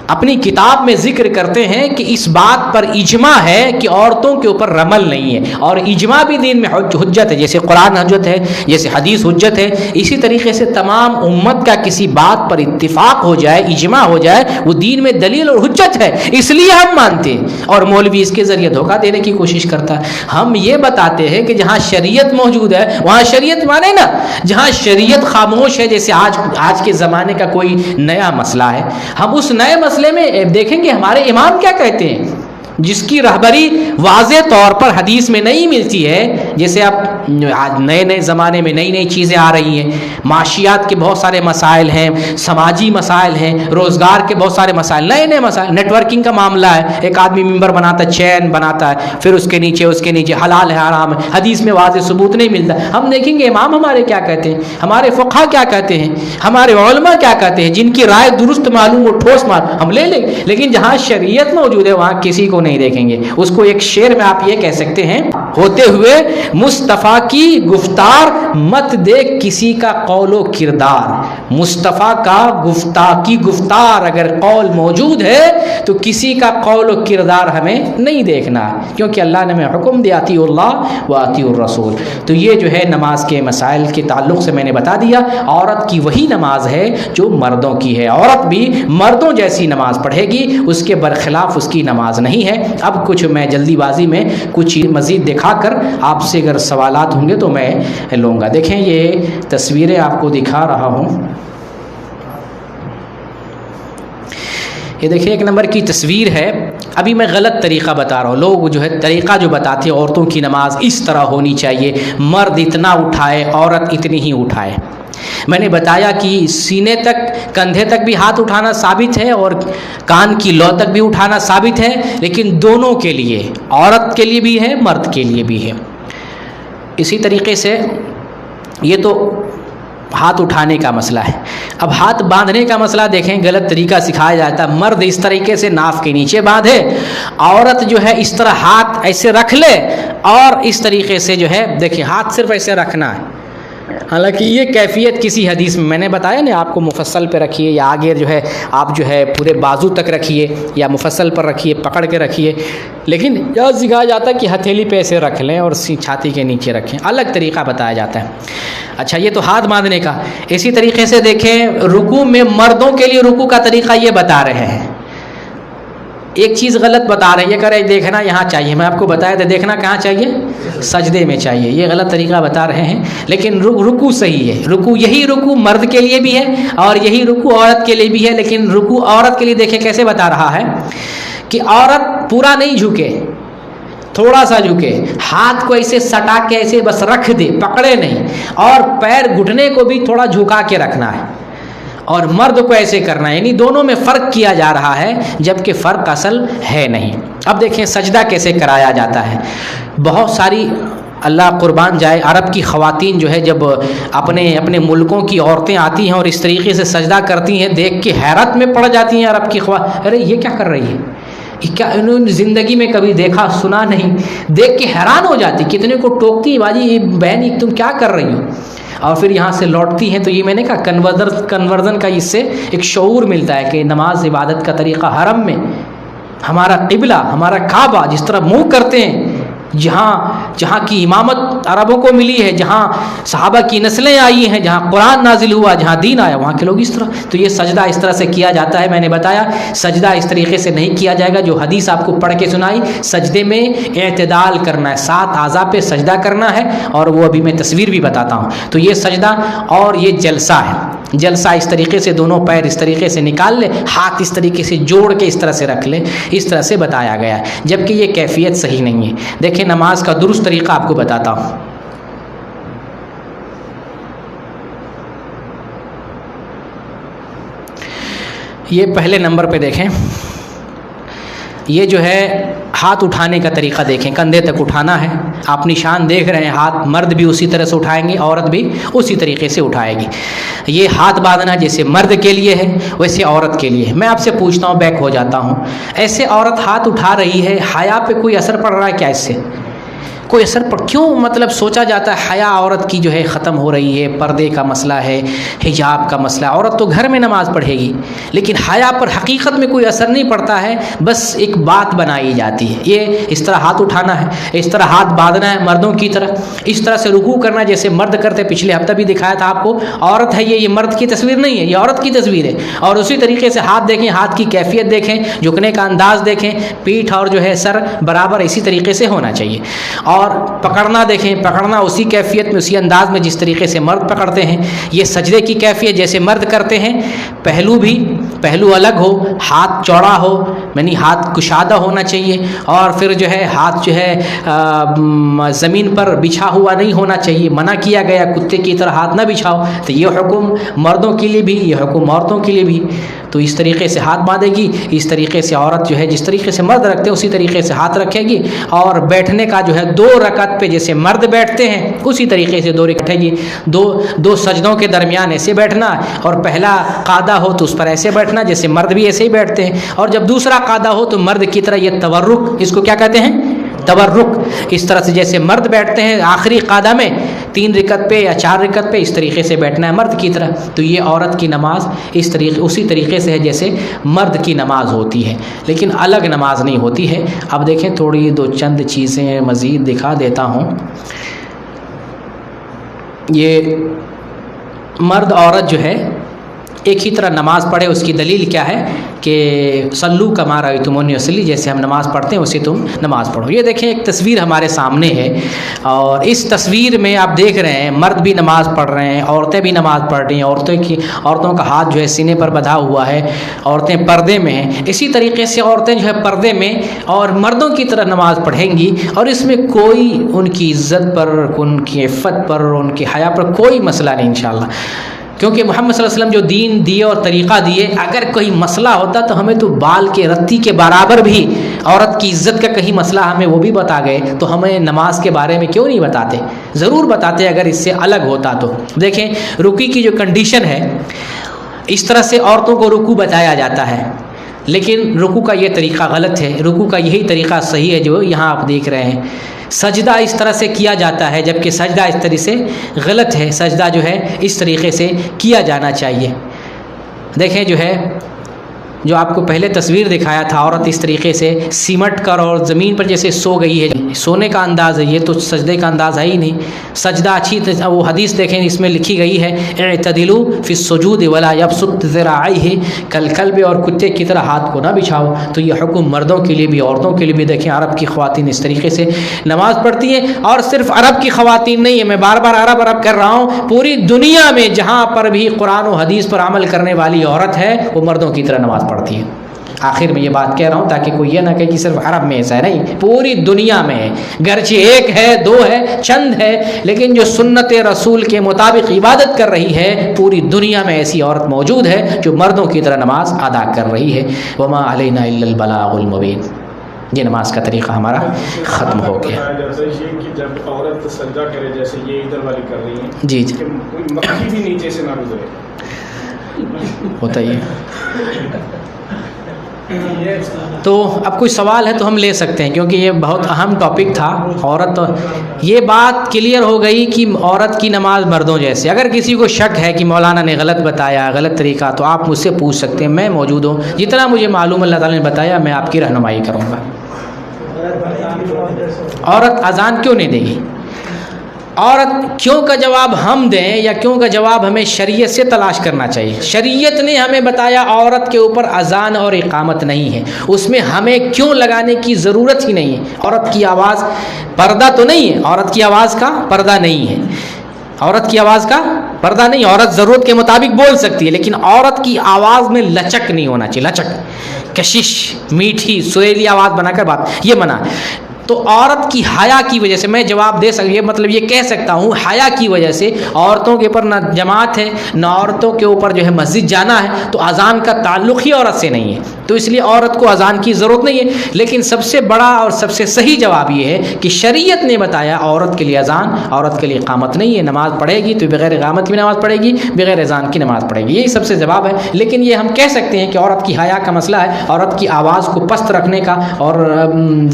اپنی کتاب میں ذکر کرتے ہیں کہ اس بات پر اجماع ہے کہ عورتوں کے اوپر رمل نہیں ہے، اور اجماع بھی دین میں حجت ہے، جیسے قرآن حجت ہے، جیسے حدیث حجت ہے، اسی طریقے سے تمام امت کا کسی بات پر اتفاق ہو جائے، اجماع ہو جائے، وہ دین میں دلیل اور حجت ہے، اس لیے ہم مانتے ہیں۔ اور مولوی اس کے ذریعے دھوکہ دینے کی کوشش کرتا ہے۔ ہم یہ بتاتے ہیں کہ جہاں شریعت موجود ہے وہاں شریعت مانے نا، جہاں شریعت خاموش ہے، جیسے آج کے زمانے کا کوئی نیا مسئلہ ہے، ہم اس نئے مسئلے میں دیکھیں گے ہمارے امام کیا کہتے ہیں، جس کی رہبری واضح طور پر حدیث میں نہیں ملتی ہے۔ جیسے اب آج نئے زمانے میں نئی نئی چیزیں آ رہی ہیں، معاشیات کے بہت سارے مسائل ہیں، سماجی مسائل ہیں، روزگار کے بہت سارے مسائل، نئے مسائل، نیٹ ورکنگ کا معاملہ ہے، ایک آدمی ممبر بناتا ہے، چین بناتا ہے، پھر اس کے نیچے حلال ہے حرام ہے، حدیث میں واضح ثبوت نہیں ملتا۔ ہم دیکھیں گے امام ہمارے کیا کہتے ہیں، ہمارے فقہا کیا کہتے ہیں، ہمارے علماء کیا کہتے ہیں، جن کی رائے درست معلوم اور ٹھوس معلوم ہم لے لیں گے، لیکن جہاں شریعت موجود ہے وہاں کسی کو نہیں دیکھیں گے۔ اس کو ایک شعر میں آپ یہ کہہ سکتے ہیں، ہوتے ہوئے مصطفیٰ کی گفتار مت دیکھ کسی کا قول و کردار۔ مصطفیٰ کی گفتار اگر قول موجود ہے تو کسی کا قول و کردار ہمیں نہیں دیکھنا، کیونکہ اللہ نے ہمیں حکم دیا اطیع اللہ و اطیع الرسول۔ تو یہ جو ہے نماز کے مسائل کے تعلق سے میں نے بتا دیا۔ عورت کی وہی نماز ہے جو مردوں کی ہے، عورت بھی مردوں جیسی نماز پڑھے گی، اس کے برخلاف اس کی نماز نہیں ہے۔ اب کچھ میں جلدی بازی میں کچھ مزید دکھا کر آپ سے اگر سوالات ہوں گے تو میں لوں گا۔ دیکھیں یہ تصویریں آپ کو دکھا رہا ہوں، یہ دیکھیں ایک نمبر کی تصویر ہے۔ ابھی میں غلط طریقہ بتا رہا ہوں، لوگ جو ہے طریقہ جو بتاتے ہیں عورتوں کی نماز اس طرح ہونی چاہیے، مرد اتنا اٹھائے عورت اتنی ہی اٹھائے۔ میں نے بتایا کہ سینے تک کندھے تک بھی ہاتھ اٹھانا ثابت ہے اور کان کی لو تک بھی اٹھانا ثابت ہے، لیکن دونوں کے لیے، عورت کے لیے بھی ہے مرد کے لیے بھی ہے۔ اسی طریقے سے یہ تو ہاتھ اٹھانے کا مسئلہ ہے۔ اب ہاتھ باندھنے کا مسئلہ دیکھیں، غلط طریقہ سکھایا جاتا ہے۔ مرد اس طریقے سے ناف کے نیچے باندھے، عورت جو ہے اس طرح ہاتھ ایسے رکھ لے اور اس طریقے سے جو ہے دیکھیں ہاتھ صرف ایسے رکھنا ہے۔ حالانکہ یہ کیفیت کسی حدیث میں نے بتایا نا، آپ کو مفصل پہ رکھیے یا آگے جو ہے آپ جو ہے پورے بازو تک رکھیے یا مفصل پر رکھیے، پکڑ کے رکھیے، لیکن یہاں سکھایا جاتا ہے کہ ہتھیلی پہ ایسے رکھ لیں اور چھاتی کے نیچے رکھیں، الگ طریقہ بتایا جاتا ہے۔ اچھا یہ تو ہاتھ باندھنے کا۔ اسی طریقے سے دیکھیں رکوع میں مردوں کے لیے رکوع کا طریقہ یہ بتا رہے ہیں، ایک چیز غلط بتا رہے ہیں، یہ کہہ رہے دیکھنا یہاں چاہیے، میں آپ کو بتایا تھا دیکھنا کہاں چاہیے، سجدے میں چاہیے، یہ غلط طریقہ بتا رہے ہیں، لیکن رکوع صحیح ہے۔ رکوع یہی رکوع مرد کے لیے بھی ہے اور یہی رکوع عورت کے لیے بھی ہے، لیکن رکوع عورت کے لیے دیکھیں کیسے بتا رہا ہے کہ عورت پورا نہیں جھکے، تھوڑا سا جھکے، ہاتھ کو ایسے سٹا کے ایسے بس رکھ دے، پکڑے نہیں، اور پیر گھٹنے کو بھی تھوڑا جھکا کے رکھنا ہے، اور مرد کو ایسے کرنا ہے، یعنی دونوں میں فرق کیا جا رہا ہے جبکہ فرق اصل ہے نہیں۔ اب دیکھیں سجدہ کیسے کرایا جاتا ہے۔ بہت ساری اللہ قربان جائے عرب کی خواتین جو ہے جب اپنے ملکوں کی عورتیں آتی ہیں اور اس طریقے سے سجدہ کرتی ہیں، دیکھ کے حیرت میں پڑ جاتی ہیں عرب کی خواتین، ارے یہ کیا کر رہی ہے، کیا انہوں نے زندگی میں کبھی دیکھا سنا نہیں، دیکھ کے حیران ہو جاتی، کتنے کو ٹوکتی باجی یہ بہن تم کیا کر رہی ہو، اور پھر یہاں سے لوٹتی ہیں۔ تو یہ میں نے کہا کنورژن کا اس سے ایک شعور ملتا ہے کہ نماز عبادت کا طریقہ حرم میں ہمارا قبلہ، ہمارا کعبہ جس طرح منہ کرتے ہیں، جہاں جہاں کی امامت عربوں کو ملی ہے، جہاں صحابہ کی نسلیں آئی ہیں، جہاں قرآن نازل ہوا، جہاں دین آیا، وہاں کے لوگ اس طرح. تو یہ سجدہ اس طرح سے کیا جاتا ہے. میں نے بتایا سجدہ اس طریقے سے نہیں کیا جائے گا جو حدیث آپ کو پڑھ کے سنائی. سجدے میں اعتدال کرنا ہے، 7 اعضاء پہ سجدہ کرنا ہے، اور وہ ابھی میں تصویر بھی بتاتا ہوں. تو یہ سجدہ اور یہ جلسہ ہے. جلسہ اس طریقے سے دونوں پیر اس طریقے سے نکال لے، ہاتھ اس طریقے سے جوڑ کے اس طرح سے رکھ لے، اس طرح سے بتایا گیا ہے، جبکہ یہ کیفیت صحیح نہیں ہے. دیکھیں نماز کا درست طریقہ آپ کو بتاتا ہوں. یہ پہلے نمبر پہ دیکھیں، یہ جو ہے ہاتھ اٹھانے کا طریقہ دیکھیں، کندھے تک اٹھانا ہے. آپ نشان دیکھ رہے ہیں، ہاتھ مرد بھی اسی طرح سے اٹھائیں گے، عورت بھی اسی طریقے سے اٹھائے گی. یہ ہاتھ باندھنا جیسے مرد کے لیے ہے ویسے عورت کے لیے ہے. میں آپ سے پوچھتا ہوں، بیک ہو جاتا ہوں، ایسے عورت ہاتھ اٹھا رہی ہے، حیا پہ کوئی اثر پڑ رہا ہے کیا؟ اس سے کوئی اثر پڑ کیوں؟ مطلب سوچا جاتا ہے حیا عورت کی جو ہے ختم ہو رہی ہے، پردے کا مسئلہ ہے، حجاب کا مسئلہ. عورت تو گھر میں نماز پڑھے گی، لیکن حیا پر حقیقت میں کوئی اثر نہیں پڑتا ہے، بس ایک بات بنائی جاتی ہے. یہ اس طرح ہاتھ اٹھانا ہے، اس طرح ہاتھ باندھنا ہے مردوں کی طرح، اس طرح سے رکوع کرنا جیسے مرد کرتے. پچھلے ہفتہ بھی دکھایا تھا آپ کو. عورت ہے یہ مرد کی تصویر نہیں ہے، یہ عورت کی تصویر ہے. اور اسی طریقے سے ہاتھ دیکھیں، ہاتھ کی کیفیت دیکھیں، جھکنے کا انداز دیکھیں، پیٹھ اور جو ہے سر برابر اسی طریقے سے ہونا چاہیے. اور پکڑنا دیکھیں، پکڑنا اسی کیفیت میں، اسی انداز میں جس طریقے سے مرد پکڑتے ہیں. یہ سجدے کی کیفیت جیسے مرد کرتے ہیں. پہلو الگ ہو، ہاتھ چوڑا ہو، یعنی ہاتھ کشادہ ہونا چاہیے، اور پھر جو ہے ہاتھ جو ہے زمین پر بچھا ہوا نہیں ہونا چاہیے. منع کیا گیا کتے کی طرح ہاتھ نہ بچھاؤ. تو یہ حکم مردوں کے لیے بھی، یہ حکم عورتوں کے لیے بھی. تو اس طریقے سے ہاتھ باندھے گی، اس طریقے سے عورت جو ہے جس طریقے سے مرد رکھتے ہیں اسی طریقے سے ہاتھ رکھے گی. اور بیٹھنے کا جو ہے 2 رکعت پہ جیسے مرد بیٹھتے ہیں اسی طریقے سے 2 رکعت گی. دو سجدوں کے درمیان ایسے بیٹھنا، اور پہلا قاعدہ ہو تو اس پر ایسے بیٹھنا جیسے مرد بھی ایسے ہی بیٹھتے ہیں. اور جب دوسرا قاعدہ ہو تو مرد کی طرح یہ تورک، اس کو کیا کہتے ہیں؟ تورک. اس طرح سے جیسے مرد بیٹھتے ہیں آخری قاعدہ میں 3 رکعت پہ یا 4 رکعت پہ، اس طریقے سے بیٹھنا ہے مرد کی طرح. تو یہ عورت کی نماز اسی طریقے سے ہے جیسے مرد کی نماز ہوتی ہے، لیکن الگ نماز نہیں ہوتی ہے. اب دیکھیں تھوڑی 2 چند چیزیں مزید دکھا دیتا ہوں. یہ مرد عورت جو ہے ایک ہی طرح نماز پڑھے، اس کی دلیل کیا ہے کہ صلو کما رأیتمونی اصلی، جیسے ہم نماز پڑھتے ہیں اسی تم نماز پڑھو. یہ دیکھیں ایک تصویر ہمارے سامنے ہے، اور اس تصویر میں آپ دیکھ رہے ہیں مرد بھی نماز پڑھ رہے ہیں، عورتیں بھی نماز پڑھ رہی ہیں. عورتوں کا ہاتھ جو ہے سینے پر بندھا ہوا ہے، عورتیں پردے میں ہیں. اسی طریقے سے عورتیں جو ہے پردے میں اور مردوں کی طرح نماز پڑھیں گی، اور اس میں کوئی ان کی عزت پر، ان کی عفت پر، ان کی حیا پر کوئی مسئلہ نہیں انشاءاللہ. کیونکہ محمد صلی اللہ علیہ وسلم جو دین دیے اور طریقہ دیے، اگر کوئی مسئلہ ہوتا تو ہمیں تو بال کے رتی کے برابر بھی عورت کی عزت کا کہیں مسئلہ ہمیں وہ بھی بتا گئے، تو ہمیں نماز کے بارے میں کیوں نہیں بتاتے؟ ضرور بتاتے اگر اس سے الگ ہوتا تو. دیکھیں رکوع کی جو کنڈیشن ہے، اس طرح سے عورتوں کو رکوع بتایا جاتا ہے، لیکن رکوع کا یہ طریقہ غلط ہے. رکوع کا یہی طریقہ صحیح ہے جو یہاں آپ دیکھ رہے ہیں. سجدہ اس طرح سے کیا جاتا ہے، جبکہ سجدہ اس طرح سے غلط ہے. سجدہ جو ہے اس طریقے سے کیا جانا چاہیے. دیکھیں جو ہے جو آپ کو پہلے تصویر دکھایا تھا، عورت اس طریقے سے سمٹ کر اور زمین پر جیسے سو گئی ہے، سونے کا انداز ہے، یہ تو سجدے کا انداز ہے ہی نہیں. سجدہ اچھی وہ حدیث دیکھیں، اس میں لکھی گئی ہے اعتدلوا فی السجود ولا یبسط ذراعیہ کالکلب، اور کتے کی طرح ہاتھ کو نہ بچھاؤ. تو یہ حکم مردوں کے لیے بھی عورتوں کے لیے بھی. دیکھیں عرب کی خواتین اس طریقے سے نماز پڑھتی ہیں، اور صرف عرب کی خواتین نہیں ہے، میں بار بار عرب کر رہا ہوں، پوری دنیا میں جہاں پر بھی قرآن و حدیث پر عمل کرنے والی عورت ہے وہ مردوں کی طرح نماز پڑھتی ہے. آخر میں یہ بات کہہ رہا ہوں تاکہ کوئی یہ نہ کہے کہ صرف عرب میں ایسا ہے، نہیں، پوری دنیا میں ہے. گرچہ 1 ہے 2 ہے چند ہے، لیکن جو سنت رسول کے مطابق عبادت کر رہی ہے پوری دنیا میں ایسی عورت موجود ہے جو مردوں کی طرح نماز ادا کر رہی ہے. وما علینا الا البلاغ المبین. یہ نماز کا طریقہ ہمارا ختم ہو گیا. جب عورت سجدہ کرے جیسے یہ ادھر والی کر رہی ہیں، جی جی، کوئی مکھی بھی نیچے سے نہ گزرے، ہوتا ہی ہے. تو اب کوئی سوال ہے تو ہم لے سکتے ہیں، کیونکہ یہ بہت اہم ٹاپک تھا. عورت، یہ بات کلیئر ہو گئی کہ عورت کی نماز مردوں جیسے. اگر کسی کو شک ہے کہ مولانا نے غلط بتایا، غلط طریقہ، تو آپ مجھ سے پوچھ سکتے ہیں، میں موجود ہوں. جتنا مجھے معلوم اللہ تعالیٰ نے بتایا میں آپ کی رہنمائی کروں گا. عورت اذان کیوں نہیں دے گی؟ عورت کیوں کا جواب ہم دیں یا کیوں کا جواب ہمیں شریعت سے تلاش کرنا چاہیے۔ شریعت نے ہمیں بتایا عورت کے اوپر اذان اور اقامت نہیں ہے، اس میں ہمیں کیوں لگانے کی ضرورت ہی نہیں ہے۔ عورت کی آواز پردہ تو نہیں ہے، عورت کی آواز کا پردہ نہیں ہے، عورت کی آواز کا پردہ نہیں، عورت ضرورت کے مطابق بول سکتی ہے، لیکن عورت کی آواز میں لچک نہیں ہونا چاہیے، لچک، کشش، میٹھی سریلی آواز بنا کر بات، یہ منع۔ تو عورت کی حیا کی وجہ سے میں جواب دے سکتا ہوں، مطلب یہ کہہ سکتا ہوں حیا کی وجہ سے عورتوں کے اوپر نہ جماعت ہے نہ عورتوں کے اوپر جو ہے مسجد جانا ہے، تو اذان کا تعلق ہی عورت سے نہیں ہے، تو اس لیے عورت کو اذان کی ضرورت نہیں ہے۔ لیکن سب سے بڑا اور سب سے صحیح جواب یہ ہے کہ شریعت نے بتایا عورت کے لیے اذان، عورت کے لیے اقامت نہیں ہے، نماز پڑھے گی تو بغیر اقامت کی نماز پڑھے گی، بغیر اذان کی نماز پڑھے گی، یہی سب سے جواب ہے۔ لیکن یہ ہم کہہ سکتے ہیں کہ عورت کی حیا کا مسئلہ ہے، عورت کی آواز کو پست رکھنے کا اور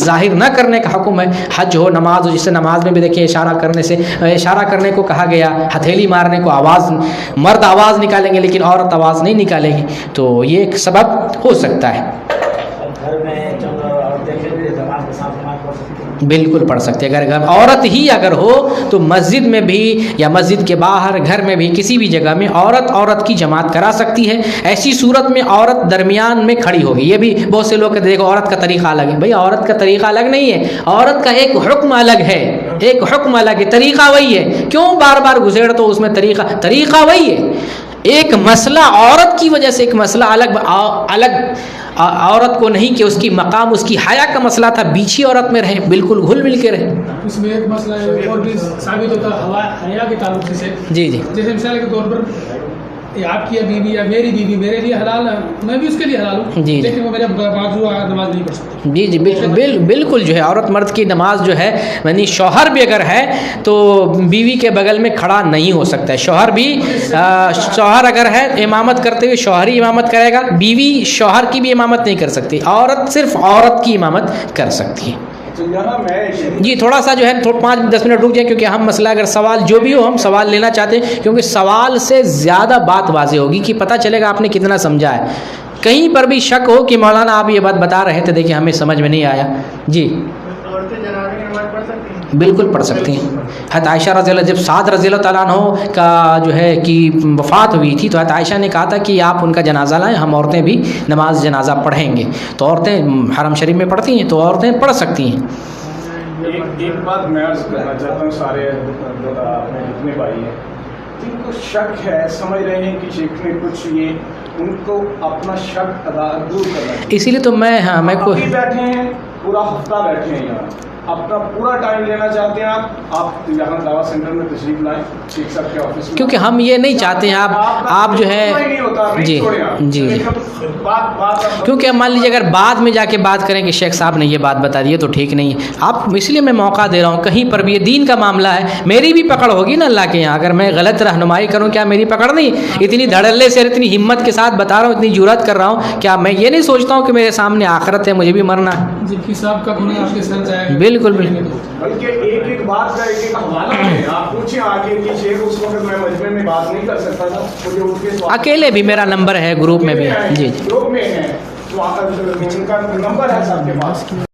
ظاہر نہ کرنے کا حکم ہے۔ حج ہو، نماز ہو، جس سے نماز میں بھی دیکھیں اشارہ کرنے سے، اشارہ کرنے کو کہا گیا، ہتھیلی مارنے کو، آواز، مرد آواز نکالیں گے لیکن عورت آواز نہیں نکالے گی، تو یہ ایک سبب ہو سکتا ہے۔ بالکل پڑھ سکتے ہیں، اگر عورت ہی اگر ہو تو مسجد میں بھی یا مسجد کے باہر گھر میں بھی کسی بھی جگہ میں عورت کی جماعت کرا سکتی ہے۔ ایسی صورت میں عورت درمیان میں کھڑی ہوگی۔ یہ بھی بہت سے لوگ کہتے ہیں دیکھو عورت کا طریقہ الگ ہے، بھئی عورت کا طریقہ الگ نہیں ہے، عورت کا ایک حکم الگ ہے، ایک حکم الگ ہے، طریقہ وہی ہے، کیوں بار بار گھسیڑ تو اس میں طریقہ وہی ہے۔ ایک مسئلہ عورت کی وجہ سے ایک مسئلہ الگ عورت کو نہیں کہ اس کی مقام، اس کی حیا کا مسئلہ تھا، بیچی عورت میں رہے، بالکل گھل مل کے رہے۔ اس میں ایک مسئلہ ہے اور بھی ثابت ہوتا ہے حیا کے تعلق سے، جی جی، جیسے مثال کے طور پر آپ کی بیوی یا میری بیوی میرے لیے حلال ہے، میں بھی اس کے لیے حلال ہوں، جی، لیکن وہ میرے بازو نماز نہیں پڑھ سکتی۔ جی جی، بالکل جو ہے عورت مرد کی نماز جو ہے، یعنی شوہر بھی اگر ہے تو بیوی کے بغل میں کھڑا نہیں ہو سکتا ہے، شوہر اگر ہے امامت کرتے ہوئے شوہر ہی امامت کرے گا، بیوی شوہر کی بھی امامت نہیں کر سکتی، عورت صرف عورت کی امامت کر سکتی ہے۔ جی تھوڑا سا جو ہے 5-10 منٹ رک جائیں، کیونکہ ہم مسئلہ اگر سوال جو بھی ہو ہم سوال لینا چاہتے ہیں، کیونکہ سوال سے زیادہ بات واضح ہوگی کہ پتہ چلے گا آپ نے کتنا سمجھا ہے۔ کہیں پر بھی شک ہو کہ مولانا آپ یہ بات بتا رہے تھے دیکھیں ہمیں سمجھ میں نہیں آیا، جی بالکل پڑھ سکتی ہیں۔ حضرت عائشہ رضی اللہ، جب سعد رضی اللہ تعالیٰ عنہ کا جو ہے کہ وفات ہوئی تھی تو حضرت عائشہ نے کہا تھا کہ آپ ان کا جنازہ لائیں، ہم عورتیں بھی نماز جنازہ پڑھیں گے، تو عورتیں حرم شریف میں پڑھتی ہیں تو عورتیں پڑھ سکتی ہیں۔ ایک بات میں عرض کرنا چاہتا ہوں، سارے جتنے بھائی ہیں جن کو شک ہے، سمجھ رہے ہیں کہ شیخ نے کچھ یہ ان کو اپنا شک دور کرنا ہے، اسی لیے تو میں بیٹھے ہیں، پورا ہفتہ بیٹھے ہیں یہاں، اپنا پورا ٹائم لینا چاہتے ہیں، آپ یہاں دعویٰ سینٹر میں تشریف لائیں شیخ صاحب کے آفس میں، کیونکہ ہم یہ نہیں چاہتے ہیں آپ جو ہے جی جی جی، کیونکہ مان لیجیے اگر بعد میں جا کے بات کریں کہ شیخ صاحب نے یہ بات بتا دی ہے تو ٹھیک نہیں ہے، آپ اس لیے میں موقع دے رہا ہوں، کہیں پر بھی یہ دین کا معاملہ ہے، میری بھی پکڑ ہوگی نا اللہ کے یہاں، اگر میں غلط رہنمائی کروں کیا میری پکڑ نہیں؟ اتنی دھڑلے سے اتنی ہمت کے ساتھ بتا رہا ہوں، اتنی جرات کر رہا ہوں، کیا میں یہ نہیں سوچتا ہوں کہ میرے سامنے آخرت ہے، مجھے بھی مرنا ہے؟ جبکہ صاحب کا گناہ آپ کے سر جائے گا۔ بالکل بالکل، بلکہ ایک بات کا ایک حوالہ ہے، آپ پوچھیں آگے کہ شیخ اس وقت میں مجمع میں بات نہیں کر سکتا تھا، مجھے اٹھ کے اکیلے بھی میرا نمبر ہے، گروپ میں بھی، جی گروپ میں ہے تو ان کا نمبر ہے سب کے پاس۔